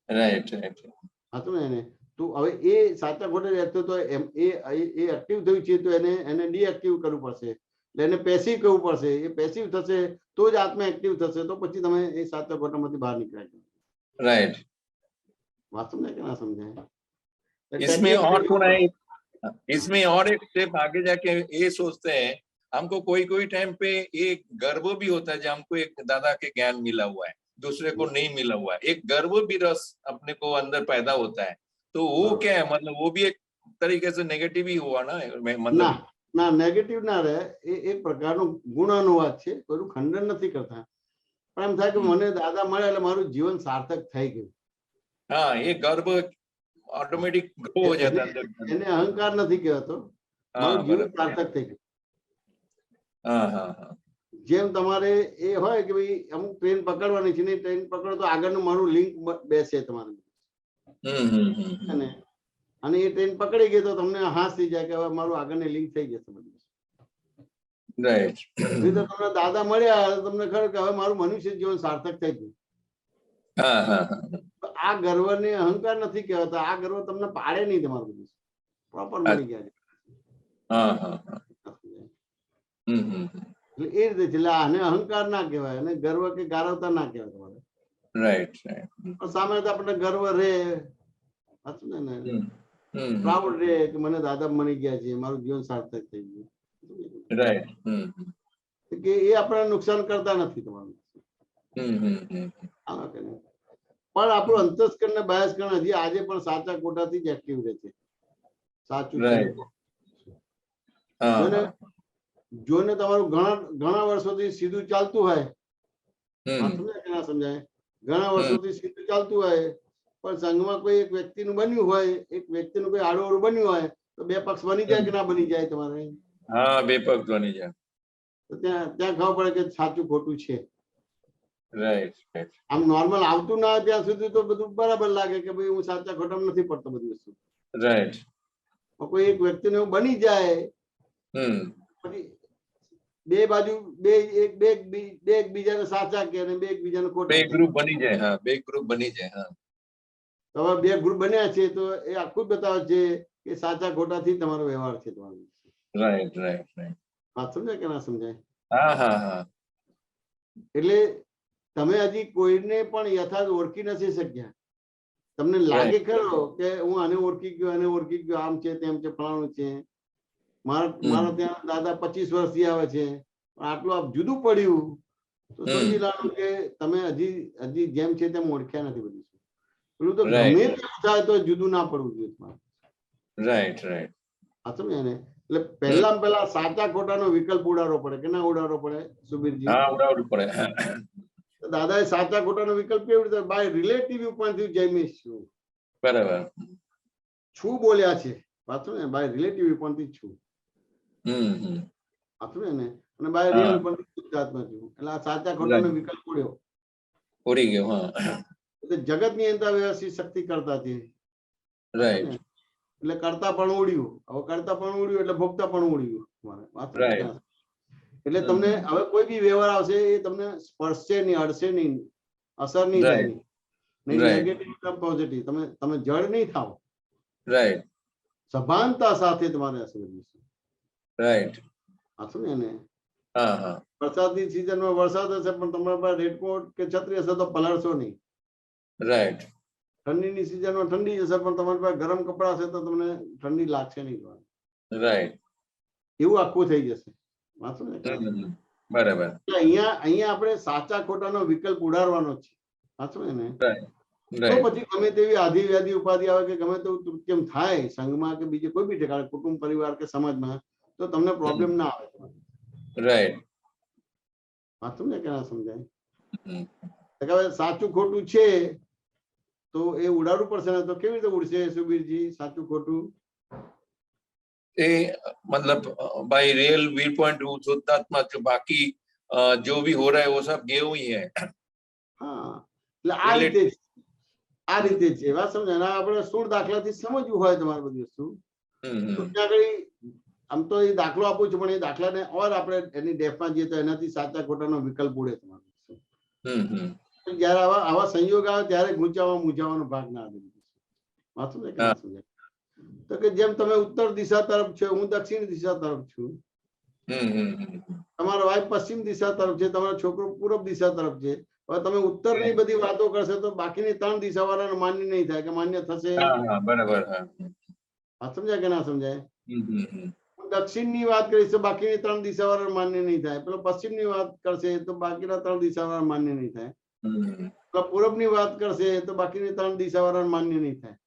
Speaker 6: Right right.
Speaker 1: સાચું ને? એને તો હવે એ સાચા ખોટા રહેતો તો એમ એ એક્ટિવ થયું છે તો એને ડીએક્ટિવ કરવું પડશે. એટલે એને પેસિવ કરવું પડશે. એ પેસિવ થશે તો જ આત્મા એક્ટિવ થશે. તો પછી તમે એ સાચા ખોટામાંથી બહાર નીકળાય.
Speaker 6: राइट.
Speaker 1: વાત સમજાય કે ના સમજાય?
Speaker 6: इसमें और थोड़ा एक, इसमें और एक स्टेप आगे जाके ये सोचते हैं, हमको कोई कोई टाइम पे एक गर्व भी होता है, जो हमको एक दादा के ज्ञान मिला हुआ है, दूसरे को नहीं मिला हुआ है, एक गर्व भी रस अपने को अंदर पैदा होता है. तो वो
Speaker 1: हाँ.
Speaker 6: क्या है, मतलब वो भी एक तरीके से नेगेटिव ही हुआ ना,
Speaker 1: ના
Speaker 6: मतलब.
Speaker 1: ના નેગેટિવ ના રહે. એ એક પ્રકારનો ગુણાનુવાદ છે. કોઈનું ખંડન નથી કરતા. પણ એમ થાય કે મને દાદા મળ્યા એટલે મારું જીવન સાર્થક થઈ ગયું.
Speaker 6: हाँ, ये गर्व ऑटोमेटिक ग्रो हो जाता है अंदर.
Speaker 1: એને અહંકાર નથી કહેવાતો.
Speaker 6: हाँ
Speaker 1: મારું જીવન
Speaker 6: बराबर.
Speaker 1: સાર્થક થઈ ગયું.
Speaker 6: हाँ हाँ हाँ.
Speaker 1: જેમ તમારે એ હોય કે ભાઈ અમુક ટ્રેન પકડવાની છે ને, ટ્રેન પકડો તો આગળનું મારું લિંક બેસે તમારે. અને અને એ ટ્રેન પકડી ગઈ તો તમને હાસ થઈ જાય કે હવે મારું આગળની લિંક થઈ જશે બધી.
Speaker 6: राइट.
Speaker 1: નહીં તો તમને દાદા મળ્યા તો તમને ખબર કે હવે મારું મનુષ્ય જીવન સાર્થક થઈ ગયું.
Speaker 6: हाँ हाँ हाँ.
Speaker 1: તો આ ગર્વને અહંકાર નથી કહેવાતા. આ ગર્વ તમને પાડે નહીં. તમારું બધું પ્રોપર મળી ગયા છે.
Speaker 6: हाँ हाँ हाँ.
Speaker 1: એટલે એ રીતે છે. એટલે આને અહંકાર ના કહેવાય અને ગર્વ કે ગારવતા ના કહેવાય તમારે.
Speaker 6: Right right.
Speaker 1: પણ સામે તો આપણને ગર્વ રે. સાચું ને? પ્રાઉડ રે કે મને દાદા મળી ગયા છે, મારું જીવન સાર્થક થઈ ગયું.
Speaker 6: राइट.
Speaker 1: કે એ આપણને નુકસાન કરતા નથી તમારું. આમાં કે નહીં. પણ આપણું અંતસ્કરણ ને બાહ્યસ્કરણ હજી આજે પણ સાચા ખોટાથી જ એક્ટિવ રહે છે. સાચું છે.
Speaker 6: Right.
Speaker 1: જોને- જોને તમારું ઘણા વર્ષોથી સીધું ચાલતું હોય,
Speaker 6: हम्म,
Speaker 1: સમજાય કે ના સમજાય? ઘણા વર્ષોથી સીધું ચાલતું હોય પણ સંઘમાં કોઈ એક વ્યક્તિનું બન્યું હોય, એક વ્યક્તિનું કોઈ આડું બન્યું હોય તો બે પક્ષ બની જાય કે ના બની જાય તમારે?
Speaker 6: हाँ बेपक बनी जाए.
Speaker 1: તો ત્યાં ખબર પડે કે સાચું ખોટું છે.
Speaker 6: Right right.
Speaker 1: આમ નોર્મલ આવતું ના હોય ત્યાં સુધી તો બધું બરાબર લાગે કે ભાઈ હું સાચા ખોટામાં નથી પડતો બધી વસ્તુ.
Speaker 6: राइट.
Speaker 1: પણ કોઈ એક વ્યક્તિને એવું બની જાય પછી બે બાજુ બે એકબીજાને સાચા કે અને બે એકબીજાને
Speaker 6: બે
Speaker 1: ખોટા કે.
Speaker 6: ગ્રુપ બની જાય. હા, બે ગ્રુપ બની જાય. હા.
Speaker 1: તો હવે બે ગ્રુપ બન્યા છે તો એ આખું જ બતાવે છે કે સાચા ખોટાથી તમારો વ્યવહાર છે તમારો.
Speaker 6: Right right right.
Speaker 1: વાત સમજાય કે ના સમજાય?
Speaker 6: હા હા હા.
Speaker 1: એટલે તમે હજી કોઈને પણ યથાર્થ ઓળખી નથી શક્યા. તમને લાગે ખરો કે હું આને ઓળખી ગયો, આને ઓળખી ગયો, આમ છે તેમ છે ફલાણું છે. મારા ત્યાં દાદા 25 વર્ષથી આવે છે, પણ આટલું આપ જુદું પડ્યું તો સમજી લાવો કે તમે હજી જેમ છે તેમ ઓળખ્યા નથી બધું. પેલું તો
Speaker 6: Right.
Speaker 1: ગમે તેમ થાય તો જુદું ના પડવું જોઈએ તમારે.
Speaker 6: Right right.
Speaker 1: આ સમજ્યા ને? એટલે પહેલા સાચા ખોટાનો વિકલ્પ ઉડાડવો પડે કે ના ઉડાડવો પડે સુબીરજી?
Speaker 6: હા, ઉડાવવું પડે.
Speaker 1: તો દાદાએ સાચા ખોટાનો વિકલ્પ કેવી રીતે? બાય રિલેટિવ વ્યૂ પોઈન્ટ જયમીશ
Speaker 6: બરાબર.
Speaker 1: છું બોલ્યા છે. વાંચો ને, બાય રિલેટિવ વ્યૂ પોઈન્ટ છું. વાંચો ને? અને બાય રિયલ વ્યૂ પોઈન્ટ શુદ્ધાત્મા છું. એટલે આ સાચા ખોટાનો વિકલ્પ ઉડ્યો.
Speaker 6: ઉડી ગયો. હા,
Speaker 1: એટલે જગત ની અંદર વ્યવસ્થિત શક્તિ કરતા હતી.
Speaker 6: રાઈટ
Speaker 1: એટલે કરતા પણ ઉડ્યું. હવે કરતા પણ ઉડ્યું એટલે ભોગતા પણ ઉડ્યું. વાંચો ને?
Speaker 6: Right.
Speaker 1: એટલે તમને હવે કોઈ બી વ્યવહાર આવશે એ તમને સ્પર્શશે નહીં, અડશે નહીં, અસર નહીં થાય. નહીં
Speaker 6: Right.
Speaker 1: નેગેટિવ કે પોઝિટિવ. તમે જડ નહીં થાવ.
Speaker 6: રાઈટ
Speaker 1: સભાનતા સાથે તમારે અસર થશે.
Speaker 6: રાઈટ.
Speaker 1: આ શું એને?
Speaker 6: હા હા.
Speaker 1: વરસાદની સિઝનમાં વરસાદ હશે પણ તમારા પાસે રેનકોટ કે છત્રી હશે તો પલળશો નહીં.
Speaker 6: રાઈટ
Speaker 1: ઠંડીની સિઝનમાં ઠંડી જશે, પણ તમારી પાસે ગરમ કપડા છે તો તમને ઠંડી લાગશે નહીં.
Speaker 6: રાઈટ
Speaker 1: એવું આખું થઈ જશે. વાંચો ને
Speaker 6: બરાબર.
Speaker 1: એટલે અહીંયા આપણે સાચા ખોટાનો વિકલ્પ ઉડાડવાનો છે. વાંચો ને તો
Speaker 6: રાઈટ
Speaker 1: પછી ગમે તેવી આધિ વ્યાધિ ઉપાધિ આવે કે ગમે તેવું કૃત્યમ થાય સંઘમાં કે બીજે કોઈ બી ઠેકાણે, કુટુંબ પરિવાર કે સમાજમાં, તો તમને પ્રોબ્લેમ ના આવે.
Speaker 6: રાઈટ
Speaker 1: વાંચો ને કે ના સમજાય? હવે સાચું ખોટું છે તો એ ઉડાડવું પડશે ને. તો કેવી રીતે ઉડશે સુબીરજી સાચું ખોટું?
Speaker 6: એ मतलब भाई रियल व्यू पॉइंट शुद्धात्मा जो बाकी जो भी हो रहा है वो सब गेव ही है.
Speaker 1: હા, એટલે આ રીતે આ રીતે છે. વાત સમજાય ને? આપણે સ્થૂળ દાખલાથી સમજવું હોય તમારે બધી વસ્તુ, તો ત્યાં આગળ આમ તો એ દાખલો આપું છું, પણ એ દાખલાને ઓર આપણે એની ડેફમાં જઈએ તો એનાથી સાચા ખોટાનો વિકલ્પ ઉડે તમારો. જયારે આવા સંયોગ આવે ત્યારે મૂંઝાવાનો ભાગ ના આવે. વાંચો ને કે ના સમજાય? તો કે જેમ તમે ઉત્તર દિશા તરફ છો, હું દક્ષિણ દિશા તરફ છું. તમારો વાઈફ પશ્ચિમ દિશા તરફ છે, તમારો છોકરો પૂર્વ દિશા તરફ છે. હવે તમે ઉત્તર ની બધી વાતો કરશે તો બાકીની 3 દિશા વાળાને માન્ય નહીં થાય કે માન્ય થશે.
Speaker 6: બરાબર.
Speaker 1: વાત સમજાય કે ના સમજાય? હું દક્ષિણ ની વાત કરીશ તો બાકીની 3 દિશા વાળા માન્ય નહીં થાય. પેલો પશ્ચિમ ની વાત કરશે તો બાકીના 3 દિશા વાળા માન્ય નહીં થાય. પેલો પૂર્વ ની વાત કરશે તો બાકીની 3 દિશા વાળા માન્ય નહીં થાય.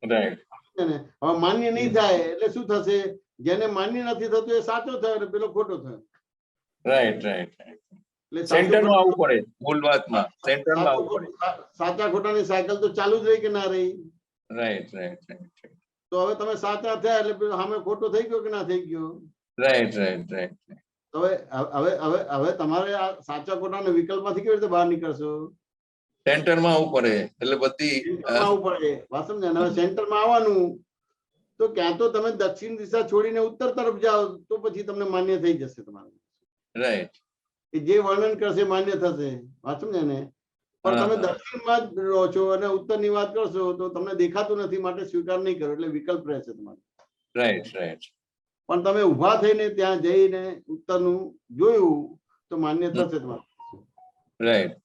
Speaker 6: રાઈટ.
Speaker 1: હવે માન્ય નહીં થાય એટલે શું થશે? જેને માન્ય નથી થતું એ સાચો થયો અને પેલો ખોટો થયો.
Speaker 6: રાઈટ રાઈટ
Speaker 1: એટલે
Speaker 6: સેન્ટરમાં આવવું પડે. મૂળ વાતમાં સેન્ટરમાં આવવું પડે.
Speaker 1: સાચા ખોટાની સાયકલ તો ચાલુ જ રહી કે ના રહી?
Speaker 6: Right right right.
Speaker 1: તો હવે તમે સાચા થયા એટલે પેલો સામે ખોટો થઈ ગયો કે ના થઈ ગયો?
Speaker 6: Right right right.
Speaker 1: તો હવે તમારે આ સાચા ખોટાના વિકલ્પમાંથી કેવી રીતે બહાર નીકળશો?
Speaker 6: સેન્ટરમાં આવવું પડે. એટલે બધી
Speaker 1: આવવું પડે. વાત સમજ્યા ને? હવે સેન્ટરમાં આવવાનું તો ક્યાં તો તમે દક્ષિણ દિશા છોડીને ઉત્તર તરફ જાઓ તો પછી તમને માન્ય થઈ જશે તમારે.
Speaker 6: રાઈટ.
Speaker 1: એ જે વર્ણન કરશે માન્ય થશે. વાત સમજ્યા ને? પણ તમે દક્ષિણમાં જ રહો છો અને ઉત્તરની વાત કરશો તો તમને દેખાતું નથી માટે સ્વીકાર નહીં કરો, એટલે વિકલ્પ રહેશે તમારે.
Speaker 6: Right right.
Speaker 1: પણ તમે ઉભા થઈને ત્યાં જઈને ઉત્તરનું જોયું તો માન્ય થશે તમારે.
Speaker 6: રાઈટ.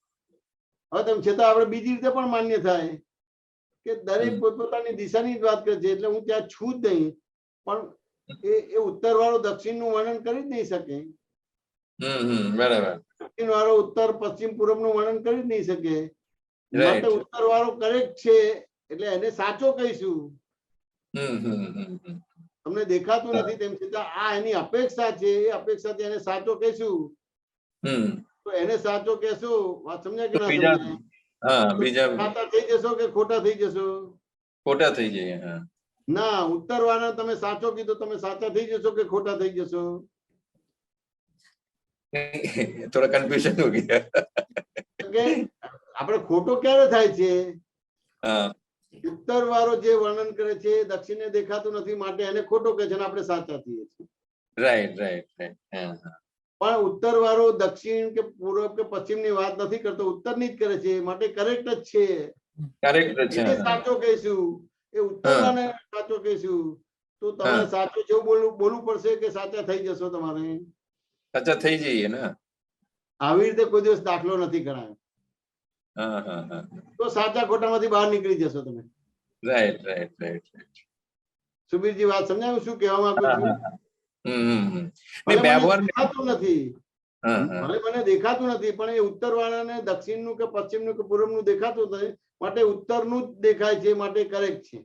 Speaker 1: હવે તેમ છતાં આપણે બીજી રીતે પણ માન્ય થાય કે દરેક પોતપોતાની દિશાની જ વાત કરે છે એટલે હું ત્યાં છું જ નહીં, પણ એ ઉત્તર વાળો દક્ષિણ નું વર્ણન કરી જ નહીં શકે.
Speaker 6: બરાબર.
Speaker 1: દક્ષિણ વાળો ઉત્તર પશ્ચિમ પૂર્વ નું વર્ણન કરી જ નહીં શકે. માટે ઉત્તર વાળો કરેક્ટ છે એટલે એને સાચો કહીશું. તમને દેખાતું નથી તેમ છતાં આ એની અપેક્ષા છે, એ અપેક્ષાથી એને સાચો કહીશું. તો એને સાચો કહેશું. વાત સમજ્યા કે ના સમજાય?
Speaker 6: બીજા
Speaker 1: સાચા થઈ જશો કે ખોટા થઈ જશો?
Speaker 6: ખોટા થઈ જઈએ.
Speaker 1: ના, ઉત્તર વાળા તમે સાચો કીધું, તમે સાચા થઈ જશો કે ખોટા થઈ જશો?
Speaker 6: થોડા કન્ફ્યુઝન હો ગયા.
Speaker 1: આપણે ખોટો ક્યારે થાય છે? ઉત્તર વાળો જે વર્ણન કરે છે દક્ષિણને દેખાતું નથી માટે એને ખોટો કહે છે અને આપણે સાચા થઈએ છીએ.
Speaker 6: Right right right.
Speaker 1: પણ ઉત્તર વાળો દક્ષિણ કે પૂર્વ કે પશ્ચિમ ની વાત નથી કરતો, ઉત્તર ની જ કરે છે માટે કરેક્ટ જ છે.
Speaker 6: કરેક્ટ છે.
Speaker 1: સાચો કહીશું. એ ઉત્તર વાળાને સાચો કહીશું. તો તમારે સાચું જેવું બોલવું પડશે કે સાચા થઈ જશો? તમારે
Speaker 6: સાચા થઈ જઈએ ને.
Speaker 1: આવી રીતે કોઈ દિવસ દાખલો નથી ગણાયો. તો સાચા ખોટામાંથી બહાર નીકળી જશો તમે.
Speaker 6: Right right right.
Speaker 1: સુબીરજી વાત સમજાયું શું કહેવા માંગુ છું? દેખાતું નથી, ભલે મને દેખાતું નથી, પણ એ ઉત્તર વાળાને દક્ષિણ નું કે પશ્ચિમ નું કે પૂર્વ નું દેખાતું નથી માટે ઉત્તર નું જ દેખાય છે માટે કરેક્ટ છે.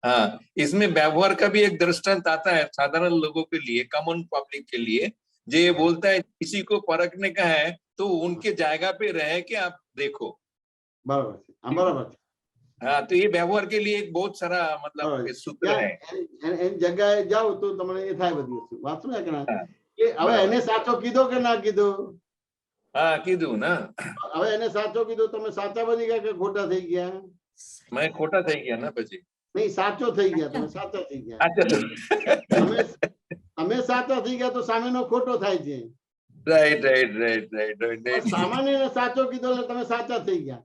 Speaker 6: हाँ, इसमें व्यवहार का भी एक दृष्टांत आता है साधारण लोगों के लिए, कॉमन पब्लिक के लिए. जो ये बोलता है किसी को परखने का है तो उनके जायगा पे रह के आप देखो.
Speaker 1: बराबर है, बराबर है.
Speaker 6: हाँ, तो ये व्यवहार के लिए एक बहुत सारा मतलब सूत्र है.
Speaker 1: એની જગ્યાએ જાઓ તો તમને એ થાય બધી વસ્તુ. વાત શું કે હવે એને સાચો કીધો કે ના કીધો?
Speaker 6: હા, કીધું ને.
Speaker 1: હવે એને સાચો કીધો, તમે સાચા બની ગયા કે ખોટા થઈ ગયા?
Speaker 6: મેં ખોટા થઈ ગયા ને પછી.
Speaker 1: નહીં, સાચો થઈ ગયા, તમે સાચા થઈ ગયા. તમે સાચા થઈ ગયા તો સામેનો ખોટો થાય છે.
Speaker 6: Right right right right.
Speaker 1: સામાન્ય સાચો કીધો એટલે તમે સાચા થઈ ગયા.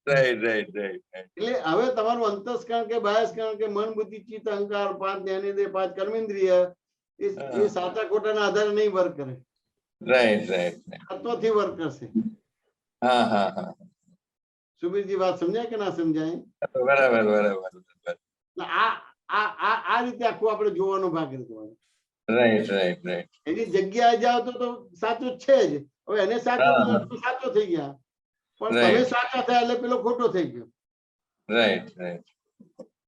Speaker 6: Right right right.
Speaker 1: એટલે હવે તમારું અંતસ્કરણ કે બાહ્યસ્કરણ કે મન બુદ્ધિ ચિત્ત અહંકાર 5 જ્ઞાનેન્દ્રિય 5 કર્મેન્દ્રિય એ સાચા ખોટાના આધારે નહીં વર્ક કરે.
Speaker 6: Right right.
Speaker 1: તત્વથી વર્ક કરશે.
Speaker 6: હા હા હા.
Speaker 1: સુબીરજી વાત સમજાય કે ના સમજાય?
Speaker 6: બરાબર બરાબર
Speaker 1: એટલે આ રીતે આખું આપણે જોવાનો ભાગ છે તમારે.
Speaker 6: રાઈટ રાઈટ રાઈટ
Speaker 1: એની જગ્યાએ જાઓ તો સાચું છે જ. હવે એને સાચું
Speaker 6: હા.
Speaker 1: તો સાચો થઈ ગયા, પણ
Speaker 6: Right.
Speaker 1: તમે સાચા થયા એટલે પેલો ખોટો થઈ ગયો.
Speaker 6: રાઈટ રાઈટ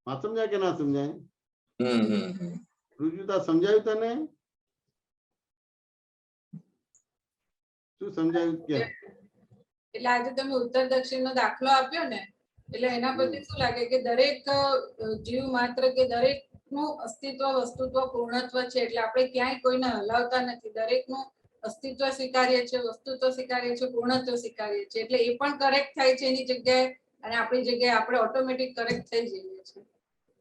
Speaker 1: વાત સમજાય કે ના સમજાય?
Speaker 6: હમ
Speaker 1: રુજુતા સમજાયું તને? શું સમજાયું કે?
Speaker 7: એટલે આજે તમે ઉત્તર દક્ષિણ નો દાખલો આપ્યો ને, એટલે એના પરથી શું લાગે કે દરેક જીવ માત્ર કે દરેક નું અસ્તિત્વ વસ્તુત્વ પૂર્ણત્વ છે. એટલે આપણે ક્યાંય કોઈને હલાવતા નથી. દરેકનું અસ્તિત્વ સ્વીકાર્ય છે, વસ્તુત્વ સ્વીકાર્ય છે, પૂર્ણત્વ સ્વીકાર્ય છે. એટલે એ પણ કરેક્ટ થાય છે એની જગ્યાએ, અને આપણી જગ્યાએ આપણે ઓટોમેટિક કરેક્ટ થઈ જઈએ છીએ.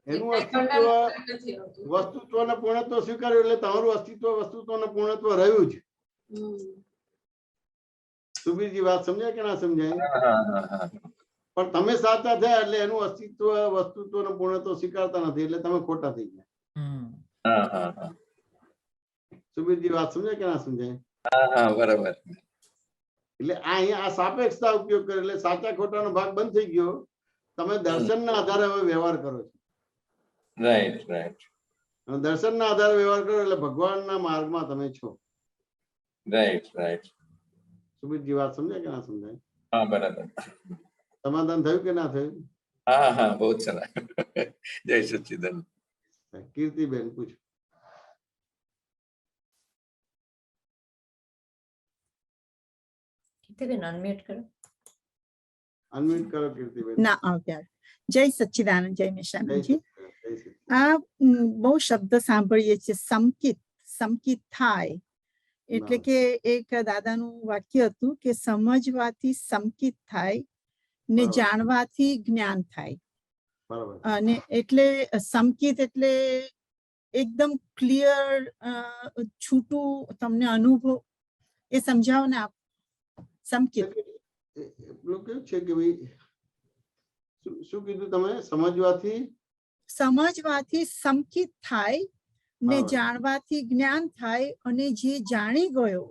Speaker 1: એનું
Speaker 7: એટલે
Speaker 1: અસ્તિત્વ
Speaker 7: ખંડન નથી આવતું.
Speaker 1: વસ્તુત્વ અને પૂર્ણત્વ સ્વીકાર્યું એટલે તમારું અસ્તિત્વ વસ્તુત્વ અને પૂર્ણત્વ રહ્યું જ. સુબીરજી વાત સમજાય કે ના સમજાય?
Speaker 6: હા
Speaker 1: પણ તમે સાચા થયા એટલે એનું અસ્તિત્વ વસ્તુત્વ અને પૂર્ણત્વ સ્વીકારતા નથી, એટલે તમે ખોટા થઈ ગયા.
Speaker 6: હા
Speaker 1: સુબીરજી વાત સમજાય કે ના સમજાય?
Speaker 6: હા બરાબર
Speaker 1: એટલે આ અહીંયા આ સાપેક્ષતા ઉપયોગ કરે એટલે સાચા ખોટાનો ભાગ બંધ થઈ ગયો. તમે દર્શનના આધારે હવે વ્યવહાર કરો છો.
Speaker 6: રાઈટ રાઈટ
Speaker 1: અને દર્શનના આધારે વ્યવહાર કરો એટલે ભગવાનના માર્ગમાં તમે છો.
Speaker 6: રાઈટ રાઈટ
Speaker 1: સુબીરજી વાત સમજાય કે ના સમજાય?
Speaker 6: હા બરાબર
Speaker 1: સમાધાન થયું કે ના થયું?
Speaker 6: હા બહુ સારા જય સચ્ચિદાનંદ
Speaker 1: કીર્તિબેન પૂછો.
Speaker 3: કીર્તિબેન અનમ્યુટ કરો.
Speaker 1: અનમ્યુટ કરો કીર્તિબેન.
Speaker 8: ના આવ્યા. જય સચ્ચિદાનંદ, જય નિશાનંદજી.
Speaker 1: જય શ્રી
Speaker 8: આ બહુ શબ્દ સાંભળીએ છીએ, સમકિત સમકિત થાય એટલે કે એક દાદાનું વાક્ય હતું કે સમજવાથી સમકિત થાય ને
Speaker 1: બરાબર.
Speaker 8: જાણવાથી જ્ઞાન થાય.
Speaker 1: બરાબર.
Speaker 8: અને એટલે સમકિત એટલે એકદમ ક્લિયર છૂટું તમને અનુભવ, એ સમજાવો ને આપ. સમકિત
Speaker 1: પેલું કેવું છે કે ભાઈ શું કીધું તમે?
Speaker 8: સમજવાથી સમકિત થાય ને
Speaker 1: બરાબર.
Speaker 8: જાણવાથી જ્ઞાન થાય, અને જે જાણી ગયો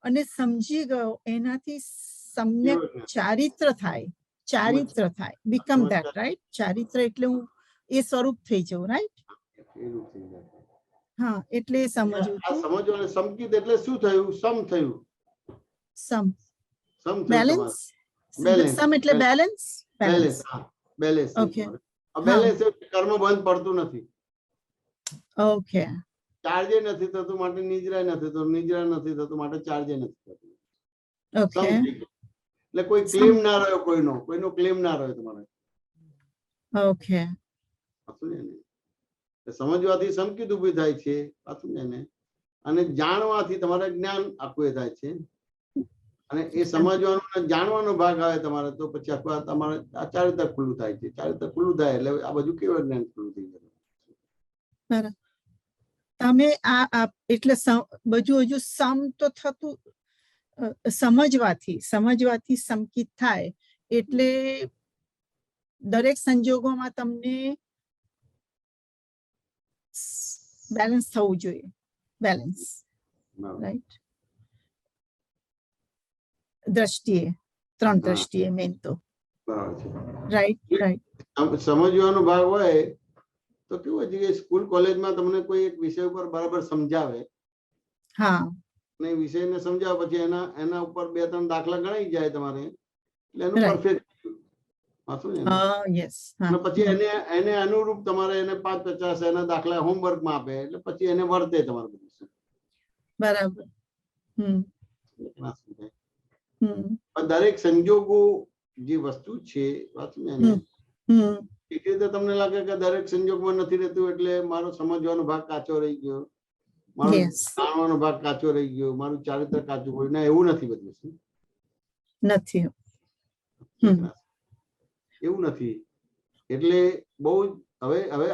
Speaker 8: અને સમજી ગયો એનાથી સમ્યક
Speaker 1: કેવું જ્ઞાન?
Speaker 8: ચારિત્ર થાય. ચારિત્ર થાય, બીકમ ધેટ, રાઈટ? ચારિત્ર એટલે હું એ સ્વરૂપ થઈ જવું, રાઈટ?
Speaker 1: એવું થઈ જાય.
Speaker 8: હા, એટલે એ સમજવું
Speaker 1: આ
Speaker 8: હતું.
Speaker 1: સમજવાનું સમકિત એટલે શું થયું? સમ થયું.
Speaker 8: સમ
Speaker 1: સમ થયું
Speaker 8: બેલેન્સ.
Speaker 1: Balance.
Speaker 8: સમ એટલે બેલેન્સ.
Speaker 1: બેલેન્સ. હા, બેલેન્સ.
Speaker 8: Okay.
Speaker 1: બેલેન્સ કર્મ બંધ પડતું નથી.
Speaker 8: ઓકે
Speaker 1: ચાર્જે નથી થતું માટે નિજરાય નથી થતું, નિજરાય નથી થતું માટે ચાર્જે નથી થતું.
Speaker 8: ઓકે
Speaker 1: સમ થઈ ગયું. એટલે કોઈ ક્લેમ ના રહ્યો, કોઈનો ક્લેમ ના રહ્યો તમારે.
Speaker 8: ઓકે
Speaker 1: સમજે ને? સમજવાથી સમકિત ઊભી થાય છે, સમજે ને? અને જાણવાથી તમારે જ્ઞાન આખું એ થાય છે. અને એ સમજવાનો અને જાણવાનો ભાગ આવે તમારે, તો પછી આખું તમારે આ ચારિત્ર ખુલ્લું થાય છે. ચારિત્ર ખુલ્લું થાય એટલે આ બધું કેવું જ્ઞાન ખુલ્લું થઈ જાય.
Speaker 8: તમે આ એટલે બધું હજુ સમ તો થતું, સમજવાથી સમકિત થાય એટલે દરેક સંજોગોમાં તમને બેલેન્સ થવું જોઈએ. Balance, right? દ્રષ્ટિએ, ત્રણ દ્રષ્ટિએ મેન તો,
Speaker 1: બરાબર છે.
Speaker 8: Right right.
Speaker 1: સમજવાનો ભાગ હોય તો કેવું છે કે સ્કૂલ કોલેજમાં તમને કોઈ એક વિષય ઉપર બરાબર સમજાવે,
Speaker 8: હા,
Speaker 1: અને એ વિષયને સમજાવે પછી એના ઉપર 2-3 દાખલા ગણાઈ જાય તમારે, એટલે એનું
Speaker 8: Right.
Speaker 1: પરફેક્ટ.
Speaker 8: યસ,
Speaker 1: અને પછી એને અનુરૂપ તમારે એને 5-50 એના દાખલા હોમવર્કમાં આપે, એટલે પછી એને વર્તે તમારે બધું.
Speaker 8: બરાબર.
Speaker 1: પણ દરેક સંજોગો જે વસ્તુ છે, વાત સમજ્યા ને? એ રીતે તમને લાગે કે દરેક સંજોગમાં નથી રહેતું એટલે મારો સમજવાનો ભાગ કાચો રહી ગયો, મારો
Speaker 8: Yes.
Speaker 1: જાણવાનો ભાગ કાચો રહી ગયો, મારું ચારિત્ર કાચું પડ્યું. ના, એવું નથી બધું.
Speaker 8: નથી.
Speaker 1: એવું નથી. એટલે બહુ હવે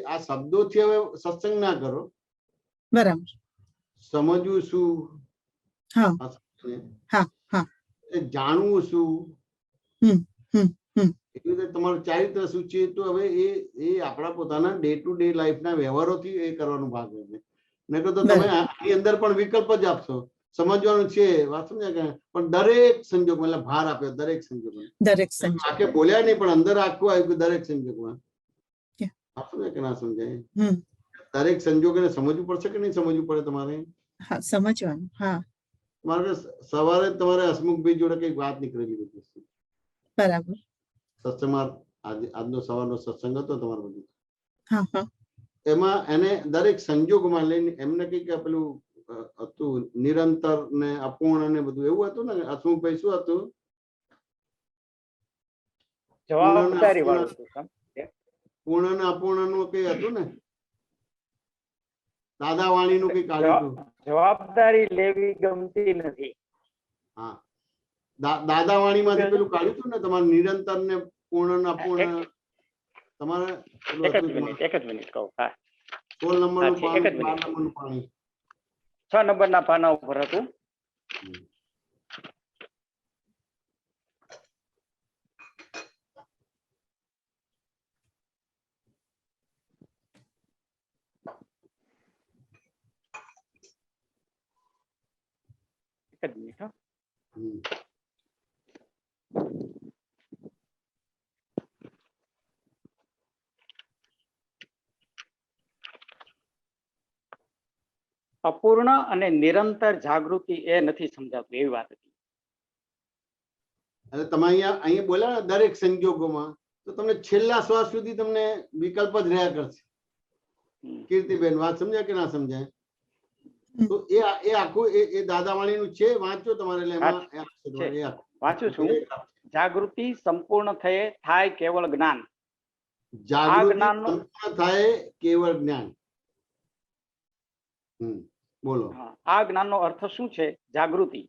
Speaker 1: આ શબ્દોથી હવે સત્સંગ ના કરો.
Speaker 8: બરાબર.
Speaker 1: સમજવું શું?
Speaker 8: હા હા હા.
Speaker 1: જાણવું શું? એવી રીતે તમારું ચારિત્ર શું છે, તો હવે એ આપણા પોતાના ડે ટુ ડે લાઈફના વ્યવહારોથી એ કરવાનો ભાગ હોય છે. નહીં તો તમે આની અંદર પણ વિકલ્પ જ આપશો સમજવાનું છે, વાત સમજ્યા કે? પણ દરેક સંજોગ મતલબ ભાર આપ્યો દરેક સંજોગ,
Speaker 8: દરેક સંજોગ.
Speaker 1: આખે બોલ્યા નહીં પણ અંદર આખું આવ્યું કે દરેક સંજોગમાં.
Speaker 8: કે?
Speaker 1: વાત સમજ્યા કે ના સમજાય?
Speaker 8: હમ.
Speaker 1: દરેક સંજોગોને સમજવું પડશે કે નહીં સમજવું પડે તમારે?
Speaker 8: હા, સમજવાનું. હા,
Speaker 1: તમારે સવારે તમારે હસમુખભાઈ જોડે કઈક વાત નીકળેલી હતી
Speaker 8: બરાબર.
Speaker 1: સત્સંગમાં, આજનો સવારનો સત્સંગ હતો તમારો બધું,
Speaker 8: હા હા
Speaker 1: એમાં એને દરેક સંજોગમાં લઈને એમને કઈક પેલું હતું નિરંતર ને અપૂર્ણ ને બધું એવું હતું ને હસમુખભાઈ? શું હતું?
Speaker 9: જવાબદારી વાળું હતું.
Speaker 1: પૂર્ણ ને અપૂર્ણ નું કઈ હતું ને, દાદા વાણી નું કઈ કાઢ્યું હતું.
Speaker 9: જવાબદારી લેવી ગમતી નથી.
Speaker 1: હા, દાદા વાણી માંથી પેલું કાઢ્યું હતું ને તમારે નિરંતર ને પૂર્ણ ને અપૂર્ણ. તમારે
Speaker 9: એક જ મિનિટ કહું. હા,
Speaker 1: 16 નંબર નું
Speaker 9: એક જ
Speaker 1: પાણી,
Speaker 9: મિનિટ.
Speaker 1: 12 નંબર નું પાણી.
Speaker 9: 6 નંબરના પાના ઉપર હતું. એક જ મિનિટ.
Speaker 1: હમ.
Speaker 9: અપૂર્ણ અને નિરંતર જાગૃતિ એ નથી સમજાતું એવી વાત હતી.
Speaker 1: એટલે તમે અહીંયા બોલ્યા ને દરેક સંજોગોમાં, તો તમને છેલ્લા શ્વાસ સુધી તમને વિકલ્પ જ રહ્યા કરશે. કીર્તિબેન, વાત સમજાય કે ના સમજાય? તો એ આખું એ દાદાવાણી નું છે, વાંચો તમારે. એટલે એમાં
Speaker 9: વાંચું છું. જાગૃતિ સંપૂર્ણ થાય કેવળ જ્ઞાન.
Speaker 1: જાગૃતિ
Speaker 9: જ્ઞાનનો-
Speaker 1: સંપૂર્ણ થાય કેવળ જ્ઞાન. બોલો.
Speaker 9: આ જ્ઞાનનો અર્થ શું છે? જાગૃતિ.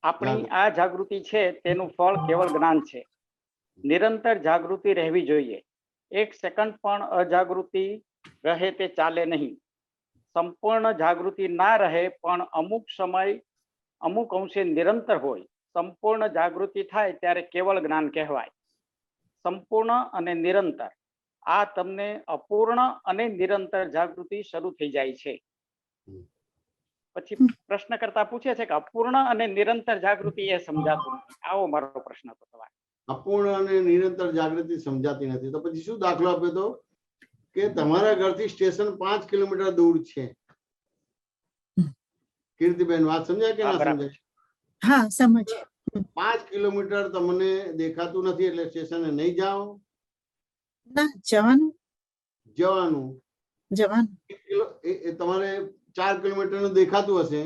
Speaker 9: આપણી આ જાગૃતિ છે તેનું ફળ કેવળ જ્ઞાન છે. નિરંતર જાગૃતિ રહેવી જોઈએ. 1 સેકન્ડ પણ અજાગૃતિ રહે તે ચાલે નહીં. સંપૂર્ણ જાગૃતિ ના રહે પણ અમુક સમય અમુક અંશે નિરંતર હોય. સંપૂર્ણ જાગૃતિ થાય ત્યારે કેવળ જ્ઞાન કહેવાય. સંપૂર્ણ અને નિરંતર, આ તમને અપૂર્ણ અને નિરંતર જાગૃતિ શરૂ થઈ જાય છે. પછી પ્રશ્ન કરતા પૂછે છે કે અપૂર્ણ અને નિરંતર જાગૃતિ એ સમજાતું નથી. આવો મારો પ્રશ્ન હતો તમારે.
Speaker 1: અપૂર્ણ અને નિરંતર જાગૃતિ સમજાતી નથી, તો પછી શું દાખલો આપ્યો તો કે તમારા ઘરથી સ્ટેશન 5 કિલોમીટર દૂર છે. કીર્તિબેન, વાત સમજાય કે ના સમજાય?
Speaker 8: હા, સમજ.
Speaker 1: 5 કિલોમીટર તમને દેખાતું નથી એટલે સ્ટેશને નહીં જાઓ?
Speaker 8: ના, જવાનું.
Speaker 1: જવાનું. તમારે 4 કિલોમીટર નું દેખાતું હશે.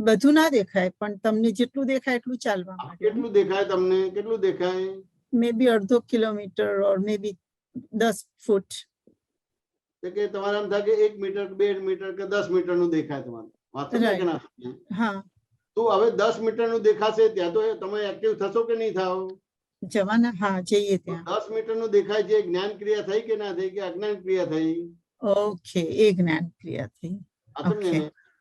Speaker 8: બધું ના દેખાય પણ તમને જેટલું દેખાય એટલું ચાલવા માટે.
Speaker 1: કેટલું દેખાય તમને? કેટલું દેખાય?
Speaker 8: મે બી અડધો કિલોમીટર ઓર મે બી 10 ફૂટ.
Speaker 1: કે તમારે એમ થાય કે 1 મીટર, 2 મીટર કે 10 મીટર નું દેખાય તમારે. વાત સમજાય કે ના સમજાય?
Speaker 8: હા.
Speaker 1: તો હવે 10 મીટર નું દેખાશે ત્યાં તો તમે એક્ટિવ થશો કે નહીં થાવ?
Speaker 8: જવાના. હા, જઈએ ત્યાં.
Speaker 1: 10 મીટર નું દેખાય છે, જ્ઞાન ક્રિયા થઈ કે ના થઈ, કે અજ્ઞાન ક્રિયા થઈ?
Speaker 8: ઓકે, એ જ્ઞાન ક્રિયા થઈ.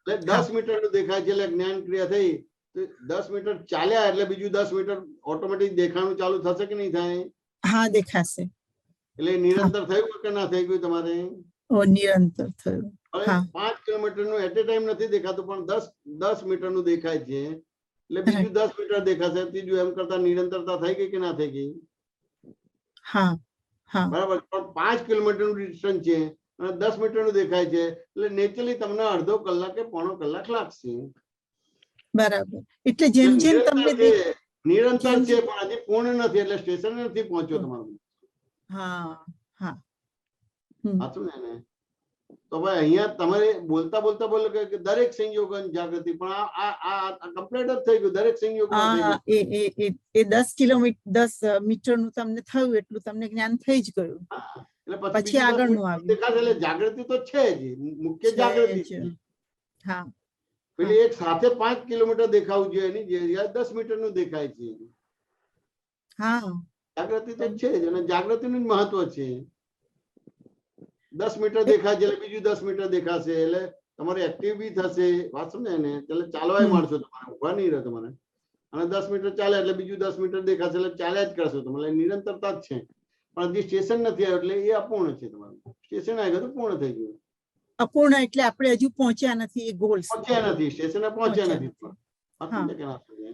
Speaker 1: એટલે 10 મીટર નું દેખાય છે એટલે જ્ઞાન ક્રિયા થઈ. તો 10 મીટર ચાલ્યા એટલે બીજું 10 મીટર ઓટોમેટિક દેખાવાનું ચાલુ થશે કે નહીં થાય?
Speaker 8: હા, દેખાશે.
Speaker 1: એટલે નિરંતર થયું કે ના થઈ ગયું તમારે?
Speaker 8: ઓ, નિરંતર થયું.
Speaker 1: હવે 5 કિલોમીટર નું એટ એ ટાઈમ નથી દેખાતું પણ 10 મીટર નું દેખાય છે એટલે બીજું 10 મીટર દેખાશે. ત્રીજું એમ કરતા નિરંતરતા થઈ ગઈ કે ના થઈ ગઈ?
Speaker 8: હા હા,
Speaker 1: બરાબર. પણ 5 કિલોમીટર નું ડિસ્ટન્સ છે અને 10 મીટર નું દેખાય છે એટલે નેચરલી તમને અડધો કલાક કે પોણો કલાક લાગશે.
Speaker 8: બરાબર. એટલે જેમ જેમ તમને
Speaker 1: નિરંતર છે પણ હજી પૂર્ણ નથી એટલે સ્ટેશન નથી પહોંચ્યો તમારું.
Speaker 8: હા હા.
Speaker 1: સાચું ને? તો ભાઈ અહીંયા તમારે બોલતા બોલતા બોલો કે દરેક સંયોગન જાગૃતિ, પણ આ કમ્પ્લીટ જ થઈ ગયું. દરેક સંયોગન
Speaker 8: એ 10 કિલોમીટર 10 મીટર નું તમને થયું એટલું તમને જ્ઞાન થઈ જ ગયું.
Speaker 1: એટલે
Speaker 8: પછી આગળનું આવ્યું.
Speaker 1: દેખાશે એટલે જાગૃતિ તો છે જ, મુખ્ય જાગૃતિ છે.
Speaker 8: હા.
Speaker 1: પેલી એક સાથે 5 કિલોમીટર દેખાવું જોઈએ એની જગ્યાએ 10 મીટર નું દેખાય છે.
Speaker 8: હા,
Speaker 1: જાગૃતિ તો છે જ અને જાગૃતિનું જ મહત્વ છે. 10 મીટર દેખાય છે એટલે બીજું 10 મીટર દેખાશે એટલે તમારે એક્ટિવ બી થશે. વાત સમજાય ને? એટલે ચાલવાય માંડશો, તમારે ઉભા નહીં રહે તમારે. અને 10 મીટર ચાલે એટલે બીજું 10 મીટર દેખાશે એટલે ચાલ્યા જ કરશો તમારે. નિરંતરતા જ છે પણ હજી સ્ટેશન નથી આવ્યું એટલે એ અપૂર્ણ છે તમારું. સ્ટેશન આવી ગયું તો પૂર્ણ થઈ ગયું.
Speaker 8: અપૂર્ણ એટલે આપણે હજુ પહોંચ્યા નથી એ ગોલ
Speaker 1: પહોંચ્યા નથી, સ્ટેશને પહોંચ્યા
Speaker 8: પહોંચ્યા
Speaker 1: નથી.
Speaker 8: નથી.
Speaker 1: આ
Speaker 8: હા.
Speaker 1: સમજે કે ના સમજે?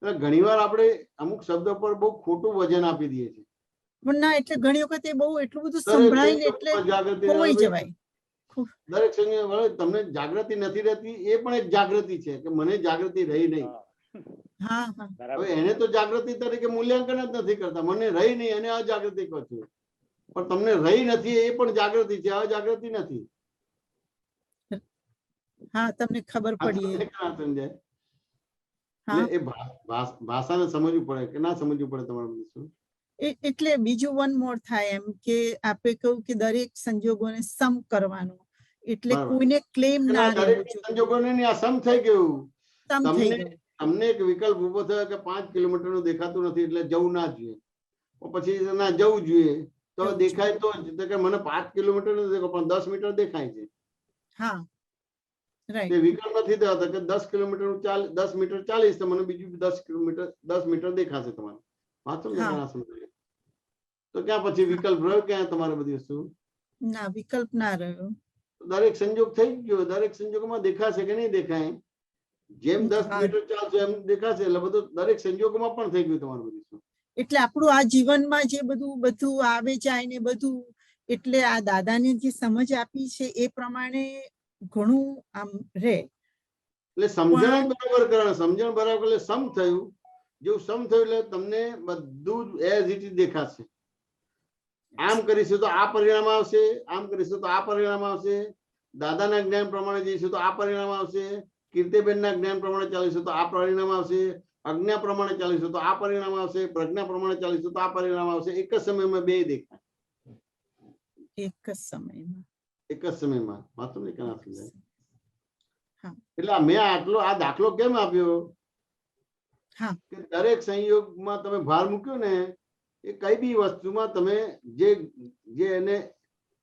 Speaker 1: એટલે ઘણીવાર આપણે અમુક શબ્દો પર બહુ ખોટું વજન આપી દઈએ છીએ.
Speaker 8: પણ ના એટલે ઘણી વખત એ બહુ એટલું બધું
Speaker 1: દરેક
Speaker 8: સંભળાય ને એટલે
Speaker 1: સંજોગોમાં જાગૃતિ
Speaker 8: ખોવાઈ
Speaker 1: રહેવી.
Speaker 8: જવાય.
Speaker 1: દરેક સંજોગ વળે તમને જાગૃતિ નથી રહેતી એ પણ એક જાગૃતિ છે કે મને જાગૃતિ રહી નહીં.
Speaker 8: હા હા
Speaker 9: બરાબર.
Speaker 1: હવે એને તો જાગૃતિ તરીકે મૂલ્યાંકન જ નથી કરતા, મને રહી નહીં એને અજાગૃતિ કહો છો. પણ તમને રહી નથી એ પણ જાગૃતિ છે, અજાગૃતિ નથી.
Speaker 8: હા તમને ખબર
Speaker 1: આ
Speaker 8: પડી.
Speaker 1: સમજે કે ના સમજે?
Speaker 8: હા
Speaker 1: એટલે એ ભાષાને સમજવું પડે કે ના સમજવું પડે તમારે બધું શું?
Speaker 8: એટલે બીજું વન મોર થાય એમ કે આપણે કહ્યું કે દરેક સંજોગોને સમ કરવાનું એટલે
Speaker 1: બરાબર.
Speaker 8: કોઈને ક્લેમ
Speaker 1: કે
Speaker 8: ના
Speaker 1: ના દરેક
Speaker 8: રહેવું જોઈએ.
Speaker 1: સંજોગોને નહીં, આ સમ થઈ ગયું.
Speaker 8: સમ થઈ
Speaker 1: તમને
Speaker 8: ગયું.
Speaker 1: તમને એક વિકલ્પ ઉભો થયો કે 5 કિલોમીટરનું દેખાતું નથી એટલે જવું ના જોઈએ. પછી ના જવું જોઈએ તો
Speaker 8: જવું
Speaker 1: દેખાય તો જ. તો કે મને 5 કિલોમીટર નથી દેખાય પણ 10 મીટર દેખાય છે.
Speaker 8: હા રાઈટ.
Speaker 1: તે વિકલ્પ નથી થતો કે 10 કિલોમીટર 10 મીટર ચાલીશ તો મને બીજું 10 મીટર દેખાશે તમારે. વાત સમજે કે ના સમજે? તો ક્યાં પછી વિકલ્પ રહ્યો ક્યાં તમારે બધી વસ્તુ?
Speaker 8: ના વિકલ્પ ના રહ્યો.
Speaker 1: દરેક સંજોગ થઈ ગયો, દરેક સંજોગોમાં દેખાશે કે નહીં દેખાય? જેમ 10
Speaker 8: હા.
Speaker 1: મીટર ચાલશે એમ દેખાશે એટલે બધું દરેક સંજોગોમાં પણ થઈ ગયું તમારું બધું વસ્તુ.
Speaker 8: એટલે આપણું આ જીવનમાં જે બધું આવે જાય ને બધું એટલે આ દાદાને જે સમજ આપી છે એ પ્રમાણે ઘણું આમ રે.
Speaker 1: એટલે સમજણ જ બરાબર કરવાનું. સમજણ બરાબર એટલે સમ થયું. જેવું સમ થયું એટલે તમને બધું એઝ ઇટ ઇઝ દેખાશે. આમ કરીશું તો આ પરિણામ આવશે, આમ કરીશું તો આ પરિણામ આવશે, દાદાના જ્ઞાન પ્રમાણે જઈશું તો આ પરિણામ આવશે, કીર્તિબેનના જ્ઞાન પ્રમાણે ચાલીશું તો આ પરિણામ આવશે, આજ્ઞા પ્રમાણે ચાલીશું તો આ પરિણામ આવશે, પ્રજ્ઞા પ્રમાણે ચાલીશું તો આ પરિણામ આવશે. એક જ સમયમાં બે દેખાય.
Speaker 8: એક જ સમયમાં.
Speaker 1: એક જ સમયમાં. વાત સમજે કે ના સમજાય?
Speaker 8: હા.
Speaker 1: એટલે મેં આ દાખલો કેમ આપ્યો
Speaker 8: હા.
Speaker 1: કે દરેક સંયોગમાં તમે ભાર મૂક્યો ને એ કઈ બી વસ્તુમાં તમે જે એને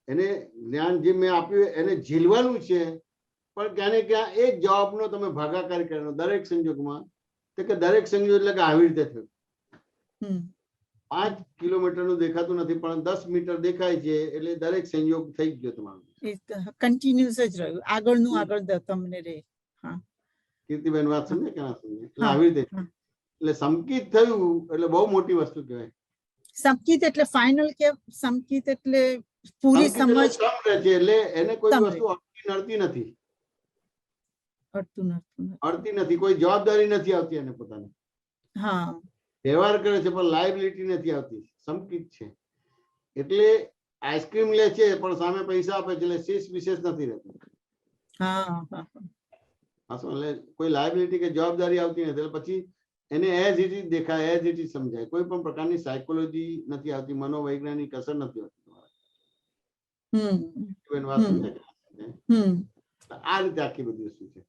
Speaker 1: જ્ઞાન જે મેં આપ્યું એને ઝીલવાનું છે પણ ક્યાં ને ક્યાં એ જ જવાબનો તમે ભાગાકાર કરવાનો દરેક સંજોગમાં. તો કે દરેક સંજોગ એટલે કે આવી રીતે થયું. 5 કિલોમીટરનું દેખાતું નથી પણ 10 મીટર દેખાય છે એટલે દરેક સંયોગ થઈ ગયો તમારો.
Speaker 8: કન્ટિન્યુઅસ જ રહ્યું. આગળનું આગળ તમને રે. હા.
Speaker 1: કીર્તિબેન વાત સમજે કે ના સમજે? એટલે આવી રીતે એટલે સંકિત થયું એટલે બહુ મોટી વસ્તુ કહેવાય.
Speaker 8: સંકિત એટલે ફાઇનલ કે સંકિત એટલે પૂરી
Speaker 1: સંકિત એટલે
Speaker 8: સમજ
Speaker 1: સમ રહે છે એટલે એને કોઈ
Speaker 8: સમ રહે.
Speaker 1: વસ્તુ અડતી નથી.
Speaker 8: અડતું નથી.
Speaker 1: અડતી નથી, કોઈ જવાબદારી નથી આવતી એને પોતાની.
Speaker 8: હા.
Speaker 1: વ્યવહાર કરે છે પણ લાયબિલિટી નથી આવતી. સંકિત છે એટલે આઈસ્ક્રીમ લે છે પણ સામે પૈસા આપે છે એટલે શેષ વિશેષ નથી રહેતું.
Speaker 8: હા હા
Speaker 1: હા શું એટલે કોઈ લાયબિલિટી કે જવાબદારી આવતી નથી એટલે પછી એને એઝ ઇટ ઇઝ દેખાય, એઝ ઇટ ઇઝ સમજાય. કોઈ પણ પ્રકારની સાયકોલોજી નથી આવતી, મનોવૈજ્ઞાનિક અસર નથી હોતી તમારે. વાત સમજાય કે ના સમજાય? આ રીતે આખી બધી વસ્તુ છે.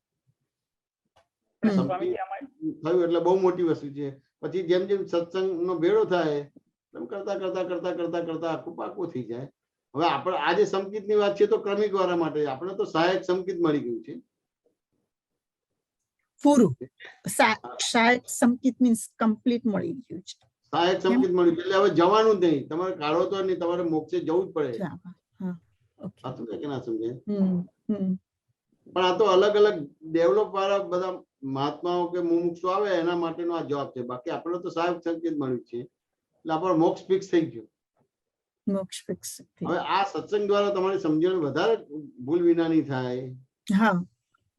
Speaker 9: સ્વામીજી આમાં
Speaker 1: થયું એટલે બહુ મોટી વસ્તુ છે. પછી જેમ જેમ સત્સંગનો ભેળો થાય એમ કરતા કરતા કરતા કરતા કરતા આખું પાકું થઈ જાય. હવે આપણે આજે સંકિતની વાત છે તો ક્રમિક વાળા માટે આપણે તો સહાયક સંકિત મળી ગયું છે.
Speaker 8: પૂરું સહાયક સંકિત મીન્સ કમ્પ્લીટ મળી ગયું છે.
Speaker 1: સહાયક સંકિત મળ્યું એટલે હવે જવાનું જ નહીં, તમારે કાઢો તો નહીં, તમારે મોક્ષે જવું જ પડે. આ સમજે કે ના સમજે? પણ આ તો અલગ અલગ ડેવલપ વાળા બધા મહાત્માઓ કે મુમુક્ષો આવે એના માટેનો આ જવાબ છે. બાકી આપણે તો સહાયક સંકેત મળ્યું છે એટલે આપણો મોક્ષ ફિક્સ થઈ ગયો.
Speaker 8: મોક્ષ ફિક્સ.
Speaker 1: હવે આ સત્સંગ દ્વારા તમારી સમજણ વધારે ભૂલ વિનાની થાય.
Speaker 8: હા.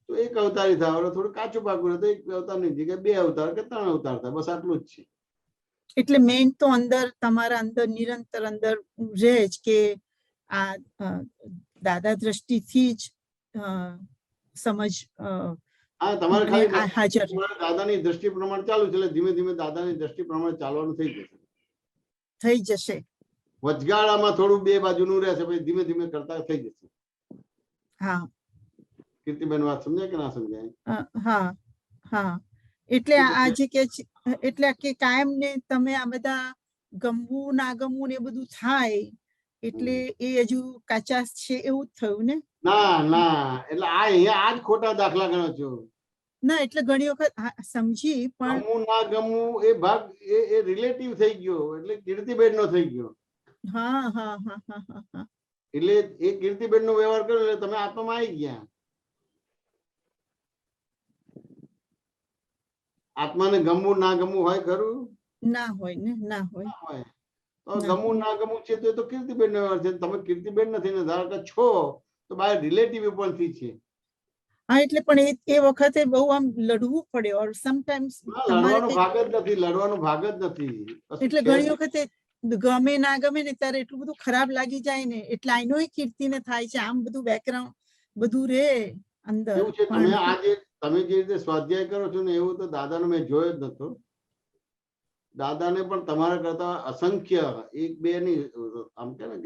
Speaker 1: તો એક અવતારી થાય. હવે થોડું કાચું પાકું તો એક અવતારની જગ્યાએ 2 અવતાર કે 3 અવતાર થાય. બસ આટલું જ છે.
Speaker 8: એટલે મેઇન તો અંદર તમારા અંદર નિરંતર અંદર રહે જ કે આ દાદા દ્રષ્ટિથી જ સમજ
Speaker 1: હા તમારે ખાલી
Speaker 8: હાજર
Speaker 1: દાદાની દ્રષ્ટિ પ્રમાણે ચાલુ છે એટલે ધીમે ધીમે દાદાની દ્રષ્ટિ પ્રમાણે ચાલવાનું થઈ જશે.
Speaker 8: થઈ જશે.
Speaker 1: વચગાળામાં થોડું બે બાજુનું રહેશે પછી ધીમે ધીમે કરતા થઈ જશે.
Speaker 8: હા.
Speaker 1: કીર્તિબેન વાત સમજાય કે ના સમજાય?
Speaker 8: હા હા. એટલે આ જે કે એટલે કે કાયમ ને તમે આ બધા ગમવું ના ગમવું ને એ બધું થાય એટલે એ હજુ કાચા છે એવું જ થયું ને?
Speaker 1: ના ના એટલે આ અહીંયા આ જ ખોટા દાખલા ગણો છો.
Speaker 8: ના એટલે ઘણી વખત સમજી પણ
Speaker 1: ગમવું ના ગમવું એ ભાગ એ રિલેટિવ થઈ ગયો એટલે કીર્તિબેન નો થઈ ગયો.
Speaker 8: હા હા હા હા હા.
Speaker 1: એટલે એ કીર્તિબેન નો વ્યવહાર કર્યો એટલે તમે આત્મામાં આવી ગયા. આત્માને ગમવું ના ગમવું હોય ખરું?
Speaker 8: ના હોય ને, ના હોય.
Speaker 1: ના હોય. તો
Speaker 8: ના.
Speaker 1: ગમવું ના ગમવું છે તો એ તો કીર્તિબેન નો વ્યવહાર છે. તમે કીર્તિબેન નથી ને ધારો કે છો તો બાય રિલેટિવ ઉપરથી છે.
Speaker 8: હા, એટલે પણ એ વખતે બહુ આમ લડવું પડે, ઓર સમટાઈમ્સ
Speaker 1: લડવાનો ભાગ જ નથી, લડવાનો ભાગ જ નથી.
Speaker 8: એટલે ઘણી વખતે ગમે ના ગમે ને ત્યારે એટલું બધું ખરાબ લાગી જાય ને, એટલે આઈનો કીર્તિને થાય છે, આમ બધું બેકગ્રાઉન્ડ બધું રે અંદર.
Speaker 1: એવું છે, તમે આજે તમે જે રીતે સ્વાધ્યાય કરો છો ને એવું તો દાદાનો મેં જોયો જ નતો. દાદાને પણ તમારા કરતા અસંખ્ય એક બે ની આમ કે ને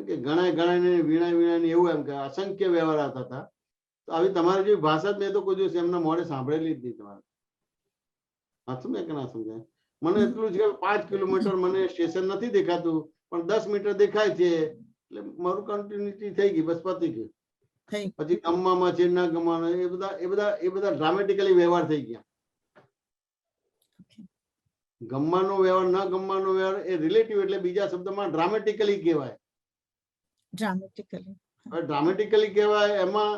Speaker 1: કે ગણાય ગણાય વીણાય ને એવું એમ કે અસંખ્ય વ્યવહાર આવતા હતા. તો આવી તમારી જેવી ભાષા જ મેં તો કોઈ દિવસ એમના મોઢે સાંભળેલી જ નહીં. તમારે સમજાય કે ના સમજાય? મને એટલું જ કે 5 કિલોમીટર મને સ્ટેશન નથી દેખાતું પણ 10 મીટર દેખાય છે એટલે મારું કન્ટિન્યુટી થઈ ગઈ, બસ પતી ગયું. પછી ગમવામાં છે ના ગમવાનું એ બધા ડ્રામેટિકલી વ્યવહાર થઈ ગયા. ગમવાનો વ્યવહાર ના ગમવાનો વ્યવહાર એ રિલેટિવ એટલે બીજા શબ્દમાં ડ્રામેટિકલી કહેવાય. ડ્રામેટિકલી કહેવાય એમાં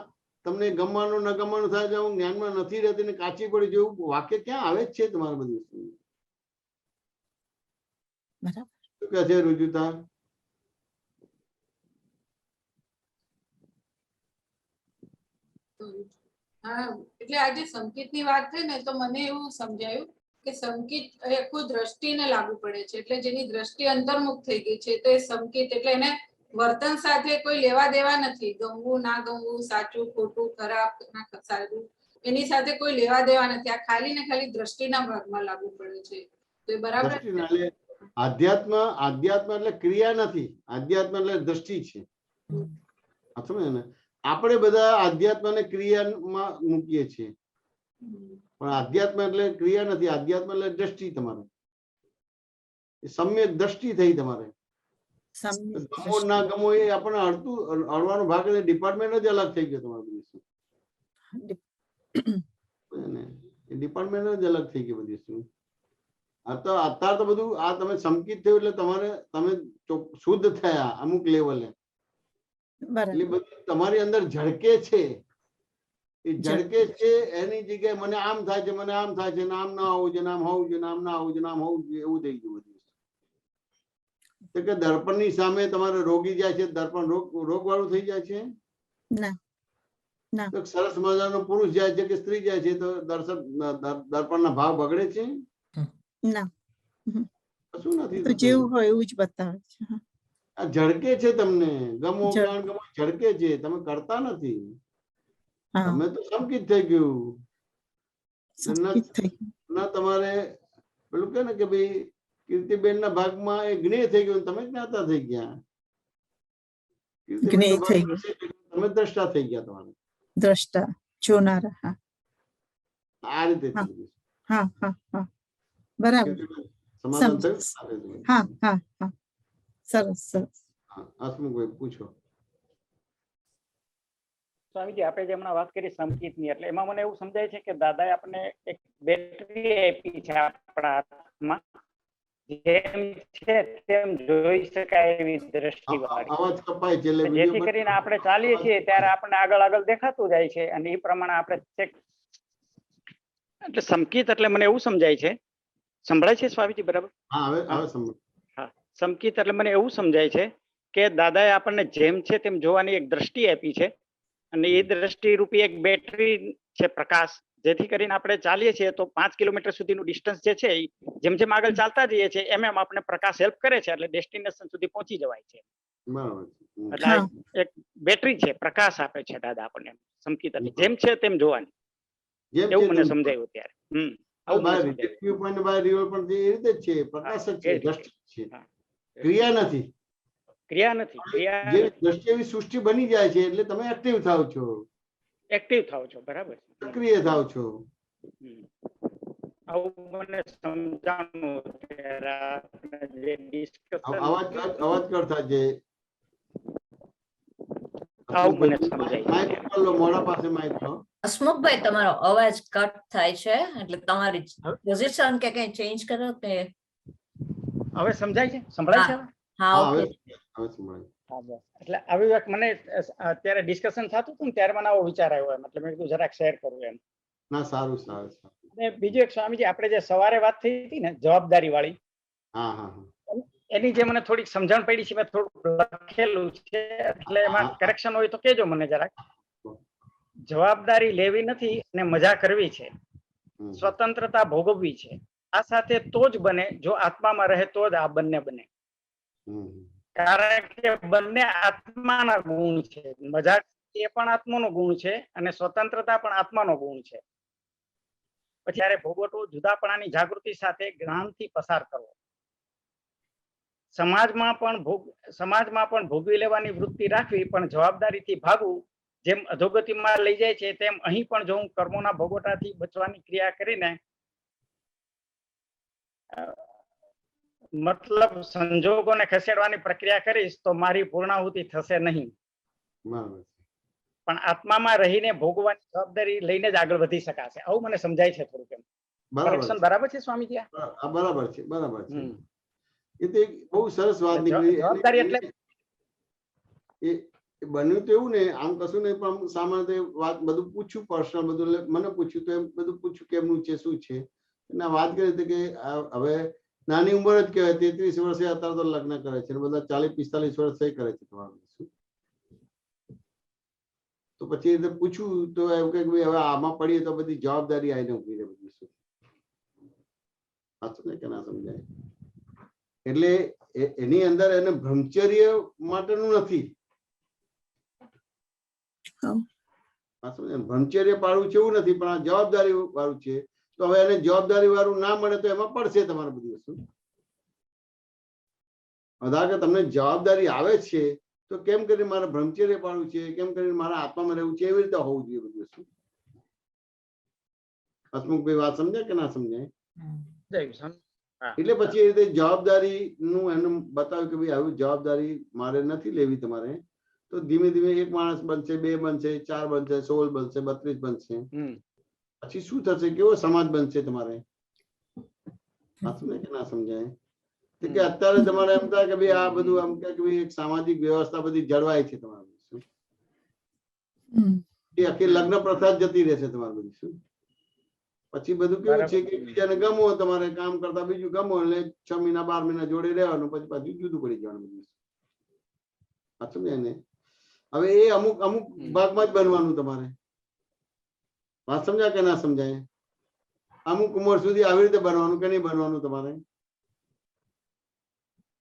Speaker 1: તમને ગમવાનું ન ગમવાનું થાય હું જ્ઞાનમાં નથી રહેતી ને કાચી પડી જેવું વાક્ય ક્યાં આવે જ છે તમારે બધી વસ્તુ. શું કહે છે રુજુતા?
Speaker 7: હા, એટલે આજે સંકેતની વાત થઈ ને તો મને એવું સમજાયું કે સંકેત એ આખું દ્રષ્ટિને લાગુ પડે છે. એટલે જેની દ્રષ્ટિ અંતર્મુખ થઈ ગઈ છે તો એ સંકેત એટલે એને વર્તન સાથે કોઈ લેવા દેવા નથી. ગમવું ના ગમવું, સાચું ખોટું, ખરાબ ના સારું, એની સાથે કોઈ લેવા દેવા નથી. આ ખાલી ને ખાલી દ્રષ્ટિના ભાગમાં લાગુ પડે છે. તો એ બરાબર.
Speaker 1: આધ્યાત્મ એટલે ક્રિયા નથી, આધ્યાત્મ એટલે દ્રષ્ટિ છે. સમજે ને? આપણે બધા આધ્યાત્મ ને ક્રિયામાં મૂકીએ છીએ પણ આધ્યાત્મ એટલે ક્રિયા નથી, આધ્યાત્મ એટલે દ્રષ્ટિ. તમારે સમ્યક દ્રષ્ટિ થઈ. તમારે ગમો ના ગમો એ આપણને અડવાનો ભાગ ડિપાર્ટમેન્ટ જ અલગ થઈ ગયો. તમારે ડિપાર્ટમેન્ટ જ અલગ થઈ ગયું બધી વસ્તુ. અત્યારે તો બધું આ તમે સંકિત થયું એટલે તમે શુદ્ધ થયા અમુક લેવલે. એટલે બધું તમારી અંદર ઝળકે છે. એ ઝળકે છે એની જગ્યાએ મને આમ થાય છે, મને આમ થાય છે, નામ ના હોવું જોઈએ, નામ હોવું જોઈએ, નામ ના હોવું જોઈએ, નામ હોવું જોઈએ, એવું થઈ ગયું બધું. કે દર્પણ ની સામે તમારે રોગી જાય છે, દર્પણ રોગ વાળું થઈ જાય છે. સરસ મજાનો પુરુષ જાય છે કે સ્ત્રી જાય છે તો દર્પણ ના ભાવ બગડે છે? કશું નથી.
Speaker 8: જેવું હોય એવું જ બતાવે છે.
Speaker 1: આ ઝળકે છે, તમને ગમો જ્ઞાન ગમો ઝળકે છે, તમે કરતા નથી. તમે તો સંકિત થઈ ગયું. ના તમારે પેલું કે ને કે ભાઈ કીર્તિબેન ના ભાગમાં એ જ્ઞેય થઈ ગયું, તમે જ્ઞાતા થઈ ગયા. તમે દ્રષ્ટા થઈ ગયા. તમારે
Speaker 8: દ્રષ્ટા જોનારા.
Speaker 1: આ રીતે
Speaker 8: બરાબર.
Speaker 1: સમાધાન થયું?
Speaker 8: સરસ સરસ.
Speaker 1: હસમુખભાઈ પૂછો.
Speaker 9: સ્વામીજી, આપણે જે હમણાં વાત કરી સંકેતની, એટલે એમાં મને એવું સમજાય છે કે દાદાએ આપણને એક બેટરી આપી છે આપણા હાથમાં, જેમ છે તેમ જોઈ શકાય એવી દ્રષ્ટિવાળી.
Speaker 1: અવાજ કપાય છે
Speaker 9: જેથી કરીને આપણે ચાલીએ છીએ ત્યારે આપણને આગળ આગળ દેખાતું જાય છે અને એ પ્રમાણે આપણે એટલે સંકેત એટલે મને એવું સમજાય છે. સંભળાય છે સ્વામીજી બરાબર?
Speaker 1: હા,
Speaker 9: સંકેત એટલે મને એવું સમજાય છે કે દાદાએ આપણને જેમ છે તેમ જોવાની એક દ્રષ્ટિ આપી છે અને એ દ્રષ્ટિ રૂપી એક બેટરી છે, પ્રકાશ. જેથી કરીને આપણે ચાલીએ છીએ તો 5 કિલોમીટર સુધીનું ડિસ્ટન્સ જે છે જેમ જેમ આગળ ચાલતા જઈએ છીએ એમ એમ આપણે પ્રકાશ હેલ્પ કરે છે એટલે ડેસ્ટિનેશન સુધી પહોંચી જવાય છે. એટલે એક બેટરી છે, પ્રકાશ આપે છે દાદા આપણને. સંકેત એટલે જેમ છે તેમ જોવાની, એવું મને સમજાયું ત્યારે.
Speaker 1: ક્રિયા નથી. દ્રષ્ટિ એવી સૃષ્ટિ બની જાય છે એટલે તમે એક્ટિવ થાવ છો.
Speaker 9: બરાબર.
Speaker 1: સક્રિય થાવ છો.
Speaker 9: આવું મને સમજાણું.
Speaker 1: અવાજ કરતા છે. મોડા પાસે માઇક લો.
Speaker 3: હસમુખભાઈ, તમારો અવાજ કટ થાય છે એટલે તમારી પોઝિશન કે કઈ ચેન્જ કરો કે.
Speaker 9: હવે સમજાય છે? સંભળાય છે?
Speaker 3: હા, ઓકે.
Speaker 9: હા બસ એટલે આવી વાત મને અત્યારે ડિસ્કશન થતું હતું ને ત્યારે મને આવો વિચાર આવ્યો એમ એટલે મેં કીધું જરાક શેર કરું એમ.
Speaker 1: ના સારું સારું સારું.
Speaker 9: અને બીજું એક સ્વામીજી આપણે જે સવારે વાત થઈ હતી ને જવાબદારી વાળી,
Speaker 1: હા હા હા.
Speaker 9: એની જે મને થોડીક સમજણ પડી છે, મેં થોડું લખેલું છે એટલે એમાં કરેક્શન હોય તો કેજો મને જરાક. જવાબદારી લેવી નથી અને મજા કરવી છે, સ્વતંત્રતા ભોગવવી છે. આ સાથે તો જ બને જો આત્મામાં રહે તો જ આ બંને બને. કારણ કે બંને આત્માના ગુણ છે. મજાક એ પણ આત્માનો ગુણ છે અને સ્વતંત્રતા પણ આત્માનો ગુણ છે. પછી જ્યારે ભોગવટો જુદાપણાની જાગૃતિ સાથે જ્ઞાનથી પસાર કરવો. સમાજમાં પણ ભોગવી લેવાની વૃત્તિ રાખવી, પણ જવાબદારીથી ભાગવું જેમ અધોગતિમાં લઈ જાય છે, તેમ અહીં પણ જો હું કર્મોના ભોગવટાથી બચવાની ક્રિયા કરીને મતલબ સંજોગોને ખસેડવાની પ્રક્રિયા કરીશ તો મારી પૂર્ણાહુતિ થશે નહીં. પણ આત્મામાં રહીને ભોગવવાની જવાબદારી લઈને જ આગળ વધી શકાશે. આવું મને સમજાય છે થોડુંક એમ. કરેક્શન બરાબર છે સ્વામીજી?
Speaker 1: બરાબર છે, બરાબર છે. એ તો એક બહુ સરસ વાત નીકળી.
Speaker 9: જવાબદારી એટલે
Speaker 1: એ બન્યું તો એવું ને, આમ કશું નહીં, પણ સામાન્ય વાત બધું પૂછ્યું, પર્સનલ બધું મને પૂછ્યું તો એમ બધું પૂછ્યું કેમનું છે, શું છે. અને વાત કરી હતી કે હવે નાની ઉંમર જ કહેવાય, 33 વર્ષે અત્યારે તો લગ્ન કરે છે, બધા 40-45 વર્ષ થઈ કરે છે તમારું. તો પછી પૂછ્યું તો એમ કે હવે આમાં પડીએ તો બધી જવાબદારી આવીને ઉભી રહે બધી. શું સાચું ને કે ના સમજાય? એટલે એની અંદર એને બ્રહ્મચર્ય માટેનું નથી. બ્રહ્મચર્ય પાડવું છે એવું નથી, પણ આ જવાબદારી વાળું છે. તો હવે એને જવાબદારી વાળું ના મળે તો એમાં પડશે તમારે બધી વસ્તુ. ધારો કે તમને જવાબદારી આવે છે તો કેમ કરીને મારે બ્રહ્મચર્ય પાડવું છે, કેમ કરીને મારા આત્મામાં રહેવું છે, એવી રીતે હોવું જોઈએ બધી વસ્તુ. હસમુખભાઈ વાત સમજાય કે ના સમજાય? એટલે પછી એ રીતે જવાબદારી નું એનું બતાવ્યું કે ભાઈ આવી જવાબદારી મારે નથી લેવી તમારે. તો ધીમે ધીમે એક માણસ બનશે, 2 બનશે, 4 બનશે, 16 બનશે, 32 બનશે. પછી શું થશે? કેવો સમાજ બનશે તમારે? કે ના સમજાય? કે અત્યારે તમારે એમ થાય કે ભાઈ આ બધું એમ કે ભાઈ એક સામાજિક વ્યવસ્થા બધી જળવાય છે તમારી. શું એ આખી લગ્ન પ્રથા જતી રહેશે તમારી બધી. શું પછી બધું કેવું છે કે બીજાને ગમો, તમારે કામ કરતા બીજું ગમો, એટલે 6 મહિના 12 મહિના જોડે રહેવાનું, પછી પાછું જુદું પડી જવાનું બધું. સાચું ને? હવે એ અમુક ભાગમાં જ બનવાનું તમારે. વાત સમજાય કે ના સમજાય? અમુક ઉંમર સુધી આવી રીતે બનવાનું કે નહીં બનવાનું તમારે.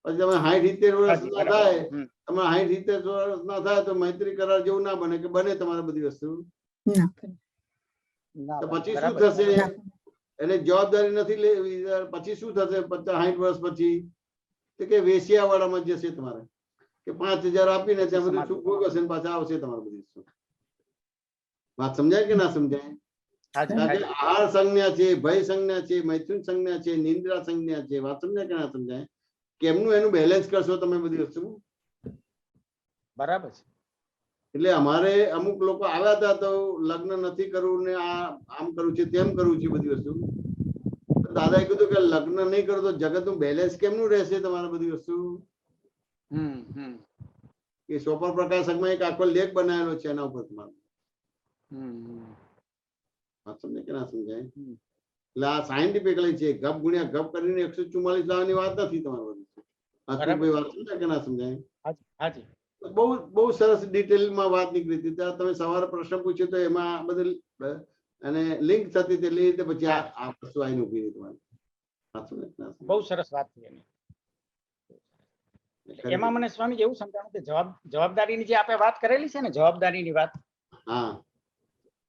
Speaker 1: પછી તમે 60-70 વર્ષ ના થાય, તમે 60-70 વર્ષ ના થાય તો મૈત્રી કરાર જેવું ના બને કે બને તમારે બધી વસ્તુ. તો પછી શું થશે? એને જવાબદારી નથી લેવી. પછી શું થશે? 50-60 વર્ષ પછી કે વેશિયા વાળામાં જશે તમારે, કે 5000 આપીને ત્યાં બધું સુખ ભોગવશે, પાછા આવશે તમારે બધી વસ્તુ. વાત સમજાય કે ના સમજાય? આહાર સંજ્ઞા છે, ભય સંજ્ઞા છે, મૈથુન સંજ્ઞા છે, નિંદ્રા સંજ્ઞા છે. વાત સમજાય કે ના સમજાય? કેમનું એનું બેલેન્સ કરશો તમે બધી વસ્તુ?
Speaker 9: બરાબર છે.
Speaker 1: એટલે અમારે અમુક લોકો આવ્યા હતા તો લગ્ન નથી કરવું ને આમ કરવું છે, તેમ કરવું છે બધી વસ્તુ. દાદાએ કીધું કે લગ્ન નહીં કરો તો જગતનું બેલેન્સ કેમનું રહેશે તમારે બધી વસ્તુ? એ સોપર પ્રકાશકમાં એક આખો લેખ બનાવેલો છે એના ઉપર તમારે. સમજે કે ના સમજાય? એટલે આ સાયન્ટિફિકલી છે. ગપ ગુણ્યા ગપ કરીને 144 લાવવાની વાત નથી તમારી બધી. વાત સમજાય કે ના સમજાય? બહુ સરસ ડિટેલમાં વાત નીકળી હતી. ત્યારે તમે સવારે પ્રશ્ન પૂછ્યો તો એમાં બધું અને લિંક થતી હતી, એટલે એ રીતે પછી આ વસ્તુ આવીને ઉભી રહી તમારી.
Speaker 9: બહુ સરસ વાત થઈ એની. એમાં મને સ્વામી એવું સમજાણું કે જવાબદારીની જે આપણે વાત કરેલી છે ને, જવાબદારીની વાત.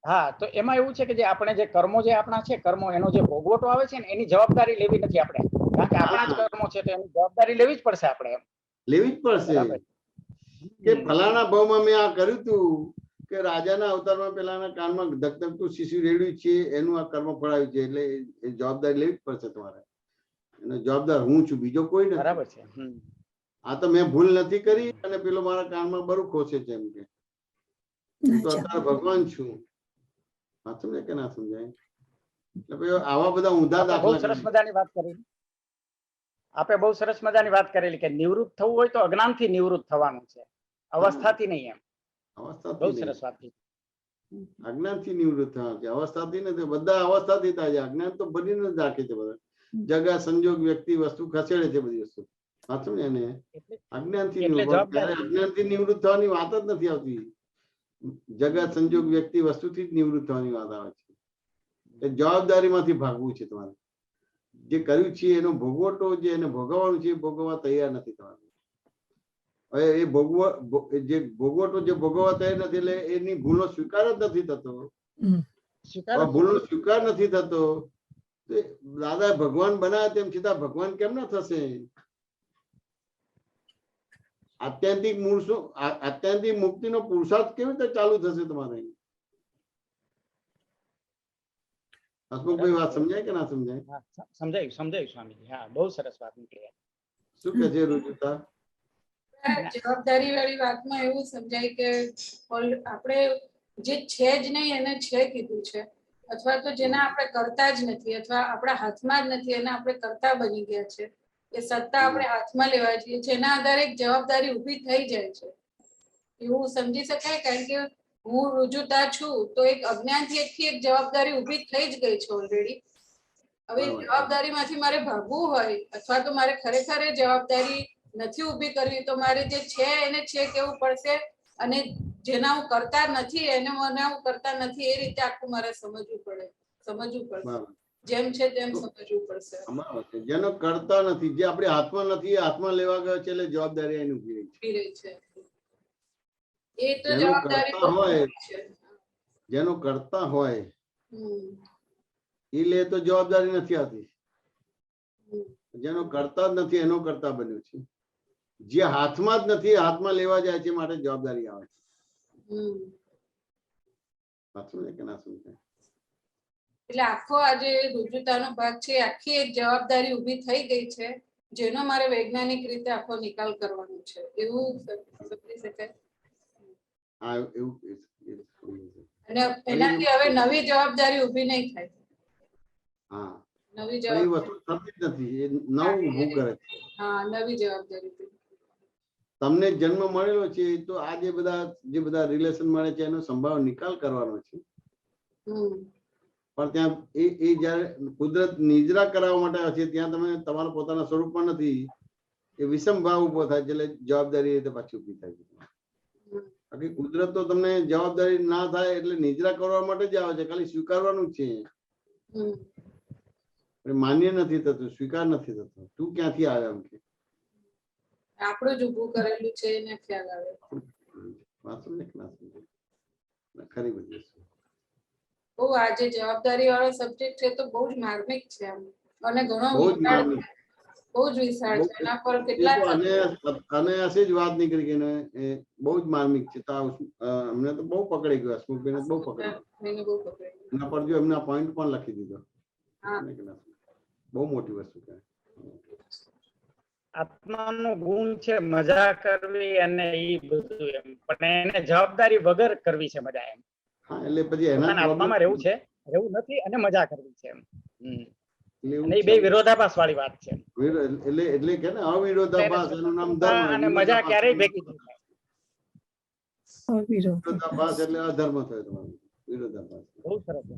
Speaker 9: હા, તો એમાં એવું છે કે જે આપણે જે કર્મો જે આપણા છે, કર્મો એનો જે ભોગવટો આવે છે ને, એની જવાબદારી લેવી નથી આપણે. કારણ કે આપણા જ કર્મો છે તો એની જવાબદારી લેવી જ પડશે આપણે. એમ
Speaker 1: લેવી જ પડશે કે ફલાણા ભાવમાં મેં આ કર્યું હતું, કે રાજાના અવતારમાં પેલાના કાનમાં ધકધકતું શિશુ રેડ્યું છે, એનું આ કર્મ ફળાવ્યું છે. એટલે એ જવાબદારી લેવી જ પડશે તમારે. એનો જવાબદાર હું છું, બીજો કોઈ નથી.
Speaker 9: બરાબર છે.
Speaker 1: આ તો મેં ભૂલ નથી કરી અને પેલો મારા કાનમાં બરું ખોસે છે એમ કે હું તો અત્યારે ભગવાન છું. સમજે કે ના સમજાય? એટલે આવા બધા ઊંધા દાખલા.
Speaker 9: સરસ મજાની વાત કરી. આપે બહુ સરસ મજાની વાત કરેલી કે નિવૃત્ત થવું હોય તો અજ્ઞાનથી નિવૃત્ત થવાનું છે, અવસ્થાથી નહીં. એમ બહુ
Speaker 1: અવસ્થાથી નહીં.
Speaker 9: સરસ વાત કીધી.
Speaker 1: અજ્ઞાનથી નિવૃત્ત થવાનું છે, અવસ્થાથી નથી. બધા અવસ્થાથી થાય છે. અજ્ઞાન તો બનીને જ રાખે છે બધા. જગા સંજોગ વ્યક્તિ વસ્તુ ખસેડે છે બધી વસ્તુ. સાચું ને? એને અજ્ઞાનથી
Speaker 9: એટલે
Speaker 1: નિવૃત્ત,
Speaker 9: જવાબદારી.
Speaker 1: અજ્ઞાનથી નિવૃત્ત થવાની વાત જ નથી આવતી. જગત સંજોગ વ્યક્તિ વસ્તુથી જ નિવૃત્ત થવાની વાત આવે છે. એ જવાબદારીમાંથી ભાગવું છે તમારે. જે કર્યું છે એનો ભોગવટો, જે એને ભોગવવાનું છે એ ભોગવવા તૈયાર નથી તમારે. હવે એ જે ભોગવટો જે ભોગવવા તૈયાર નથી એટલે એની ભૂલનો સ્વીકાર જ નથી થતો. ભૂલનો સ્વીકાર નથી થતો. દાદા ભગવાન બનાવ્યા તેમ છતાં ભગવાન કેમ ના થશે? આત્યંતિક મૂળ શું, આત્યંતિક મુક્તિનો પુરુષાર્થ કેવી રીતે ચાલુ થશે તમારે? હસમુખભાઈ વાત સમજાય કે ના સમજાય?
Speaker 9: સમજાયું સમજાયું સ્વામીજી. હા, બહુ સરસ વાત નીકળી.
Speaker 1: શું કે છે રુજુતા?
Speaker 7: જવાબદારી વાળી વાતમાં એવું સમજાય કે આપણે જે છે જ નહીં એને છે કીધું છે, અથવા તો જેના આપણે કરતા જ નથી, અથવા આપણા હાથમાં જ નથી એને આપણે કરતા બની ગયા છે. એ સત્તા આપણે હાથમાં લેવા જોઈએ, જેના આધારે એક જવાબદારી ઊભી થઈ જાય છે એવું સમજી શકાય. કારણ કે હું રુજુતા છું તો એક અજ્ઞાનથી એક જવાબદારી ઊભી થઈ જ ગઈ છે ઓલરેડી. હવે એ જવાબદારીમાંથી મારે ભાગવું હોય અથવા તો મારે ખરેખર એ જવાબદારી નથી ઊભી કરવી તો મારે જે છે એને છે કેવું પડશે, અને જેના હું કરતા નથી એને મને હું કરતા નથી એ રીતે આખું મારે સમજવું પડશે. જેમ છે તેમ સમજવું પડશે.
Speaker 1: જેનો કરતા નથી, જે આપણે હાથમાં નથી એ હાથમાં લેવા ગયો છે એટલે જવાબદારી એની ઊભી રહી છે.
Speaker 7: એ તો જવાબદારી
Speaker 1: હોય, જેનો કરતા હોય એ લે તો જવાબદારી નથી આવતી. જેનો કરતા જ નથી એનો કરતા બન્યો છે. જે હાથમાં જ નથી હાથમાં લેવા જાય છે માટે જવાબદારી આવે છે. સાચું છે કે ના સમજાય?
Speaker 7: એટલે આખો આજે રુજુતાનો ભાગ છે, આખી એક જવાબદારી ઊભી થઈ ગઈ છે જેનો મારે વૈજ્ઞાનિક રીતે આખો નિકાલ કરવાનો છે એવું સમજી શકાય.
Speaker 1: હા, એવું.
Speaker 7: અને એનાથી હવે નવી જવાબદારી ઊભી નહીં થાય.
Speaker 1: હા,
Speaker 7: નવી
Speaker 1: એ વસ્તુ થતી જ નથી, એ નવું ઊભું કરે છે.
Speaker 7: હા, નવી જવાબદારી.
Speaker 1: તમને જન્મ મળેલો છે તો આ જે બધા રિલેશન મળે છે એનો સંભાવ નિકાલ કરવાનો છે. પણ ત્યાં એ જયારે કુદરત નિજરા કરાવવા માટે આવે છે ત્યાં તમે તમારા પોતાના સ્વરૂપમાં નથી, એ વિષમ ભાવ ઉભો થાય છે એટલે જવાબદારી રીતે પાછી ઉભી થાય છે. બાકી કુદરત તો તમને જવાબદારી ના થાય એટલે નિજરા કરવા માટે જ આવે છે, ખાલી સ્વીકારવાનું જ છે. માન્ય નથી થતું, સ્વીકાર નથી થતો. તું ક્યાંથી આવ્યા એમ કે
Speaker 7: આપણું જ ઊભું કરેલું છે એને ખ્યાલ આવે.
Speaker 1: ખરી બધી વસ્તુ.
Speaker 7: બહુ આજે જવાબદારી વાળો સબ્જેક્ટ છે તો બહુ જ માર્મિક છે આમ, અને ઘણો બહુ જ વિશાળ છે. એના પર કેટલા
Speaker 1: અનાયાસે જ વાત નીકળી ગઈ ને એ બહુ જ માર્મિક છે. અમને તો બહુ પકડી ગયો, હસમુખભાઈને બહુ પકડી એના પર જો એમના પોઈન્ટ પણ લખી દીધો. બહુ મોટી વસ્તુ કહેવાય.
Speaker 9: આત્માનો ગુણ છે મજા કરવી અને એ બધું એમ, પણ એને જવાબદારી વગર કરવી છે મજા એમ.
Speaker 1: હા, એટલે પછી એના
Speaker 9: આત્મામાં રહેવું છે, રહેવું નથી અને મજા કરવી છે એમ. એ બે વિરોધાભાસ વાળી વાત છે.
Speaker 1: એટલે કે ને અવિરોધાભાસ, એનું નામ ધર્મ.
Speaker 9: અને મજા ક્યારેય ભેગી નહીં થાય.
Speaker 1: વિરોધાભાસ એટલે અધર્મ થયો તમારો. વિરોધાભાસ.
Speaker 9: બહુ સરસ.